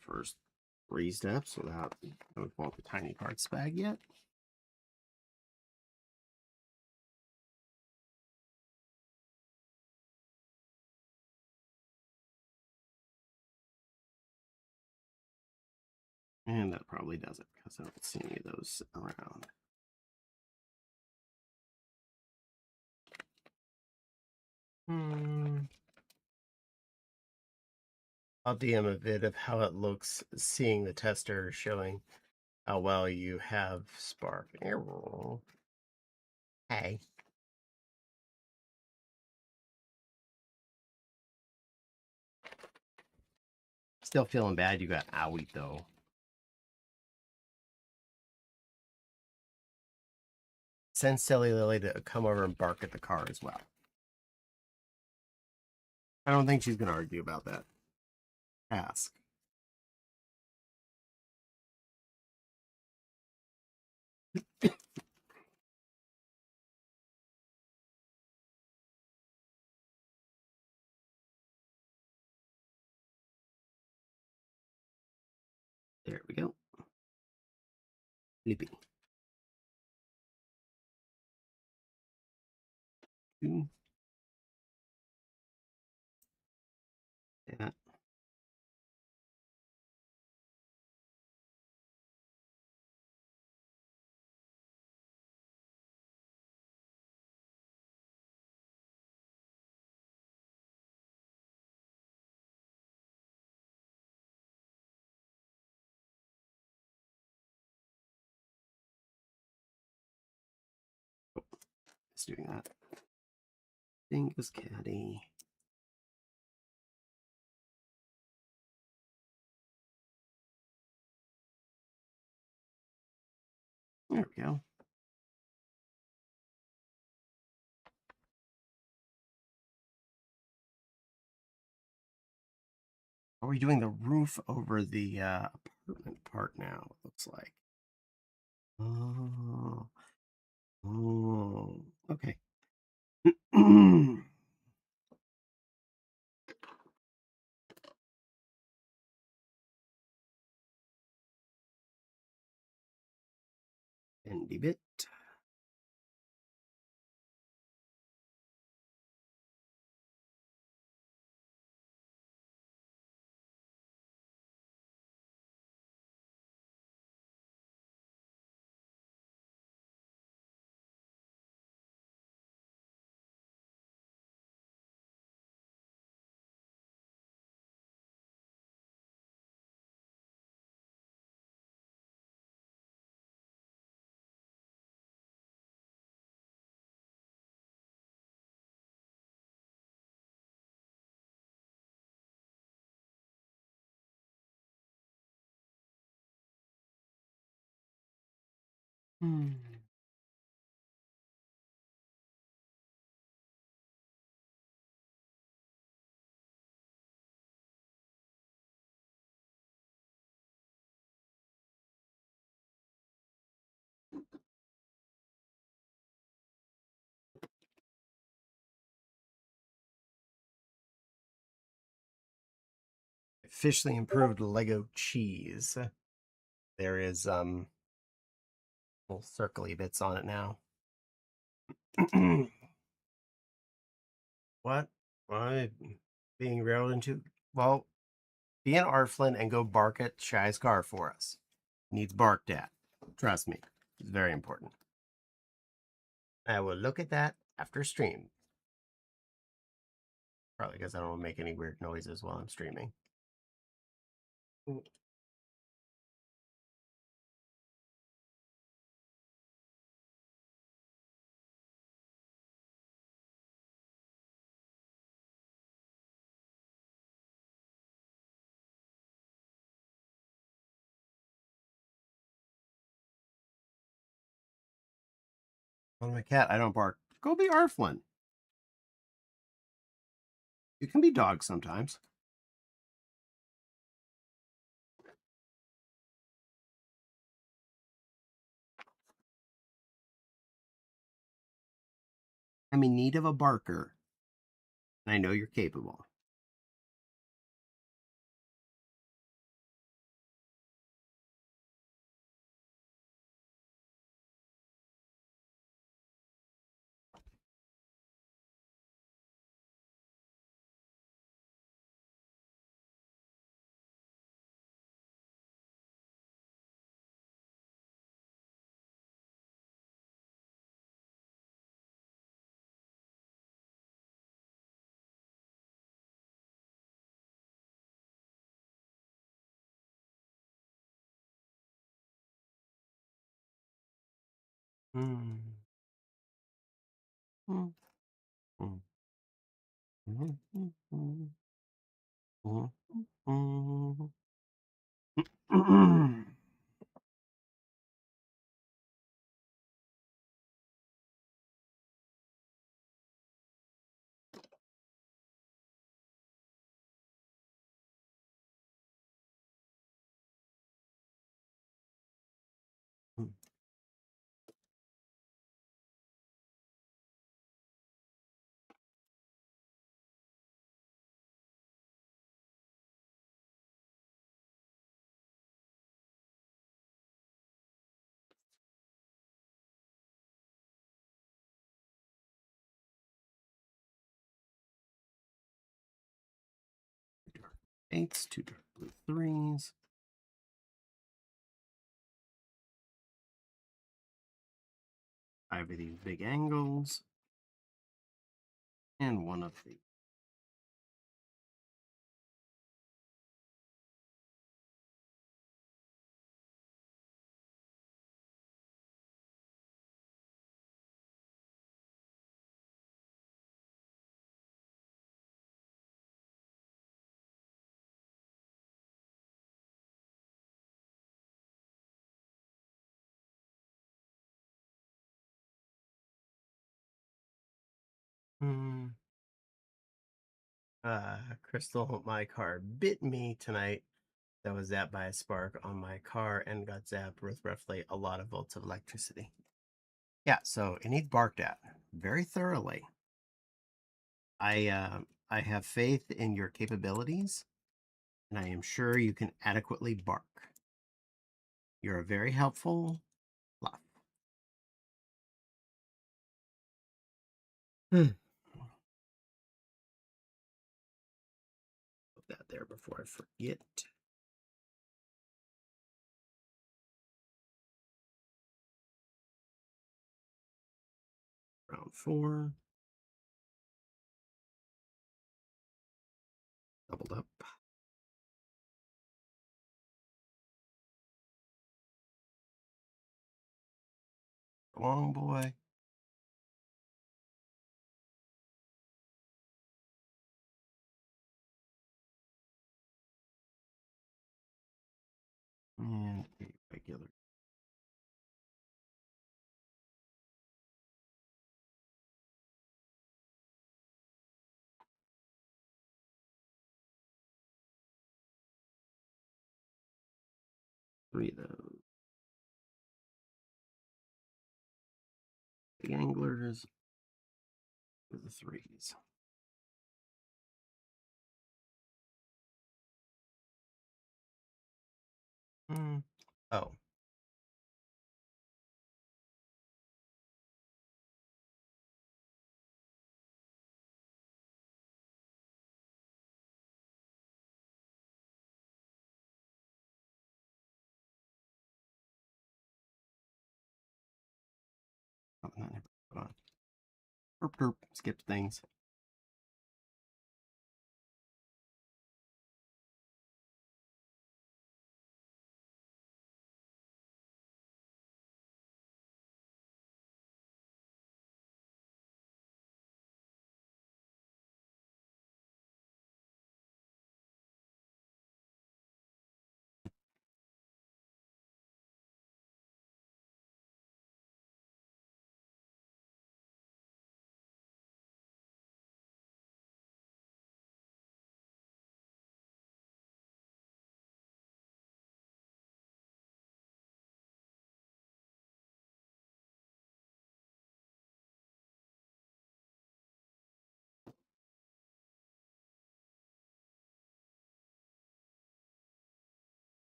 First 3 steps without I would want the tiny parts bag yet. And that probably does it because I don't see any of those around. I'll DM a vid of how it looks seeing the tester showing how well you have Spark. Hey. Still feeling bad you got owie though. Send Silly Lily to come over and bark at the car as well. I don't think she's going to argue about that. Ask. There we go. Sleepy. 2. Yeah. It's doing that. Dingus Caddy. There we go. Are we doing the roof over the apartment part now? It looks like. Oh. Oh. Okay. Bendy bit. Hmm. Officially improved Lego cheese. There is little circly bits on it now. What? Why being railed into? Well, be an Arflin and go bark at Shy's car for us. Needs barked at. Trust me, it's very important. I will look at that after stream. Probably because I don't want to make any weird noises while I'm streaming. Well, my cat, I don't bark. Go be Arflin. You can be dog sometimes. I'm in need of a barker. And I know you're capable. Hmm. Hmm. Hmm. Hmm. Hmm. Hmm. Hmm. Hmm. Dark eights, two dark blue threes. Five of these big angles. And one of the Crystal, my car bit me tonight. That was zapped by a spark on my car and got zapped with roughly a lot of volts of electricity. Yeah, so it needs barked at very thoroughly. I have faith in your capabilities, and I am sure you can adequately bark. You're a very helpful fluff. Put that there before I forget. Round 4. Doubled up. Long boy. And a regular. Three of those. Big anglers with the 3s. Oh. Oh, not never put on. Herp derp. Skipped things.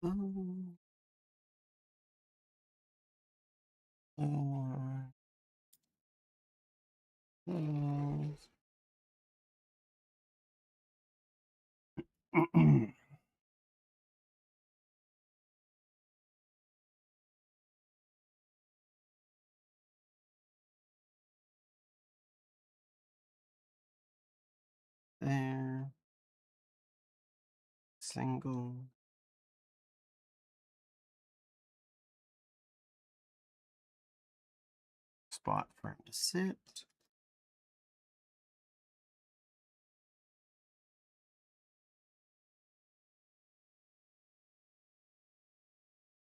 Oh. Oh. There. Single. Spot for him to sit.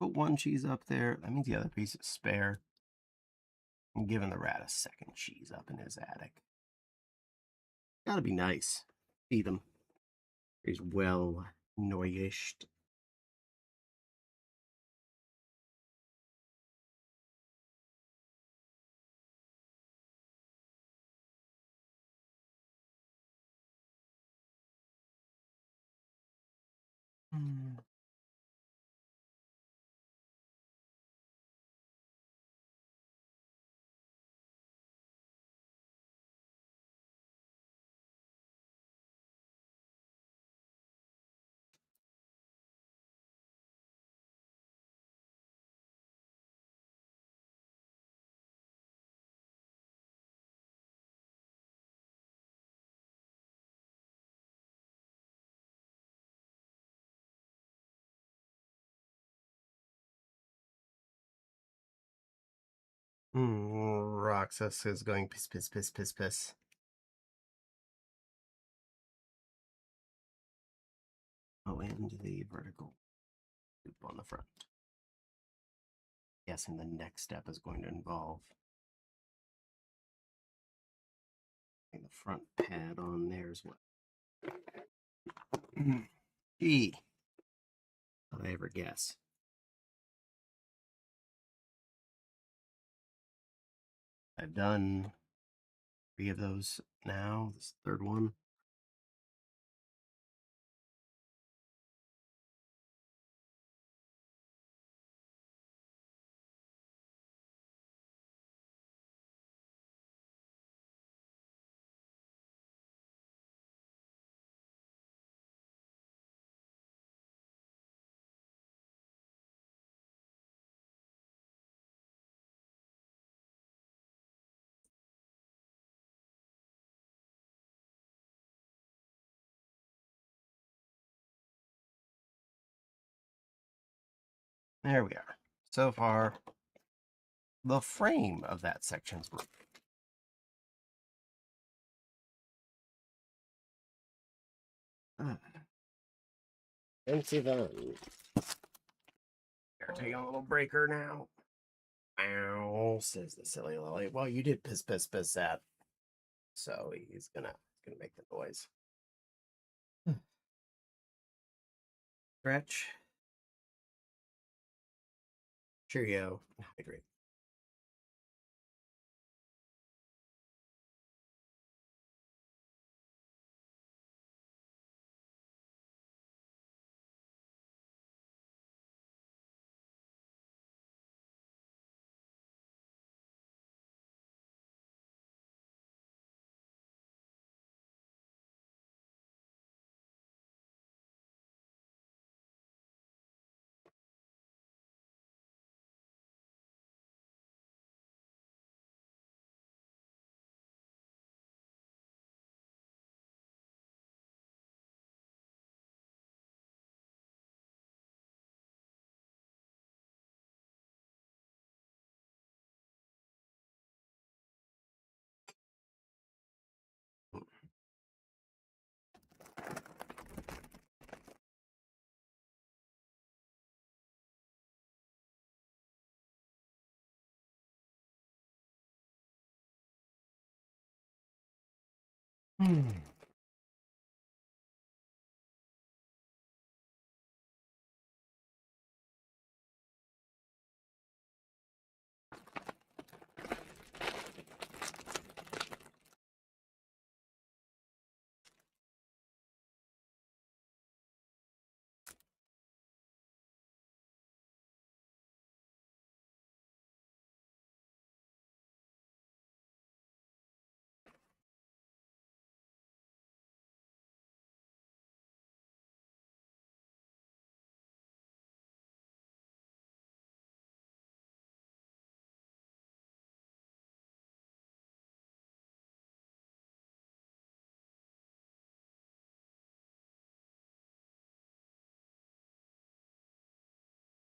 Put one cheese up there. That means the other piece is spare. I'm giving the rat a second cheese up in his attic. Gotta be nice. Feed him. He's well nourished. Roxas is going piss, piss, piss, piss, piss. Oh, and the vertical loop on the front. Guessing the next step is going to involve the front pad on there as well. Gee, How I ever guess. I've done 3 of those now. This third one. There we are. So far, the frame of that section's broken. Fancy then. Here, take a little breaker now. Ow, says the silly lily. Well, you did piss that. So he's gonna make the noise. Stretch. Cheerio. Hydrate.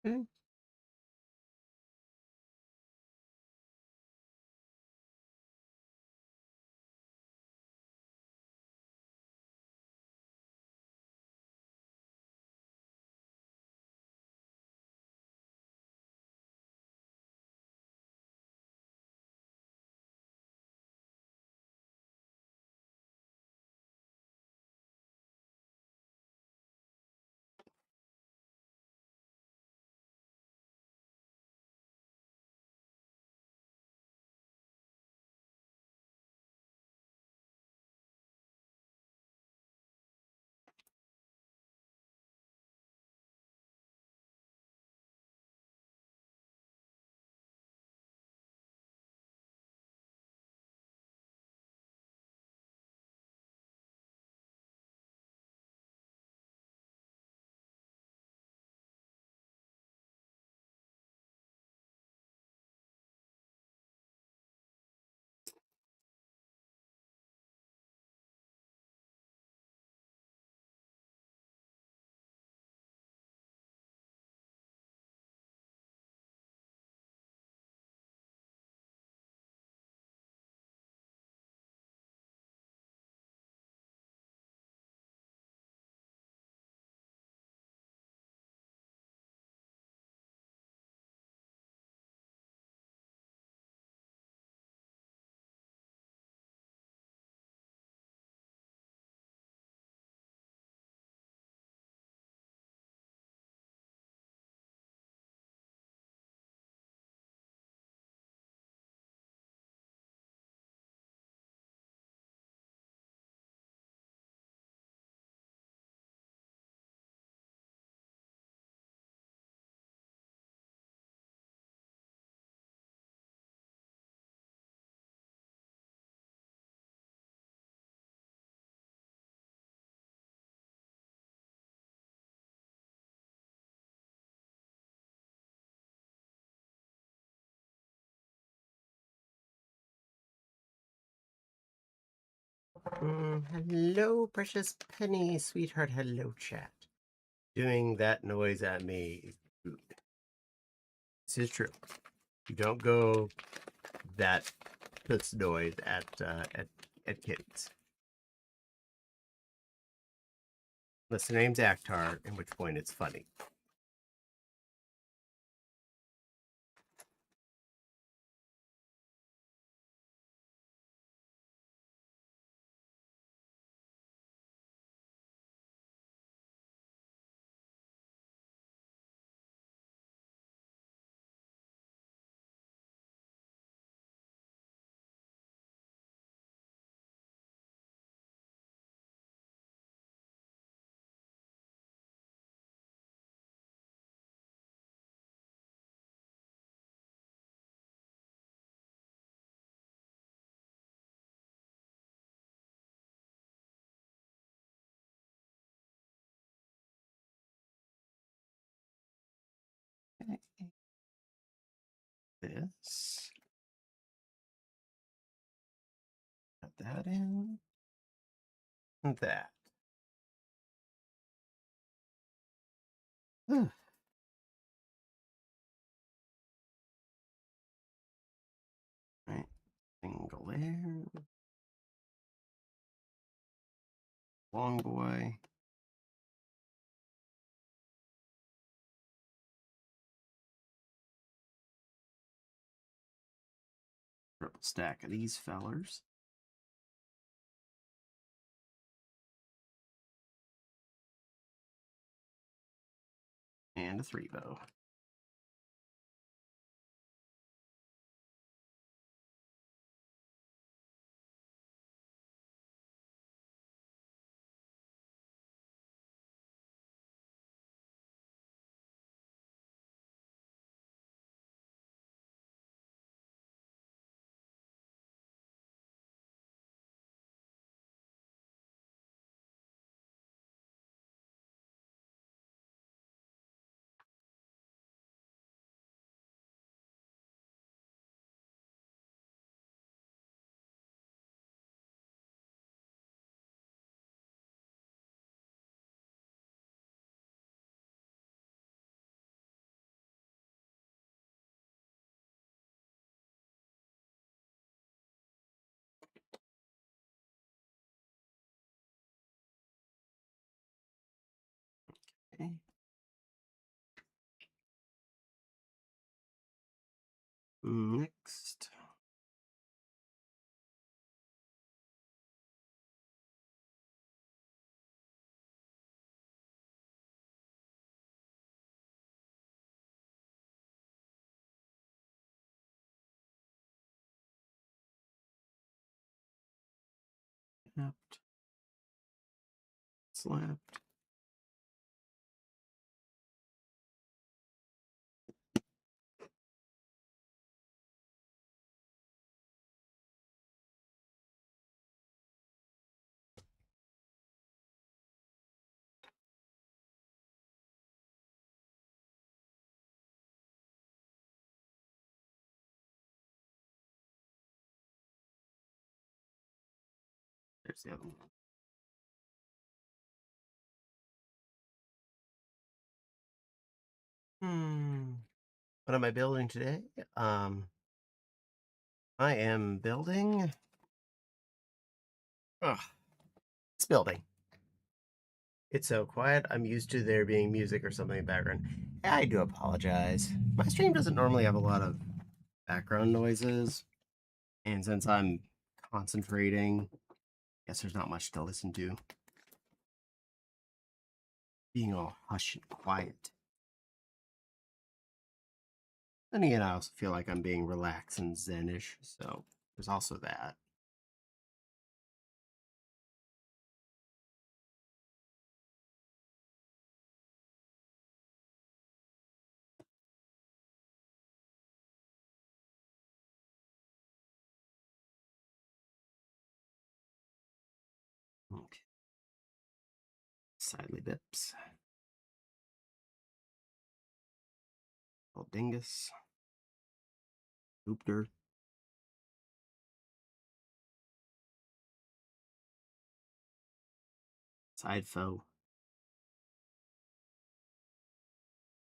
Mm. Hello, precious penny, sweetheart. Hello, chat. Doing that noise at me is rude. This is true. You don't go that puts noise at kids. Unless the name's Akhtar, in which point it's funny. This. Put that in. And that. Right. Single layer. Long boy. Triple stack of these fellers. And a 3-bow. Okay. Next. Snapped. Slapped. There's the other one. What am I building today? I am building. It's building. It's so quiet. I'm used to there being music or something in the background. I do apologize. My stream doesn't normally have a lot of background noises, and since I'm concentrating, I guess there's not much to listen to. Being all hush and quiet. And again, I also feel like I'm being relaxed and zenish, so there's also that. Okay. Sidely bips. Little dingus. Hoopter. Side foe.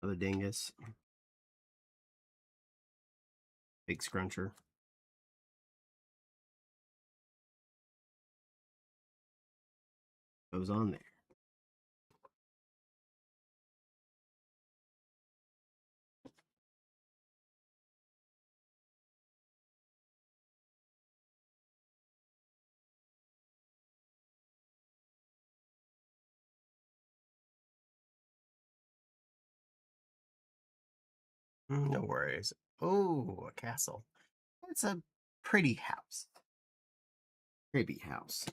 Another dingus. Big scruncher. Goes on there. No worries. Oh, a castle. It's a pretty house. Pretty house.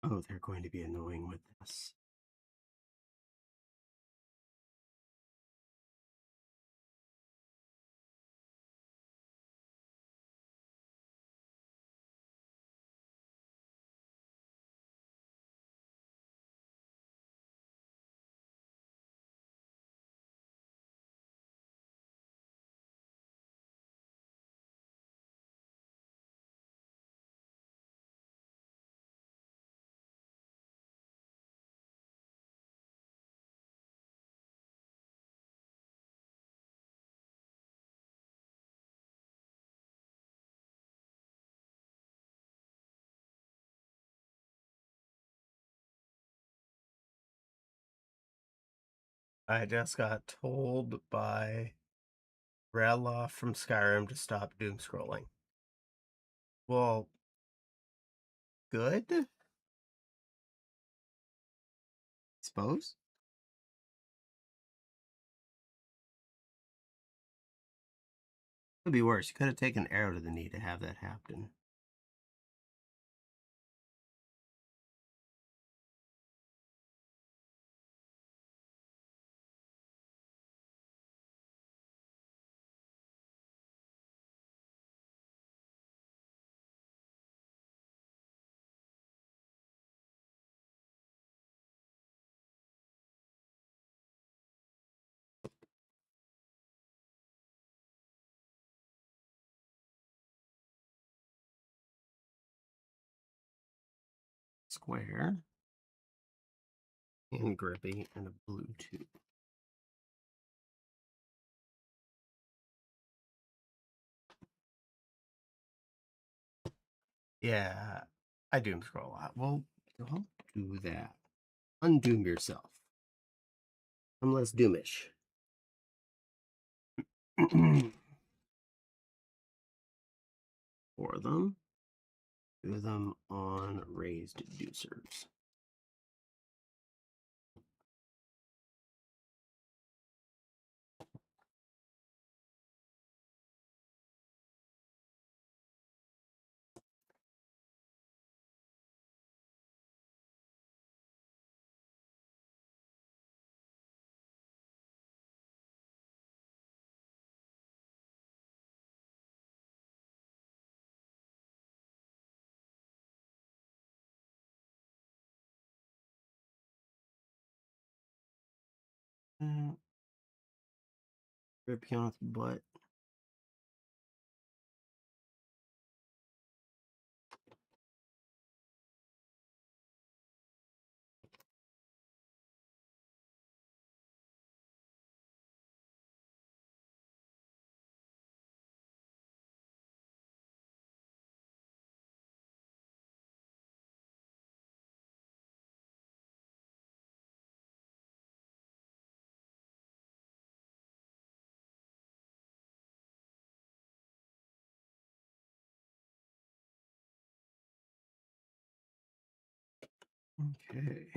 Oh, they're going to be annoying with this. I just got told by Raloff from Skyrim to stop doom scrolling. Well, good? Suppose? Could be worse. You could have taken arrow to the knee to have that happen. Square. And grippy and a blue tube. Yeah, I doom scroll a lot. Well, don't do that. Undoom yourself. I'm less doomish. For them. Do them on raised deucers. Rip Pion's butt. Okay.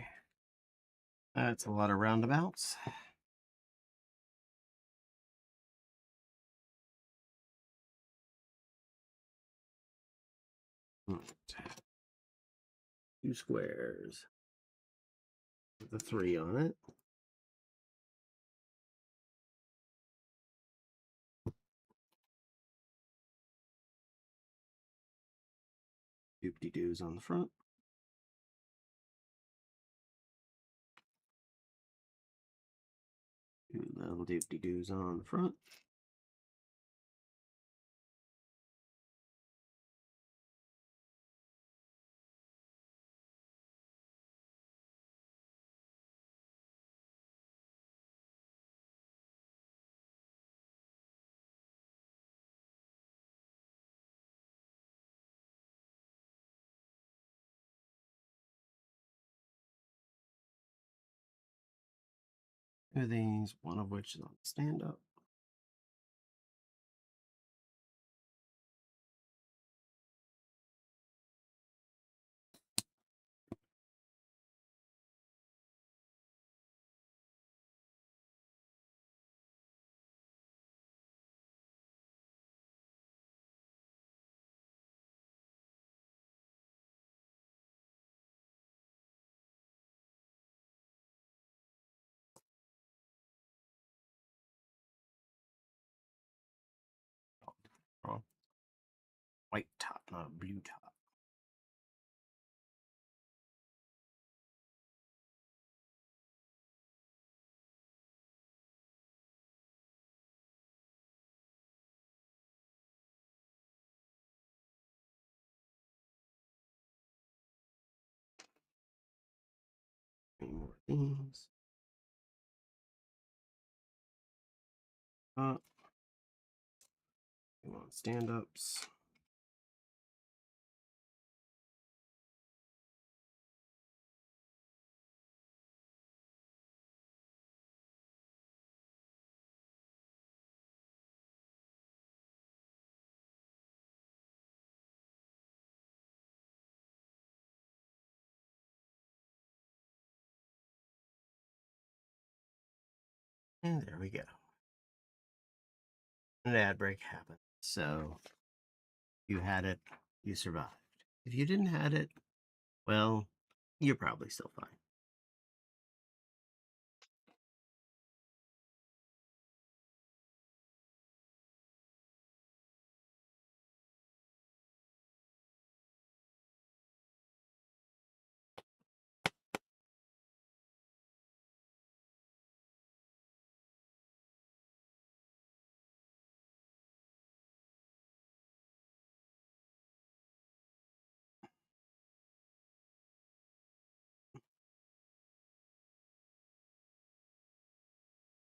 That's a lot of roundabouts. Two squares. With a 3 on it. Doop-de-doos on the front. Two little doop-de-doos on the front. Two of these, one of which is on stand up. Wrong. White top, not a blue top. Three more things. We want stand ups. And there we go. An ad break happened. So you had it, you survived. If you didn't had it, well, you're probably still fine.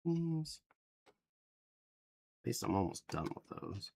At least I'm almost done with those.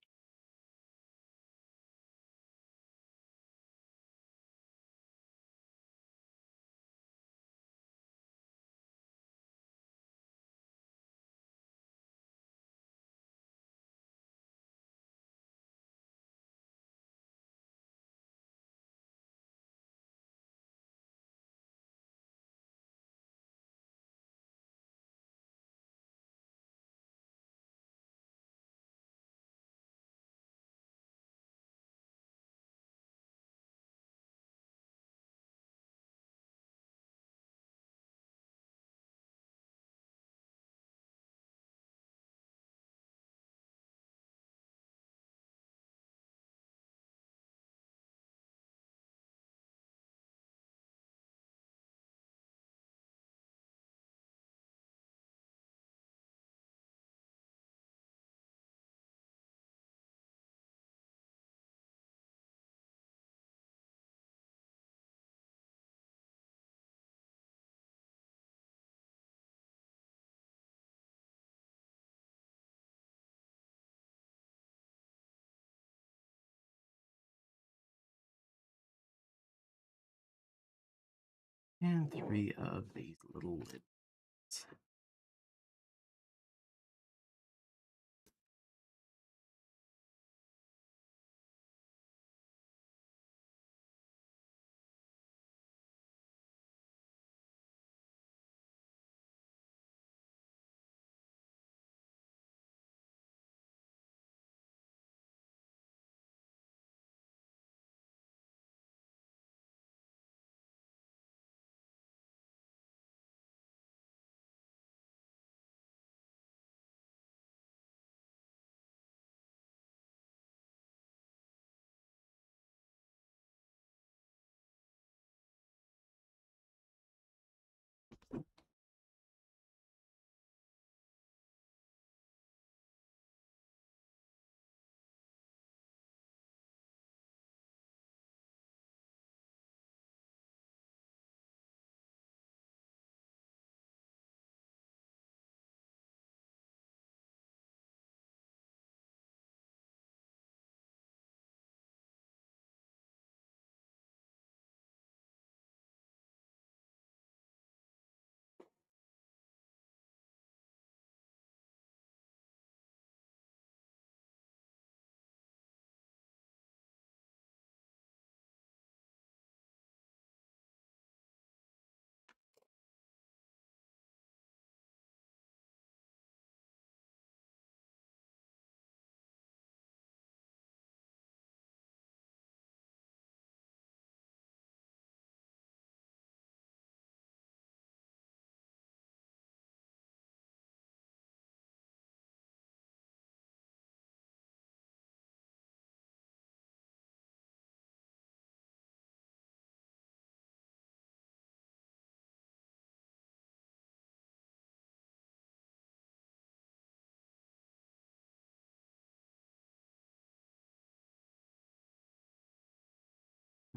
And three of these little lids.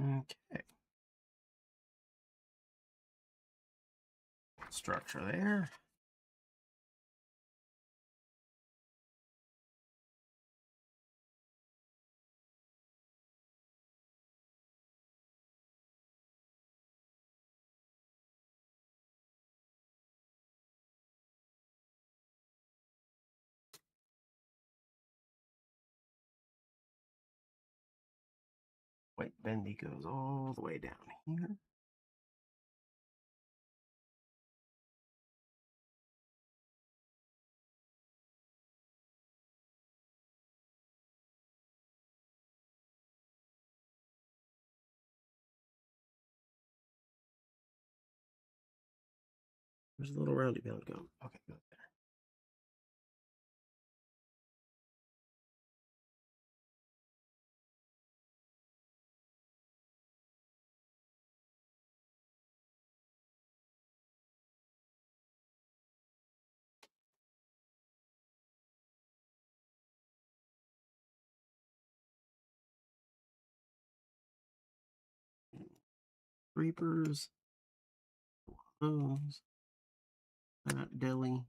Okay. Structure there. White bendy goes all the way down here. There's a little roundy bend going. Okay, go there. Creepers. Those. That deli.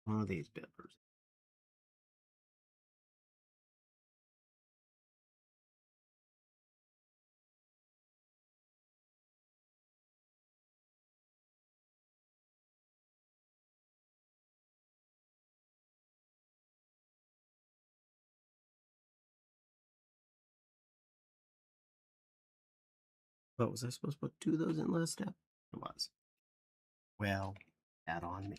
One of these peppers. What was I supposed to put 2 of those in last step? It was. Well, that on me.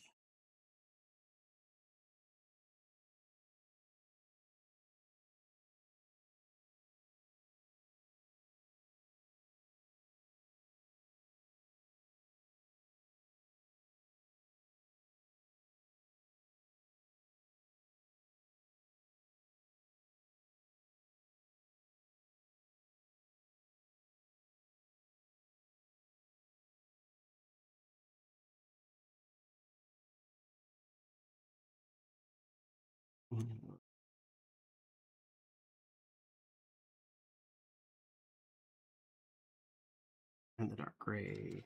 And the dark gray.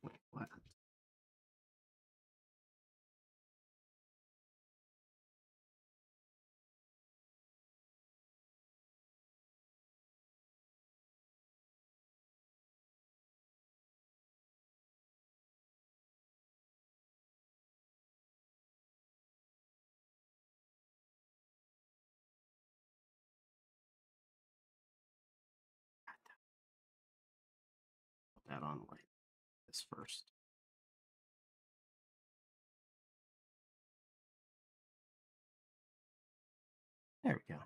Wait, what? Put that on like this first. There we go.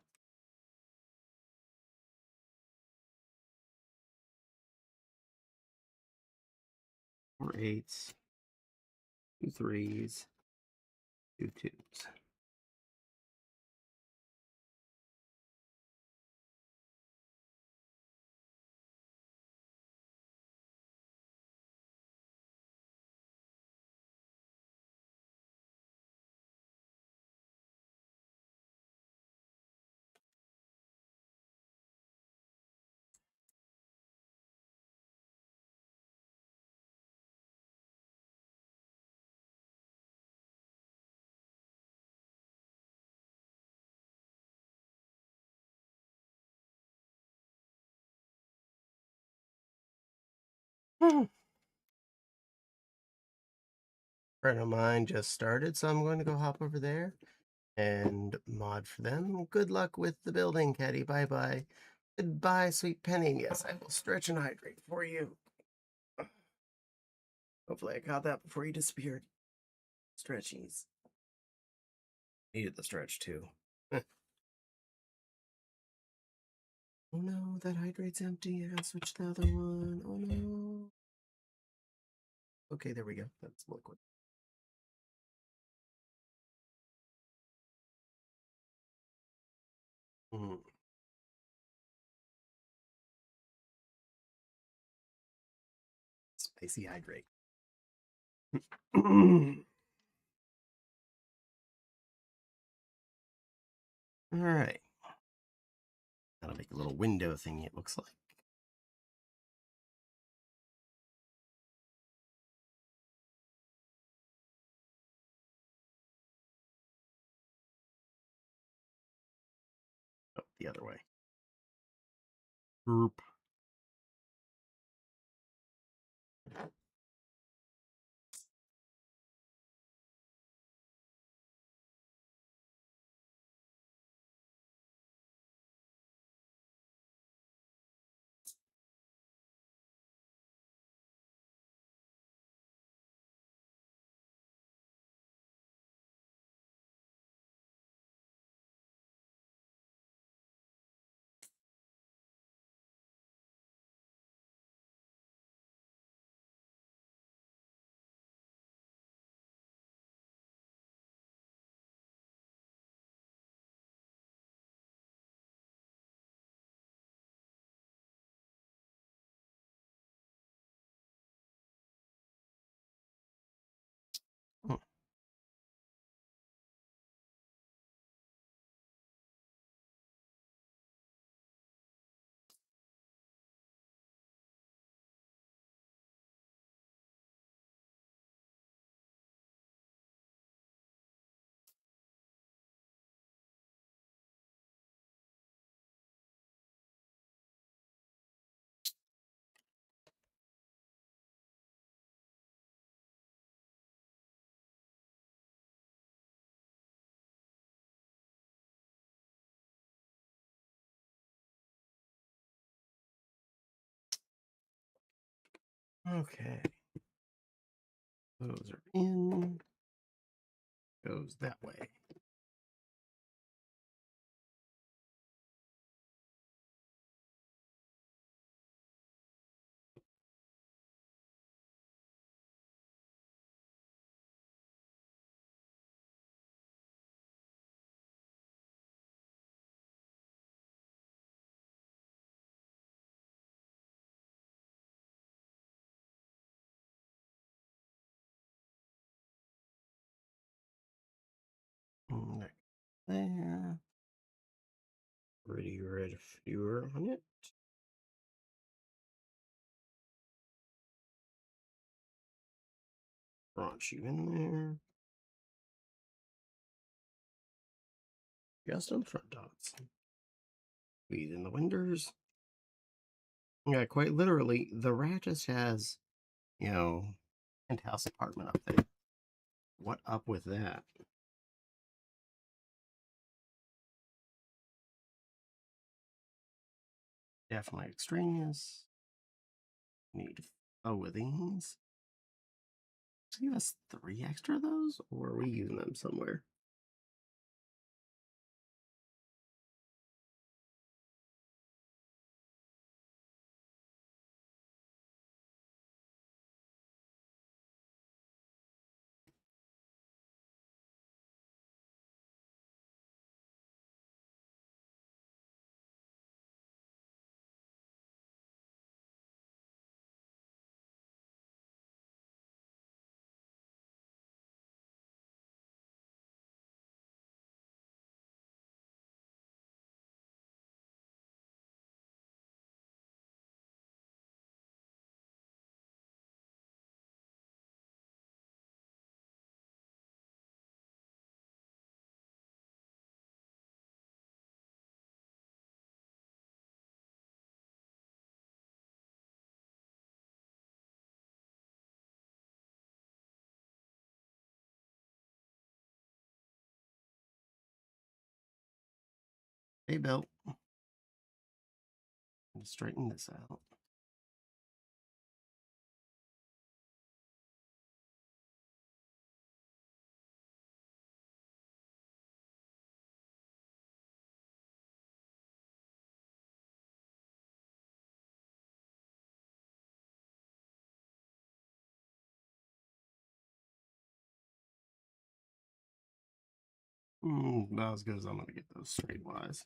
4 8s, 2 3s, 2 2s. Friend of mine just started, so I'm going to go hop over there and mod for them. Good luck with the building, Caddy. Bye bye. Goodbye, sweet Penny. And yes, I will stretch and hydrate for you. Hopefully, I got that before you disappeared. Stretchies. Needed the stretch too. Oh no, that hydrate's empty. I gotta switch to the other one. Oh no. Okay, there we go. That's liquid. Mm. Spicy hydrate. All right. That'll make a little window thingy, it looks like. the other way. Group. Okay. Those are in. Goes that way. There. Pretty red fewer on it. Launch you in there. Just on the front dots. Squeeze in the windows. Yeah, quite literally, the rat just has, penthouse apartment up there. What up with that? Definitely extraneous. Need 4 of these. Does it give us 3 extra of those, or are we using them somewhere? Hey, Bill. Straighten this out. About as good as I'm going to get those straight wise.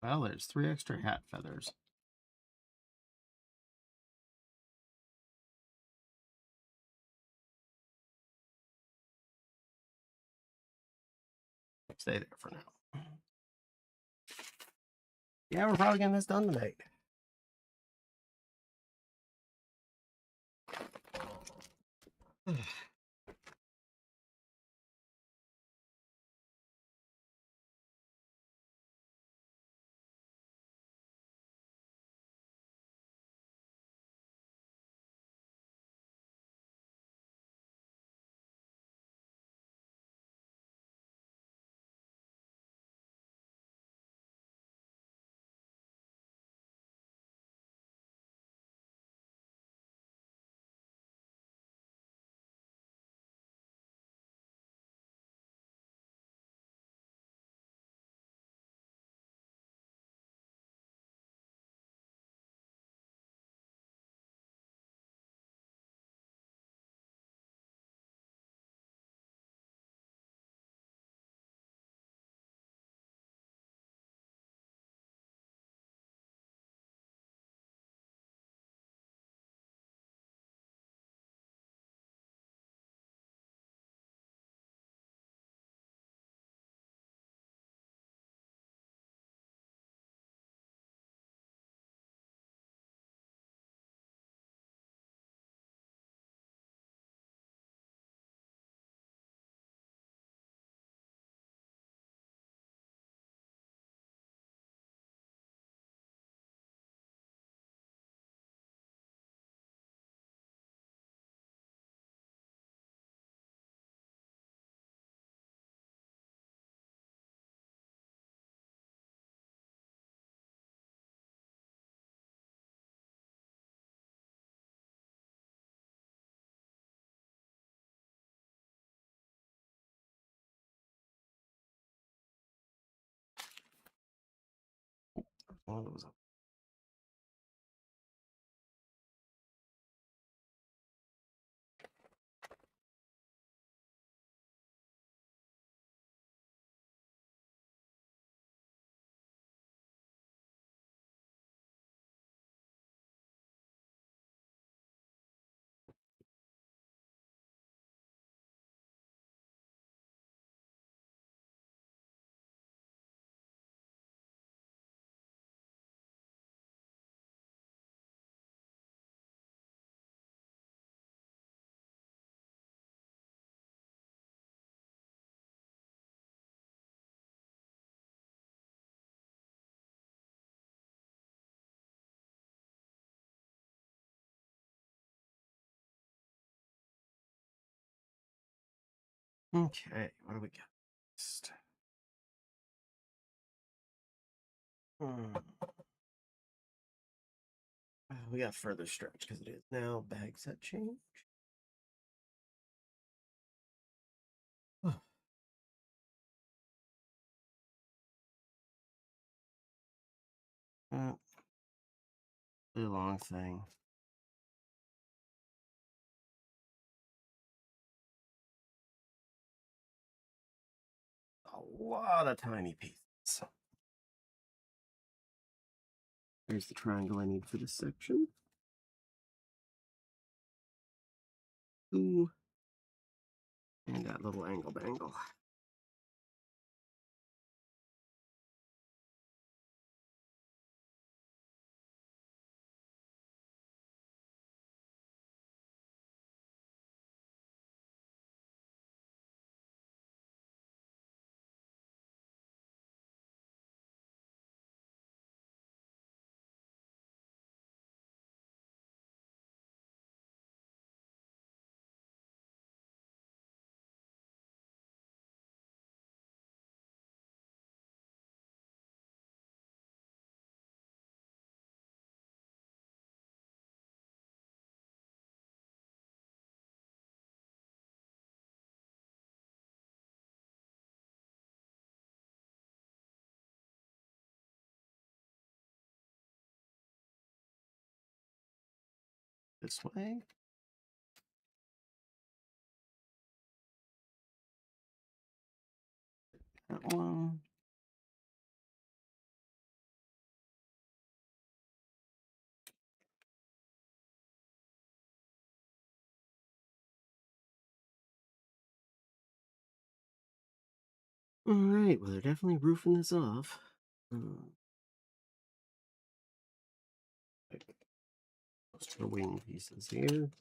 Well, there's 3 extra hat feathers. Stay there for now. Yeah, we're probably getting this done tonight. One of those. Okay, what do we got next? We got further stretch because it is now bag set change. Uh, really long thing. A lot of tiny pieces. There's the triangle I need for this section. Ooh. And that little angle bangle. This way. That one. All right, well, they're definitely roofing this off. Close to the wing pieces here.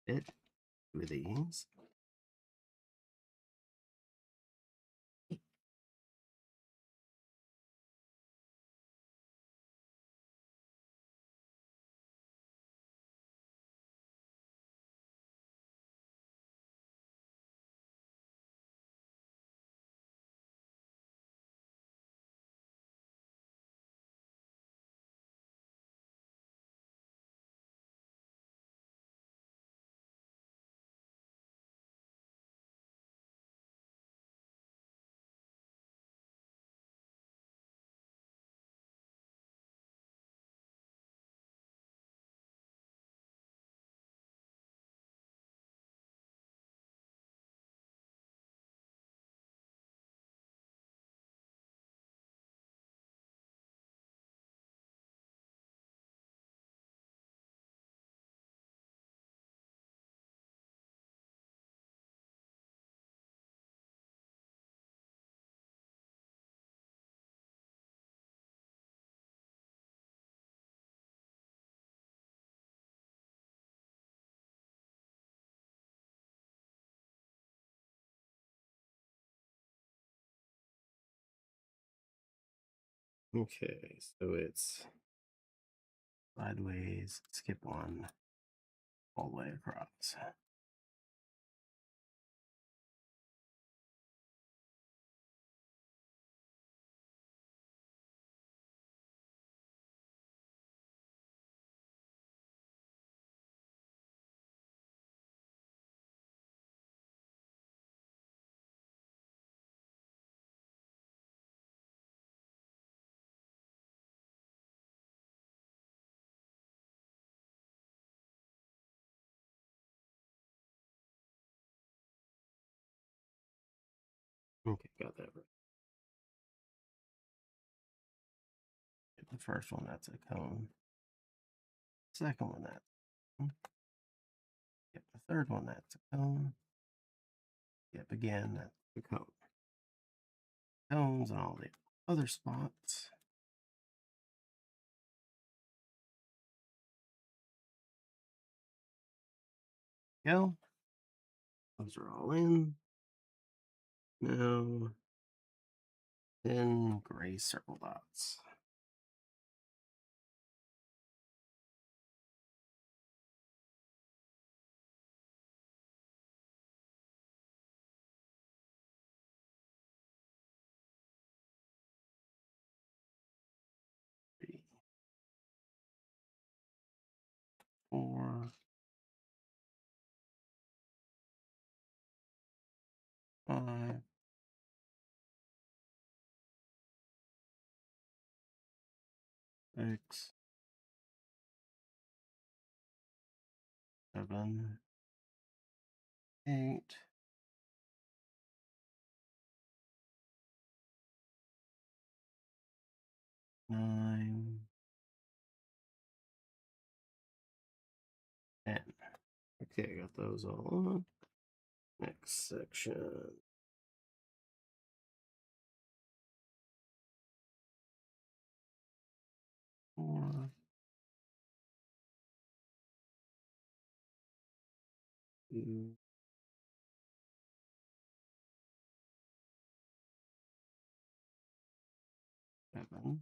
fit with these. Okay, so it's sideways, skip one, all the way across. Okay, got that right. The first one, that's a cone. Second one, that's a cone. Yep, the third one, that's a cone. Yep, again, that's a cone. Cones and all the other spots. Go. Those are all in. Now, then gray circle dots. Three, four, five, six, seven, 8, 9, 10. Okay, got those all on. Next section. 4, 2, 7.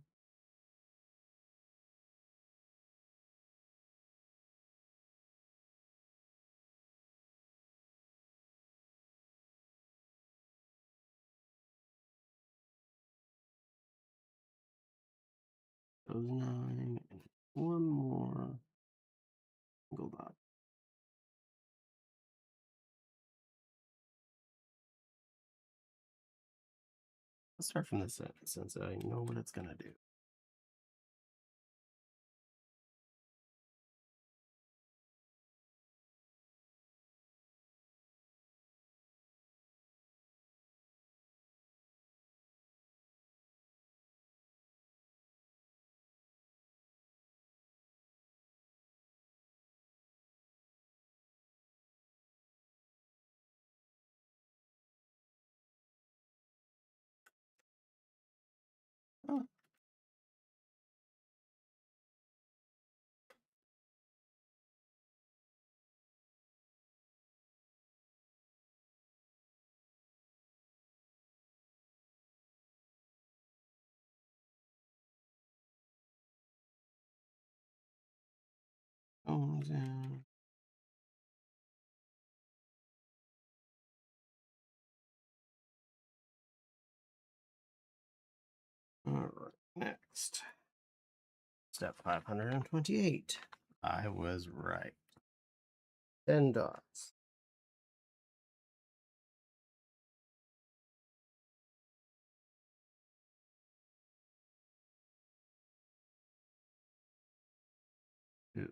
Those 9, and one more single dot. Let's start from this end since I know what it's gonna do. Oh, Phones in. All right, next. Step 528. I was right. 10 dots. Two.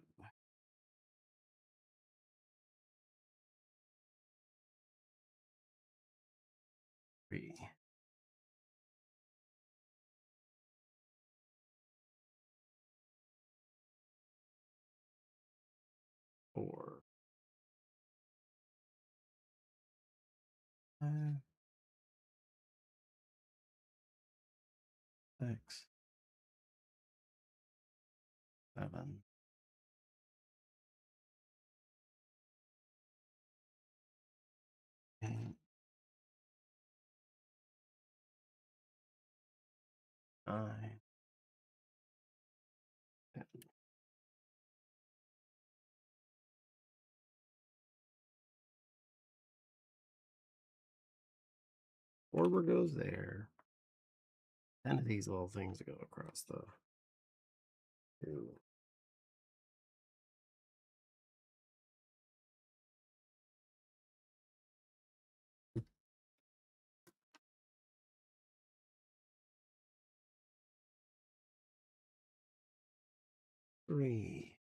3. 4. 5. 6. 7. 8. 9. 10. Orber goes there. 10 of these little things go across the 2. Three,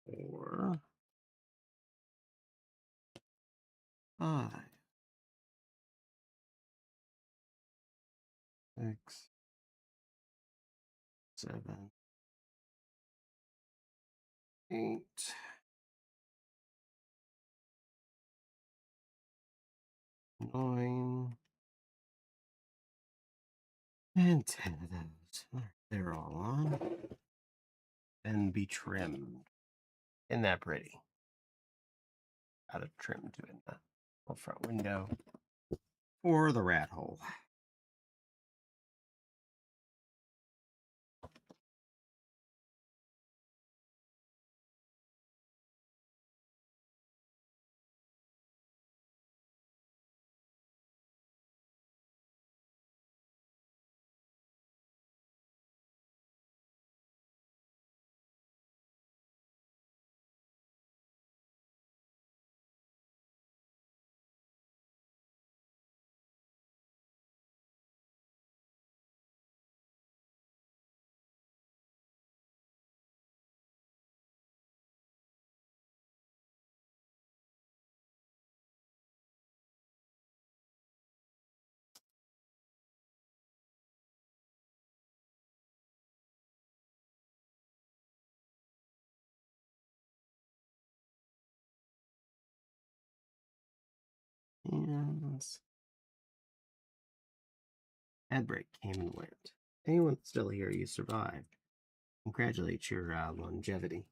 4, 5, 6, 7, 8, 9, and 10 of those. They're all on. And be trimmed. Isn't that pretty? Got a trim to it in the front window. Or the rat hole. And ad break came and went. Anyone still here, you survived. Congratulate your longevity.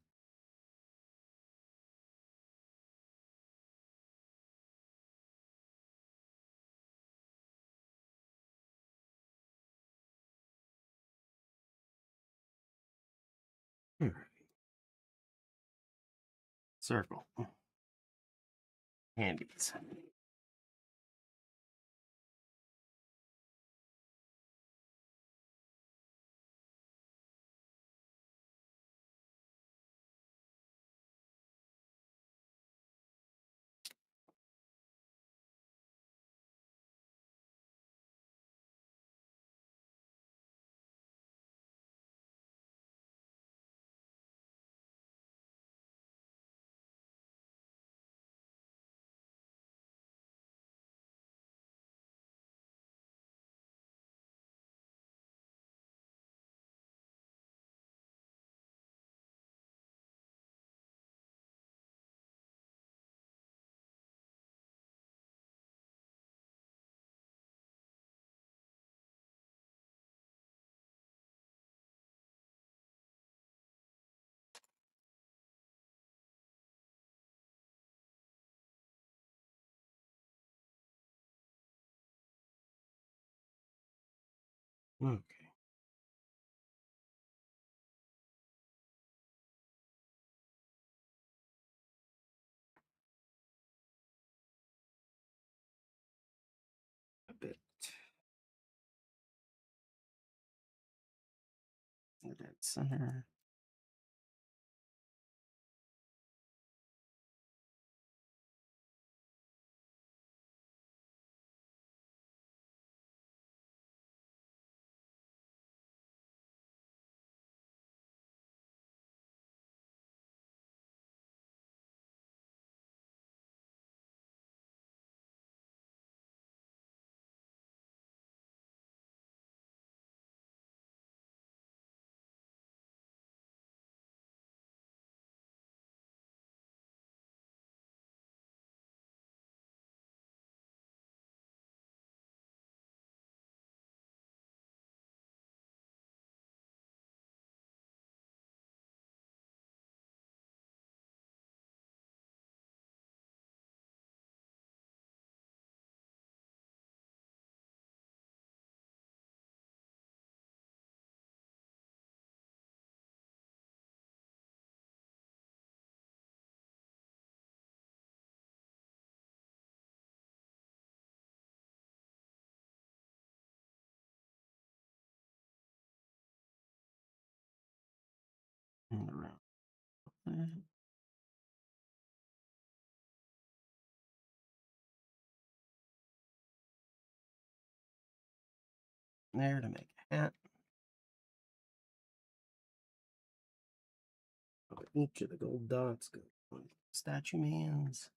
All right. Circle. Handies. Okay. the dead center. And around that. There to make a hat. Each of the gold dots go on statue man's.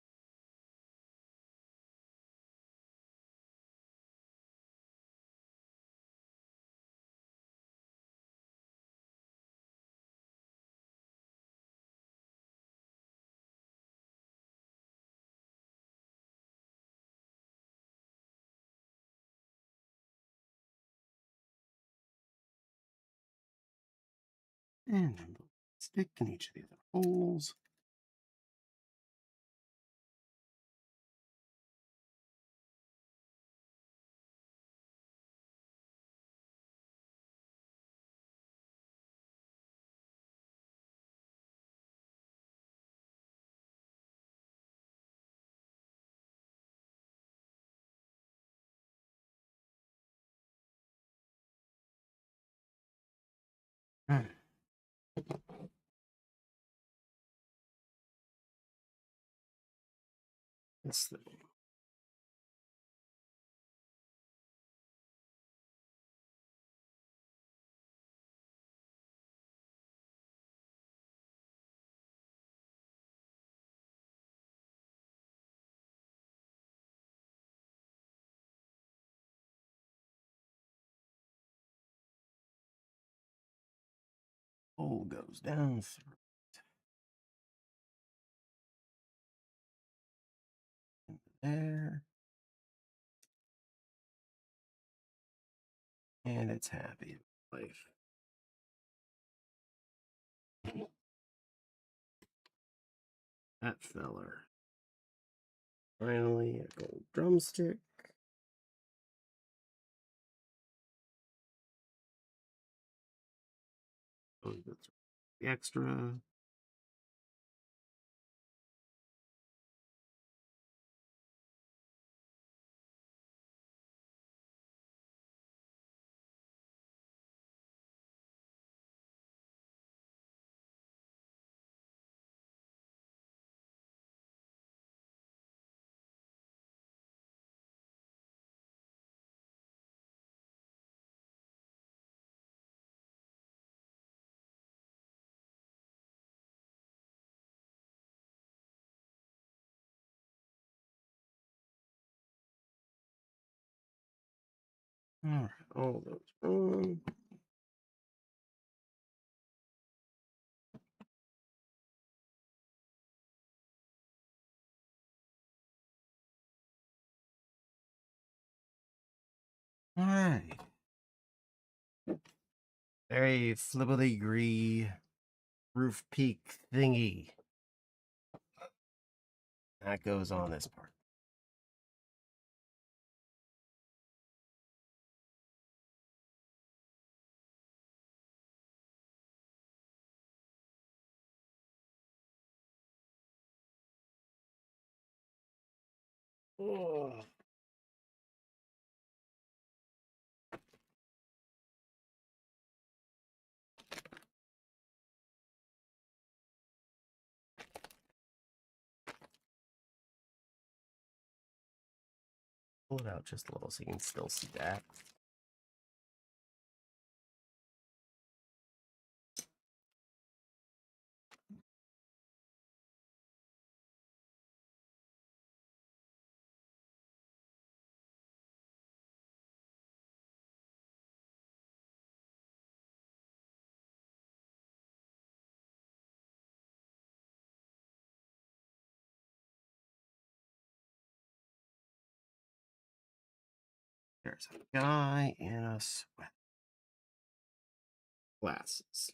And then stick in each of the other holes. This thing. Hole goes down through into there. And it's happy life. That feller. Finally, a gold drumstick. Oh, that's the extra. All right, all those on. All right. Very flippity-gree roof peak thingy. That goes on this part. Oh. Pull it out just a little so you can still see that. There's a guy in a sweat. Glasses.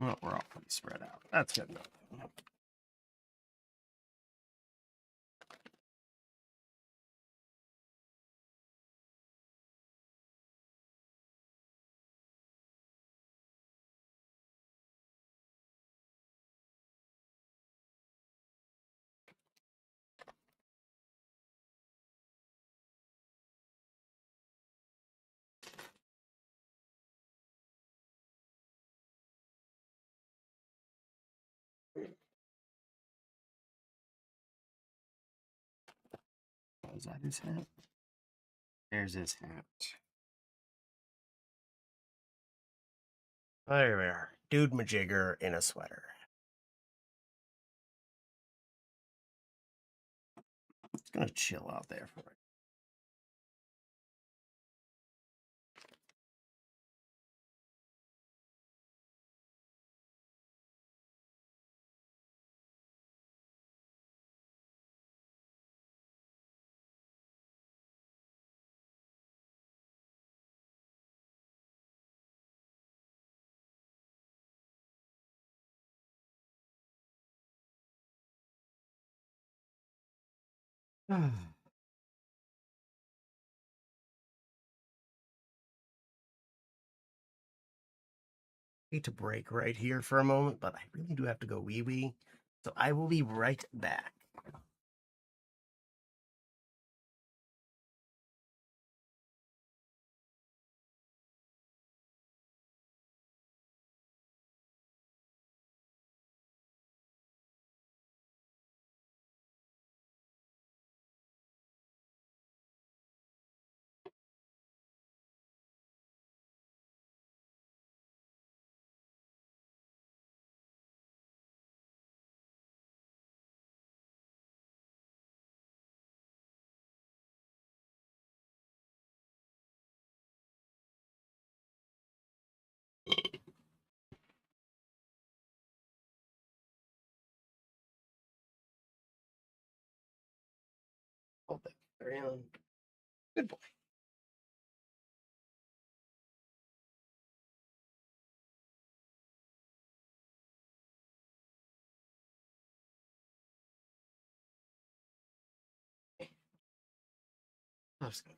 Well, we're all pretty spread out. That's good enough. Was that his hat? There's his hat. There we are. Dude Majigger in a sweater. It's gonna chill out there for it. Hate to break right here for a moment, but I really do have to go wee wee. So I will be right back. Hold that carry on. Good boy. Let's go.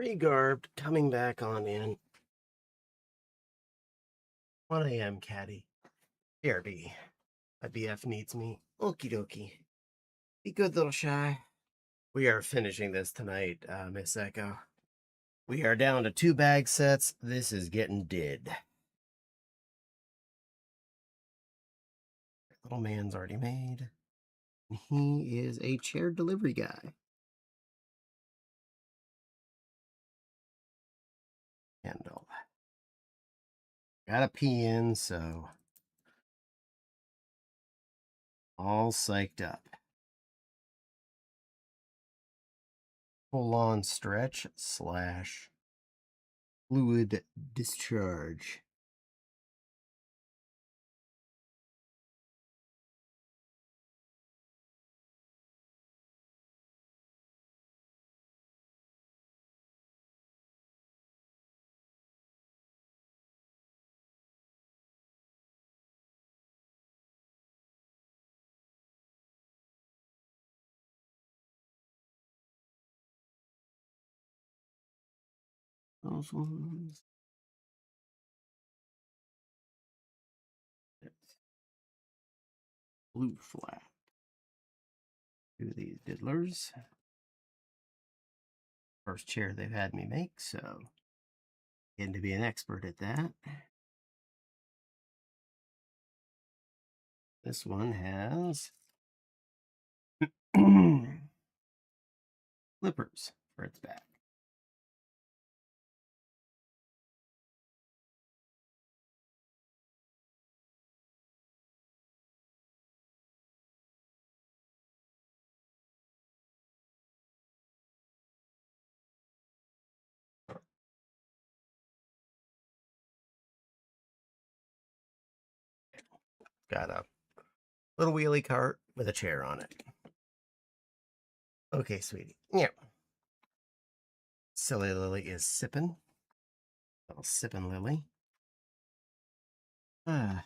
Regarbed, coming back on in. 1 a.m. Caddy. BRB. My BF needs me. Okie dokie. Be good, little shy. We are finishing this tonight, Miss Echo. We are down to 2 bag sets. This is getting did. Little man's already made. And he is a chair delivery guy. Handle. Got a pee in, so all psyched up. Full on stretch / fluid discharge. Those ones. That's blue flat. Do these diddlers. First chair they've had me make, so getting to be an expert at that. This one has flippers for its back. Got a little wheelie cart with a chair on it. Okay, sweetie. Yeah. Silly Lily is sipping. Little sipping Lily. Ah.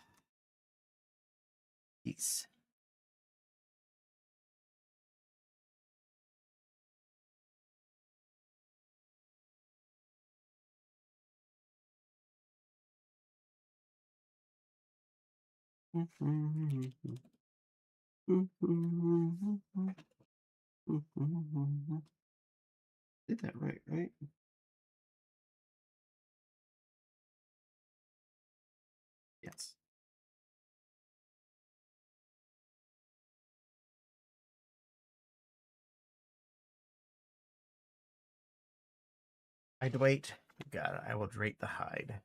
Peace. Did that right, right? Yes. I'd wait. Got it. I will drape the hide.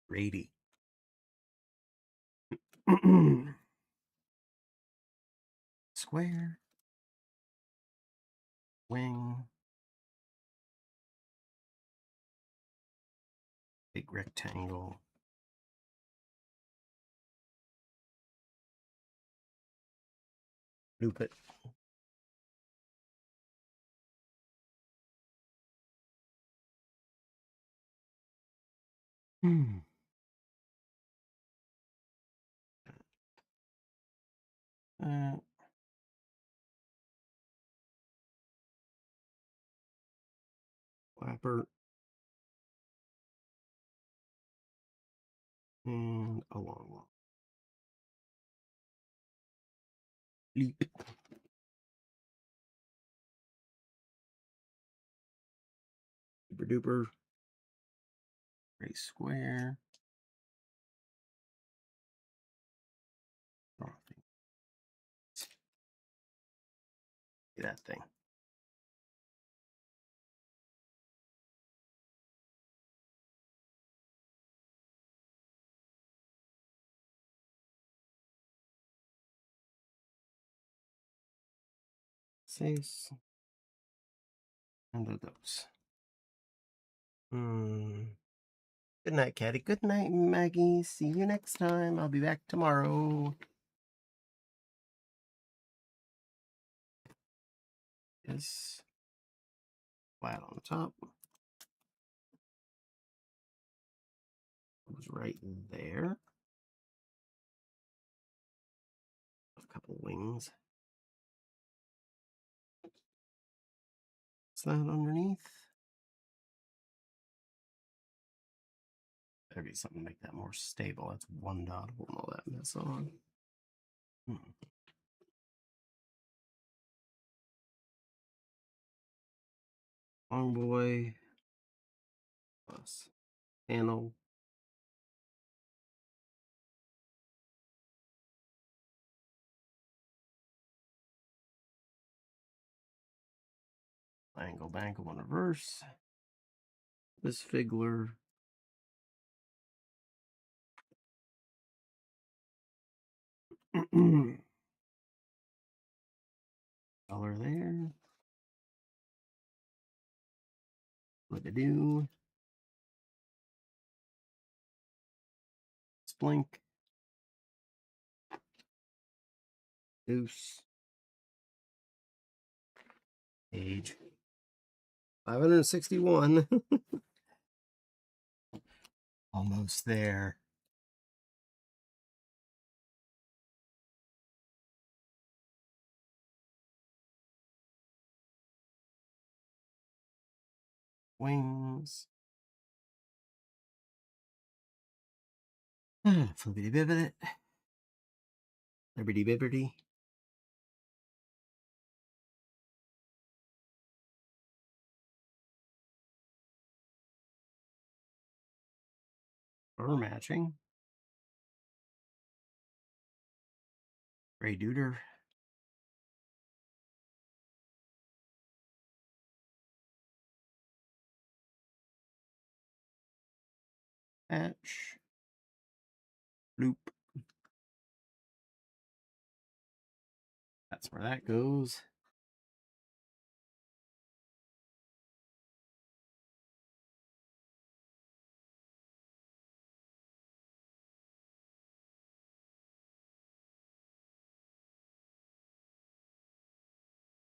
Grady. Square. Wing. Big rectangle. Loop it. Uh, flapper. And a long one. Leap. Super duper. Gray square. Oh, that thing. Six. And those. Good night, Caddy. Good night, Maggie. See you next time. I'll be back tomorrow. Yes. Flat on the top. Goes right there. A couple wings. What's that underneath? Better be something to make that more stable. That's one dot holding all that mess on. Long boy plus panel. Angle bangle in reverse. This Figler. Color there. What to do? Splink. Goose. Page. 561. Almost there. Wings. Flippity bibbit. Liberty bibbity. Fur matching. Gray Duder. Patch. Loop. That's where that goes.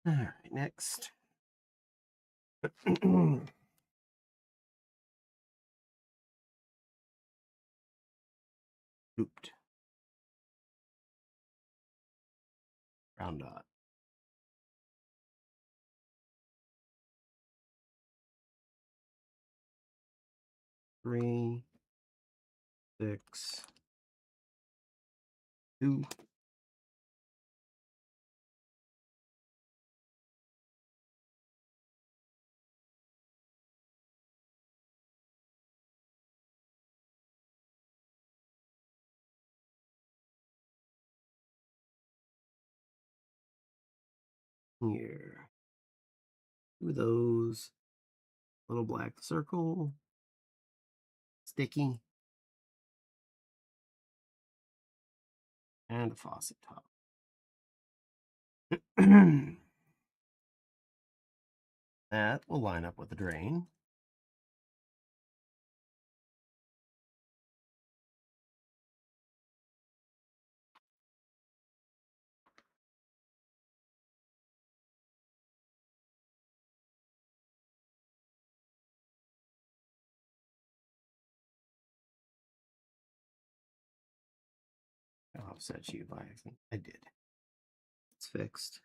All right, next. Looped. Round dot. Three, 6, 2. Here. Do those. Little black circle. Sticky. And a faucet top. That will line up with the drain. I'll offset you by accident. I did. It's fixed.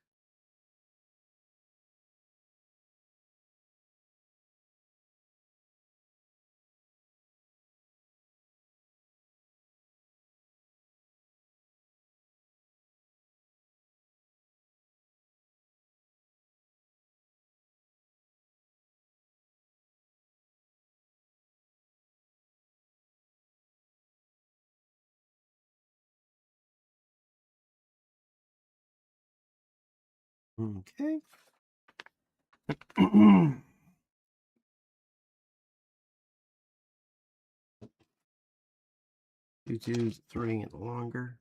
Okay. 2 2s, 3 and longer.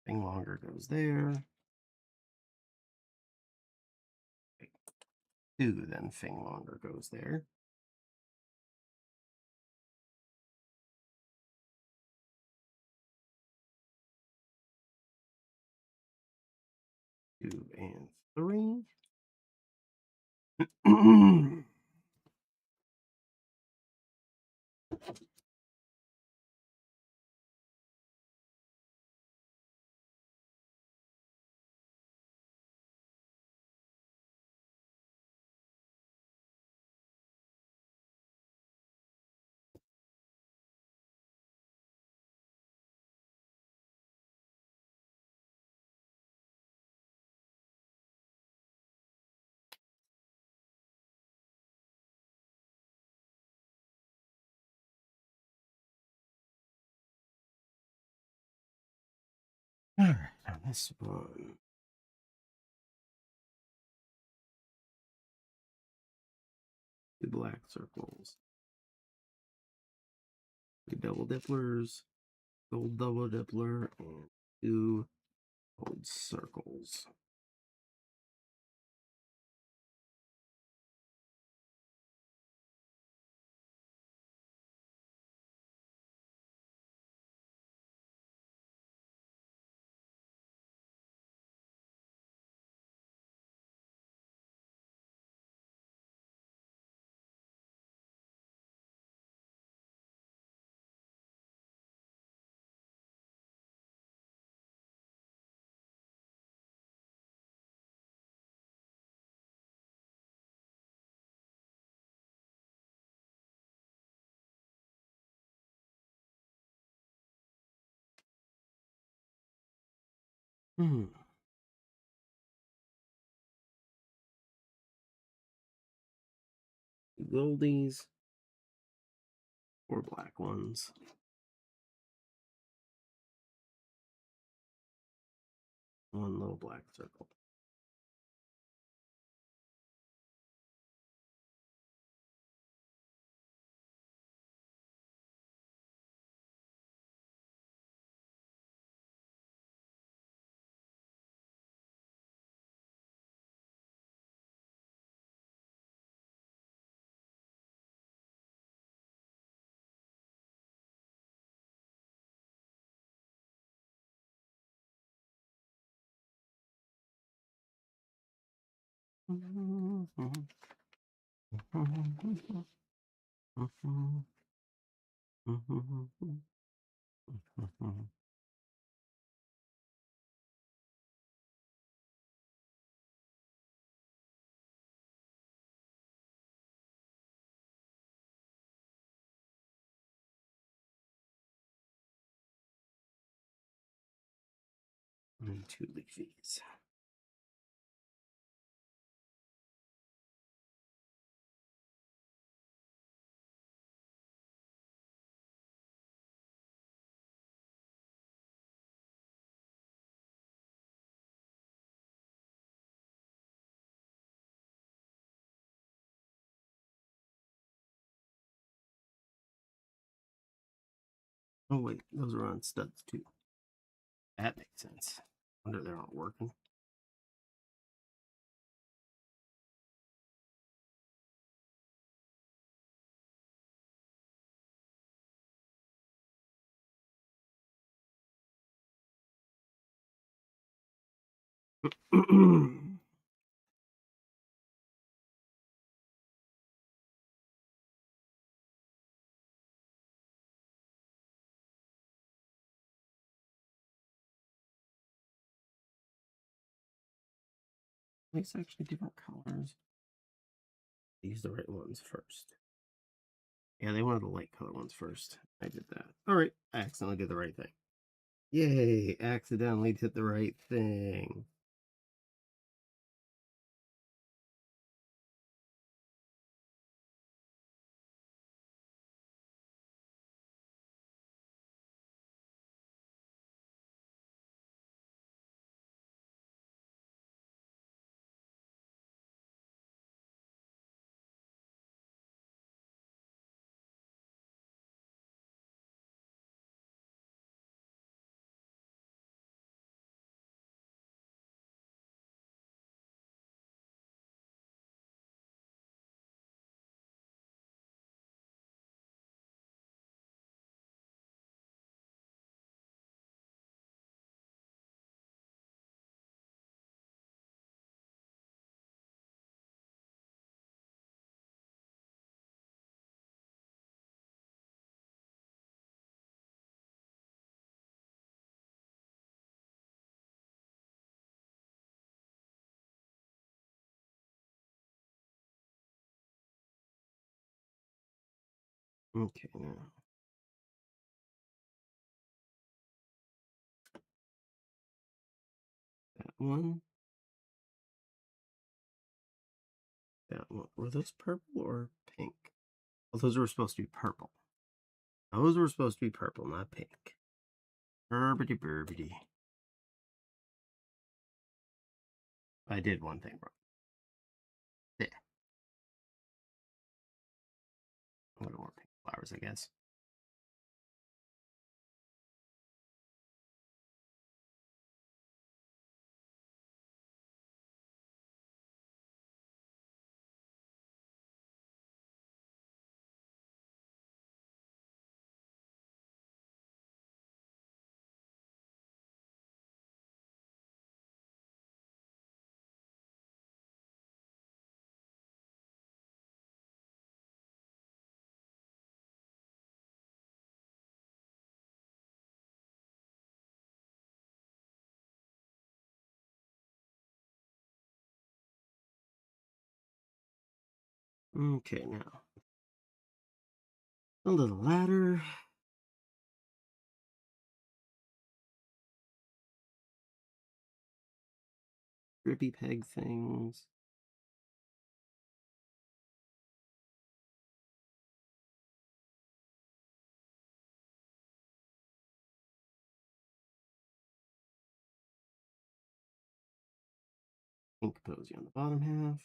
Thing longer goes there. 2, then thing longer goes there. Two and 3. All right, now this one. Two black circles. Three double dipplers. Gold double dippler and two gold circles. Hmm. Goldies. Four black ones. One little black circle. And two leafies. Oh wait, those are on studs too. That makes sense. Wonder they're not working. These actually different colors. Use the right ones first. Yeah, they wanted the light color ones first. I did that. All right, I accidentally did the right thing. Yay, accidentally did the right thing. Okay, now. That one. That one. Were those purple or pink? Well, those were supposed to be purple. Those were supposed to be purple, not pink. Burbity burbity. I did one thing wrong. Yeah. A little more pink flowers, I guess. Okay, now. A little ladder. Drippy peg things. Pink posy on the bottom half.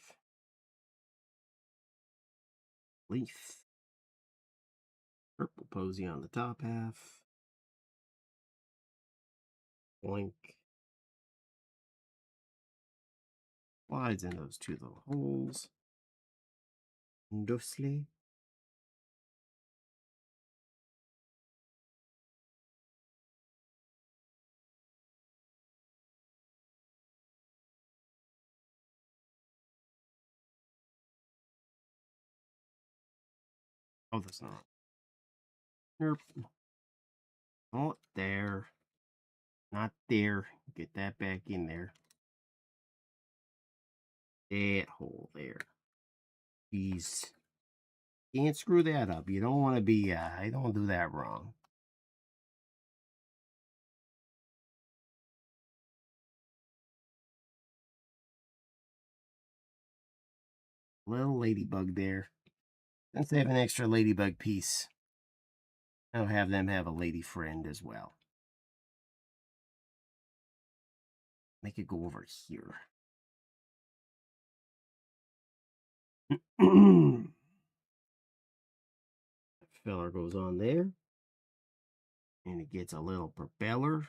Leaf. Purple posy on the top half. Boink. Slides in those two little holes. Dusly. Oh, that's not. Nope. Not there. Not there. Get that back in there. That hole there. Jeez. Can't screw that up. You don't want to be, I don't do that wrong. Little ladybug there. Since they have an extra ladybug piece, I'll have them have a lady friend as well. Make it go over here. Filler goes on there. And it gets a little propeller.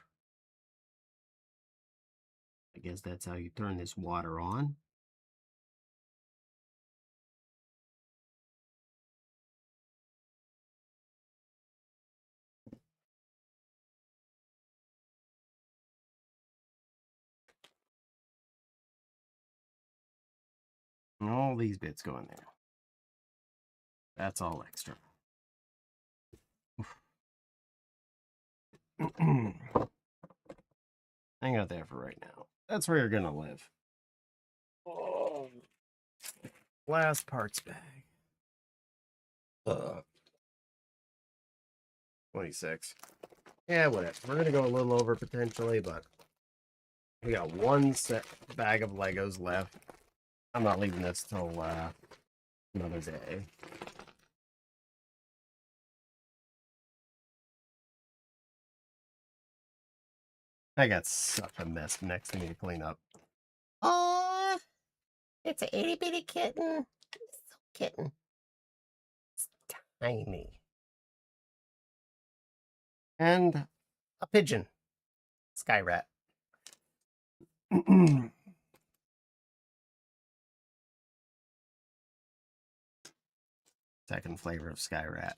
I guess that's how you turn this water on. And all these bits go in there. That's all extra. Hang out there for right now. That's where you're gonna live. Oh. Last parts bag. 26. Yeah, whatever. We're gonna go a little over potentially, but we got one set bag of Legos left. I'm not leaving this till another day. I got such a mess next to me to clean up. Oh, it's an itty bitty kitten. It's so kitten. It's tiny. And a pigeon. Sky rat. Second flavor of sky rat.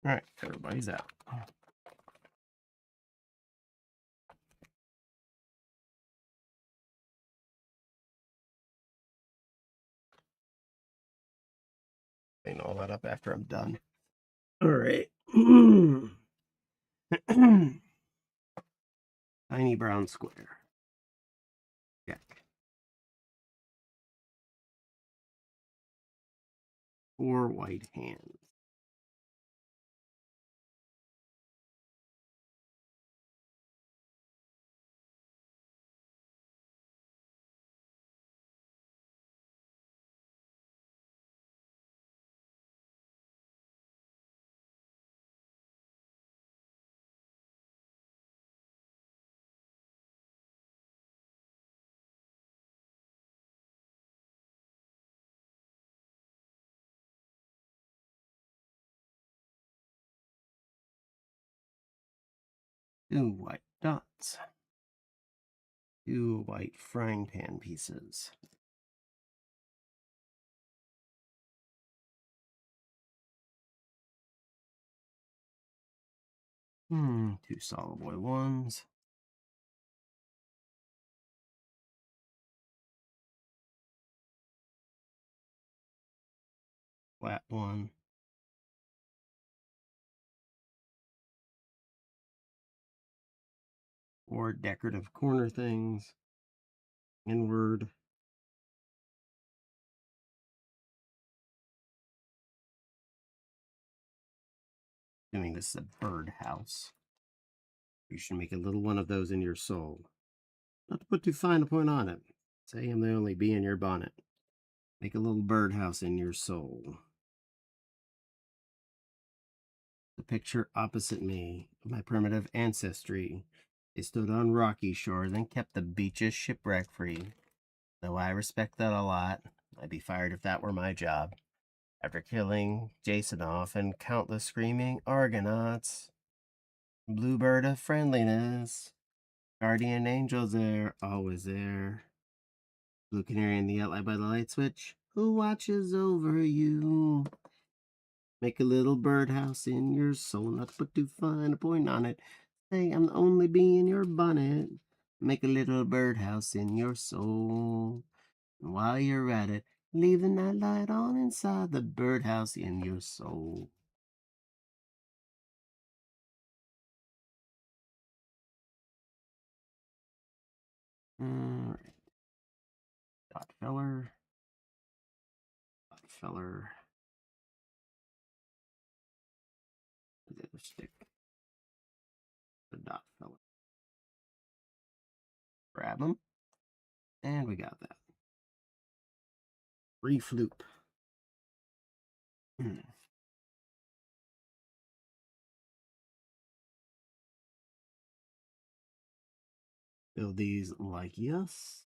All right, everybody's out. Clean all that up after I'm done. All right. Tiny brown square. Check. 4 white hands. Two white dots. 2 white frying pan pieces. Two solid boy ones. Flat one. Or decorative corner things. Inward. Assuming this is a birdhouse. You should make a little one of those in your soul. Not to put too fine a point on it. Say I'm the only bee in your bonnet. Make a little birdhouse in your soul. The picture opposite me of my primitive ancestry. They stood on rocky shores and kept the beaches shipwreck free. Though I respect that a lot, I'd be fired if that were my job. After killing Jasonoff and countless screaming Argonauts. Bluebird of friendliness. Guardian angels there, always there. Blue canary in the outlet by the light switch. Who watches over you? Make a little birdhouse in your soul, not to put too fine a point on it. Say I'm the only bee in your bonnet. Make a little birdhouse in your soul. And while you're at it, leave the night light on inside the birdhouse in your soul. Alright. Dot feller. Dot feller. The other stick. The dot feller. Grab them. And we got that. Reef loop. Build these like yes.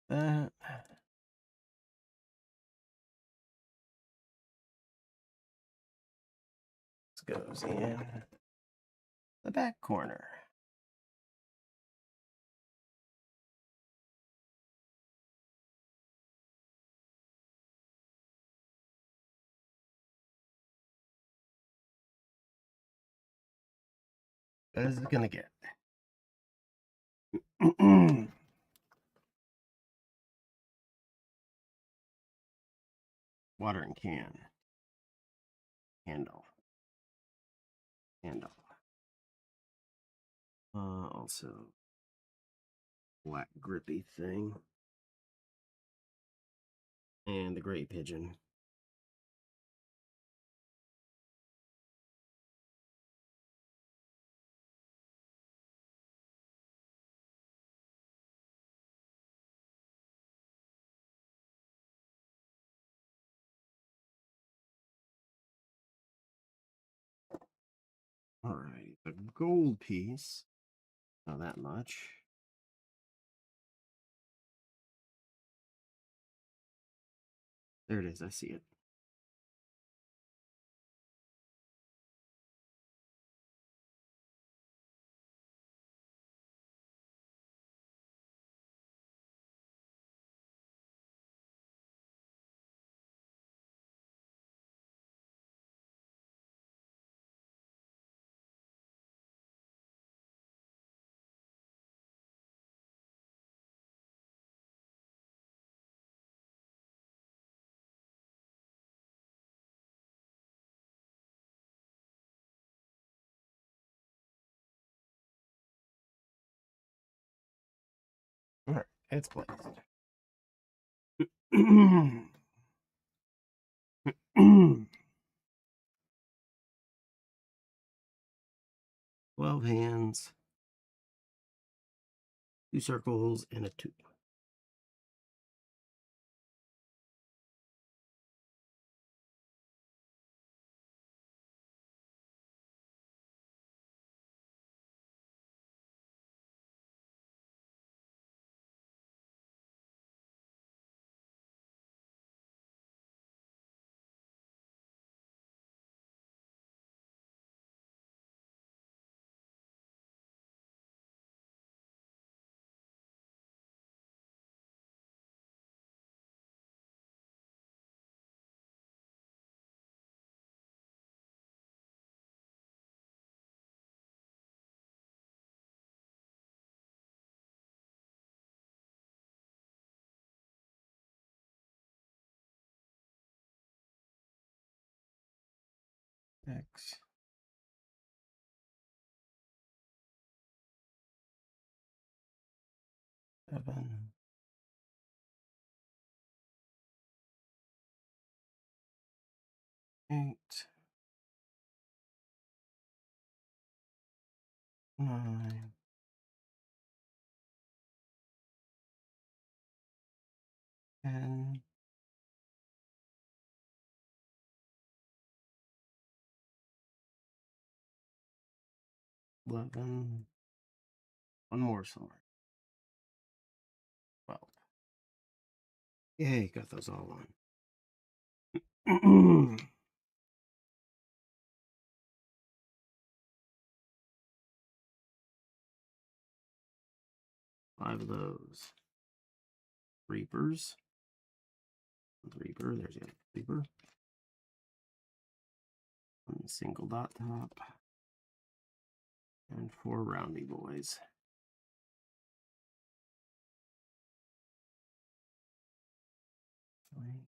That goes in the back corner. What is it gonna get? Watering can. Handle. Handle. Also, black grippy thing. And the gray pigeon. All right, the gold piece. Not that much. There it is. I see it. All right, it's placed. 12 hands, 2 circles, and a 2. X. Seven. Eight. 9. 10. 11. One more sword. 12. Yay, got those all on. 5 of those. Reapers. Reaper, there's a Reaper. One single dot top. And 4 roundy boys. Three.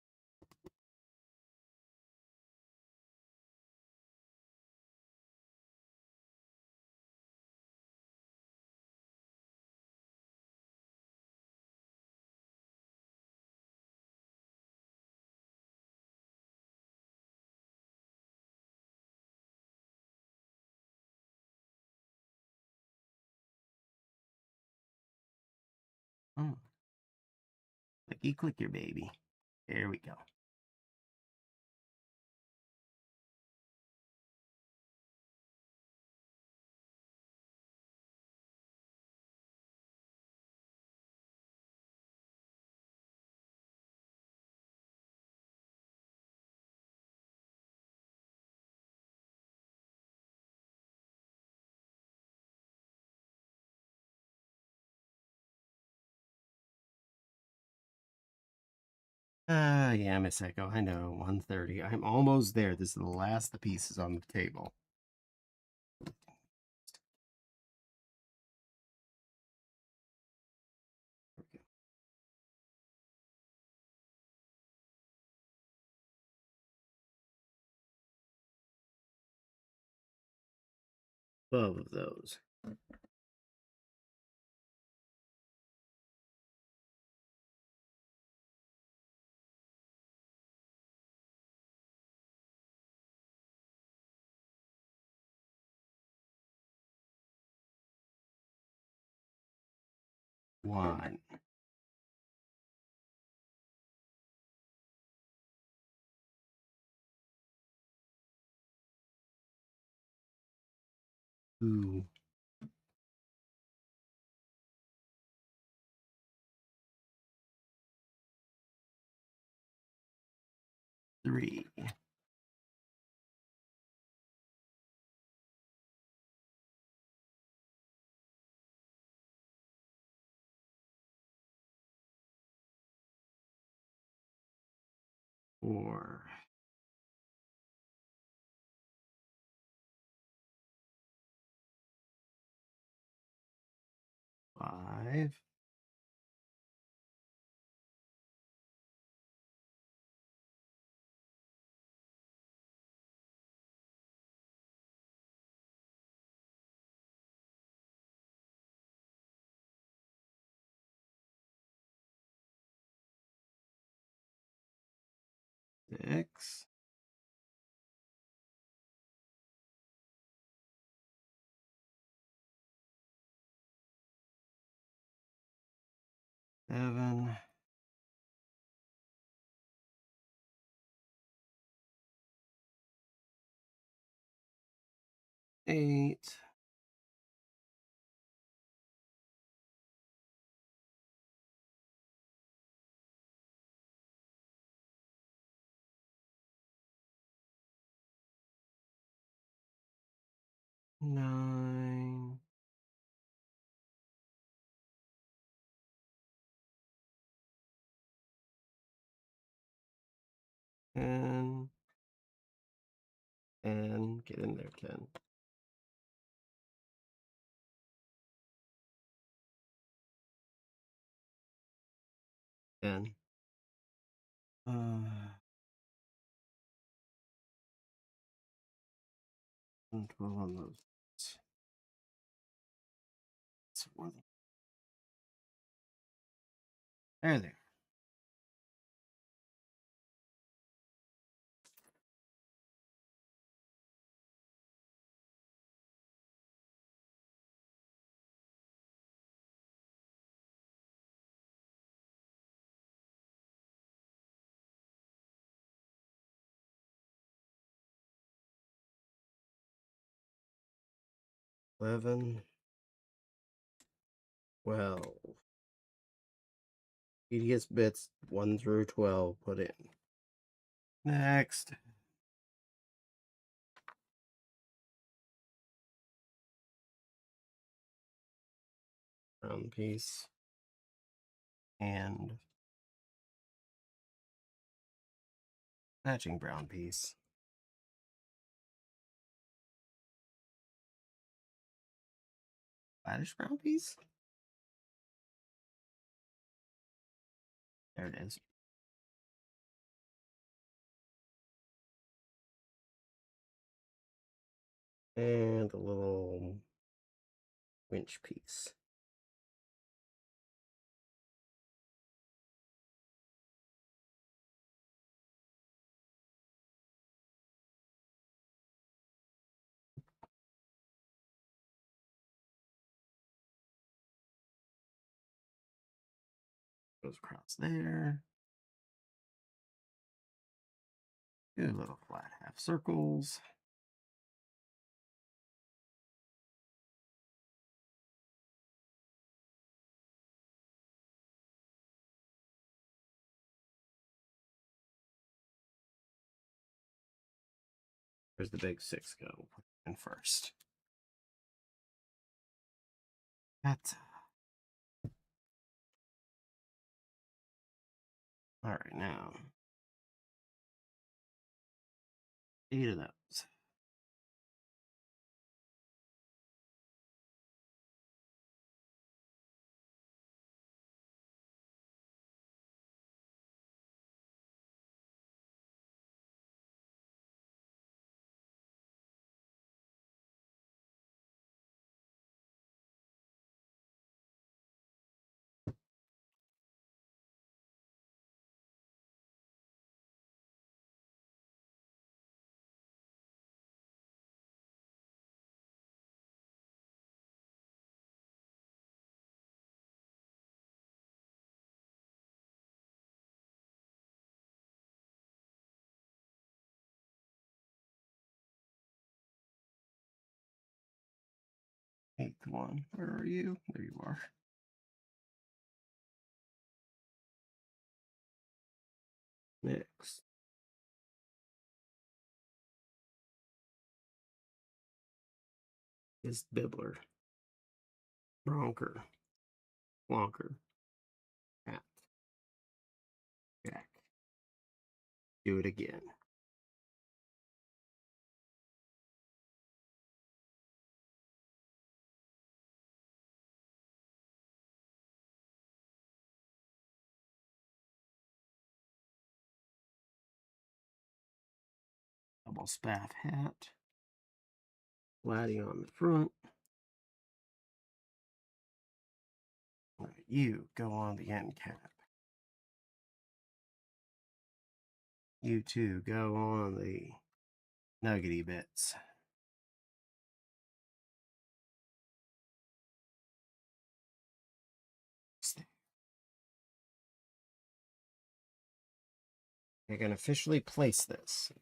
Oh. Clicky click your baby. There we go. Yeah, Miss Echo, I know. 130. I'm almost there. This is the last of the pieces on the table. Okay. Twelve of those. One. Two. 3. Four. 5. 6. 7. 8. 9. 10. And get in there, 10. 10. 12 on those. It's more than there. Eleven. 12. EDS bits 1 through 12 put in. Next. Brown piece. And matching brown piece. Flattish brown piece. There it is. And a little winch piece. Goes across there. Two little flat half circles. Where's the big 6 go? And first. That's all right now. 8 of those. Eighth one. Where are you? There you are. Next. is Bibbler. Bronker. Flonker. Hat. Jack. Do it again. Double spaff hat. Flatty on the front. All right, you go on the end cap. You two go on the nuggety bits. I can officially place this.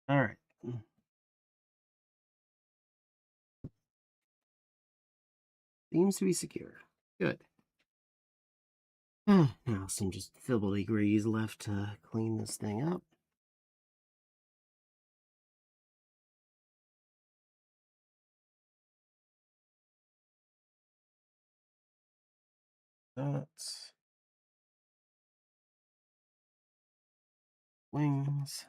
All right. Seems to be secure. Good. Now some just fibbly grease left to clean this thing up. Dots. Wings.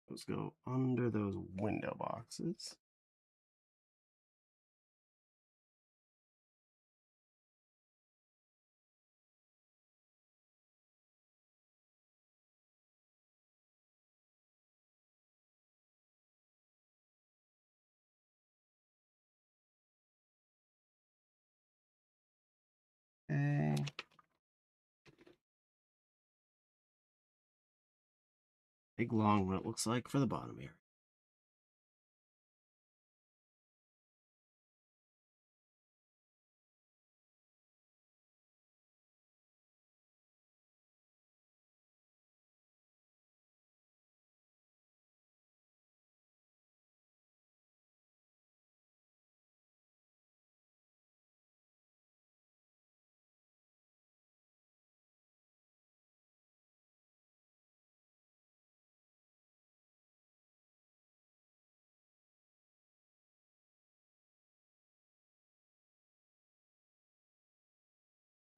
Those go under those window boxes. Okay. Big long one it looks like for the bottom area.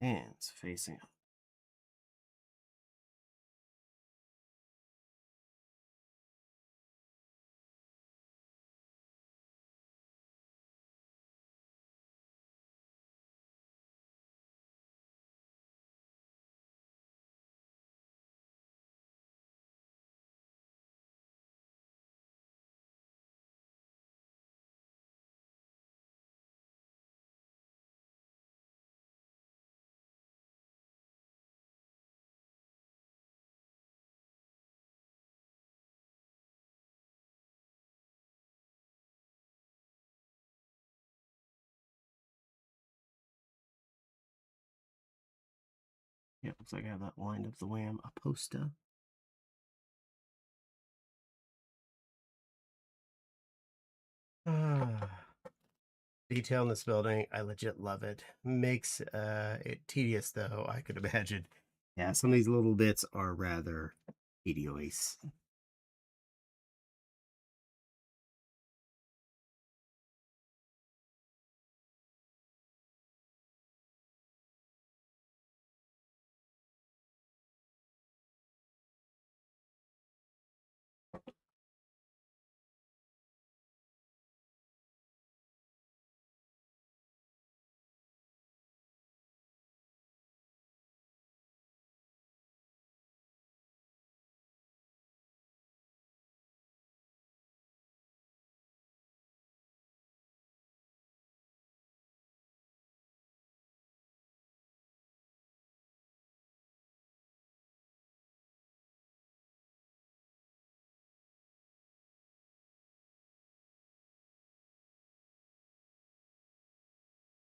Hands facing up. Yeah, looks like I have that lined up the way I'm supposed to. Detail in this building, I legit love it. Makes it tedious though, I could imagine. Yeah, some of these little bits are rather tedious.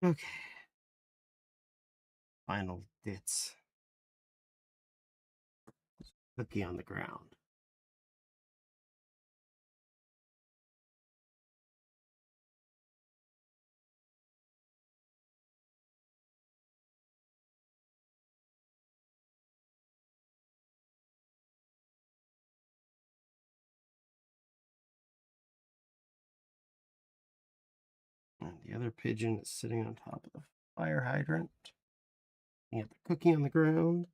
Okay. Final bits. Cookie on the ground. And the other pigeon is sitting on top of the fire hydrant. You have the cookie on the ground.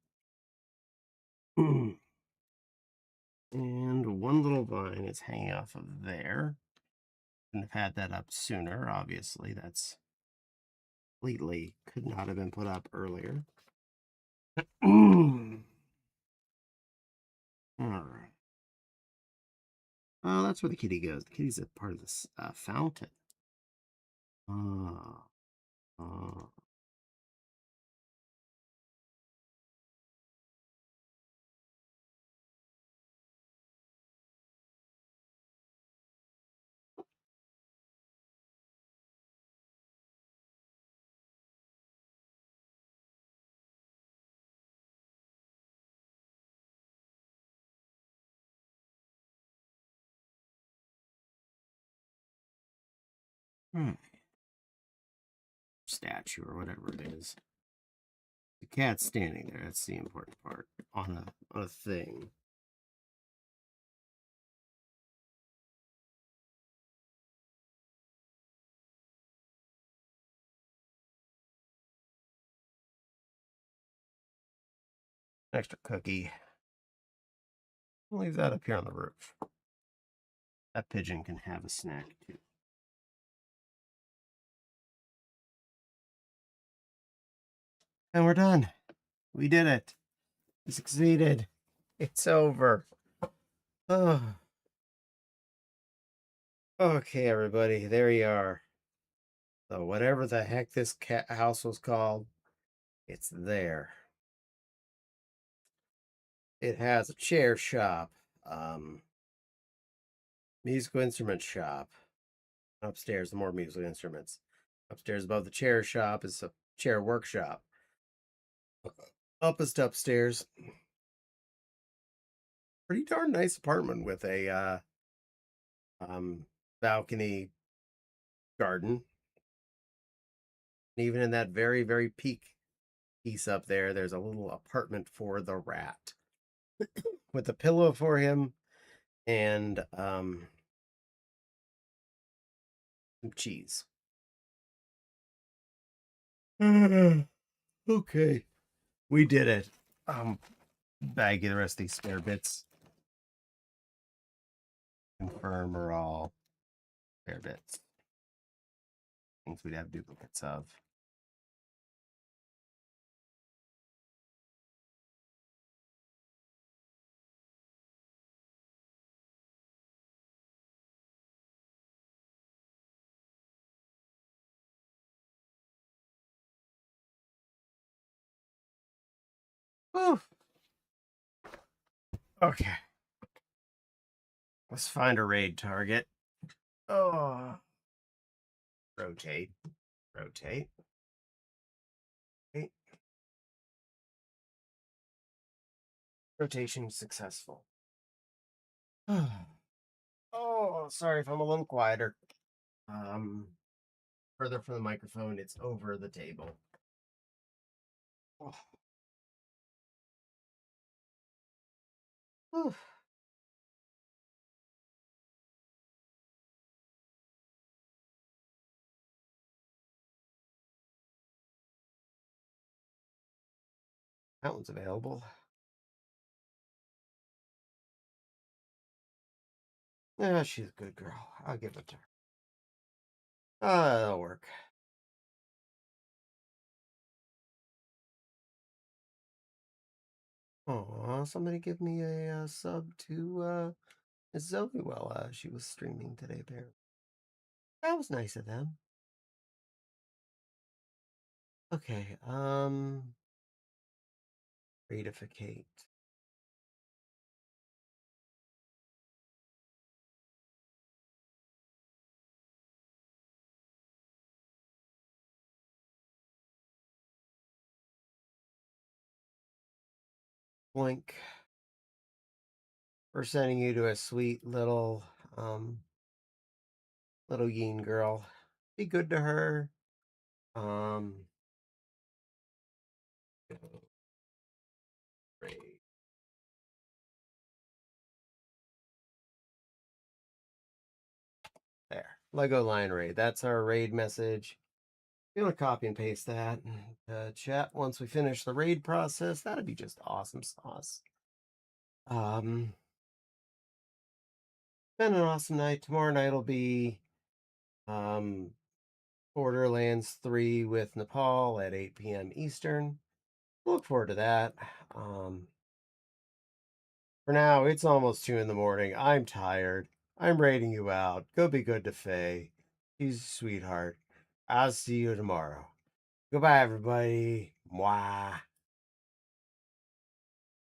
And one little vine is hanging off of there. Couldn't have had that up sooner, obviously. That's completely could not have been put up earlier. All right. Oh, that's where the kitty goes. The kitty's a part of this fountain. Oh. Oh. Statue or whatever it is. The cat's standing there. That's the important part on a thing. Extra cookie. I'll leave that up here on the roof. That pigeon can have a snack too. And we're done. We did it. We succeeded. It's over. Oh. Okay, everybody. There you are. So whatever the heck this cat house was called, it's there. It has a chair shop, musical instrument shop. Upstairs, more musical instruments. Upstairs above the chair shop is a chair workshop. Up is upstairs. Pretty darn nice apartment with a balcony garden. And even in that very, very peak piece up there, there's a little apartment for the rat with a pillow for him and some cheese. Okay, we did it. Bag you the rest of these spare bits. Confirm are all spare bits. Things we'd have duplicates of. Whew. Okay. Let's find a raid target. Oh. Rotate. Rotate. Okay. Rotation successful. Oh, sorry if I'm a little quieter. Further from the microphone, it's over the table. Oh. Whew. That one's available. Yeah, she's a good girl. I'll give it to her. That'll work. Oh, somebody give me a sub to Miss Zoe while she was streaming today, apparently. That was nice of them. Okay, ratificate. Blink. We're sending you to a sweet little little Yeen girl. Be good to her. Great. There. Lego line raid. That's our raid message. I'm gonna copy and paste that chat once we finish the raid process. That'd be just awesome sauce. Been an awesome night. Tomorrow night will be Borderlands 3 with Nepal at 8 p.m. Eastern. Look forward to that. For now, it's almost 2 in the morning. I'm tired. I'm raiding you out. Go be good to Faye. She's a sweetheart. I'll see you tomorrow. Goodbye, everybody. Mwah.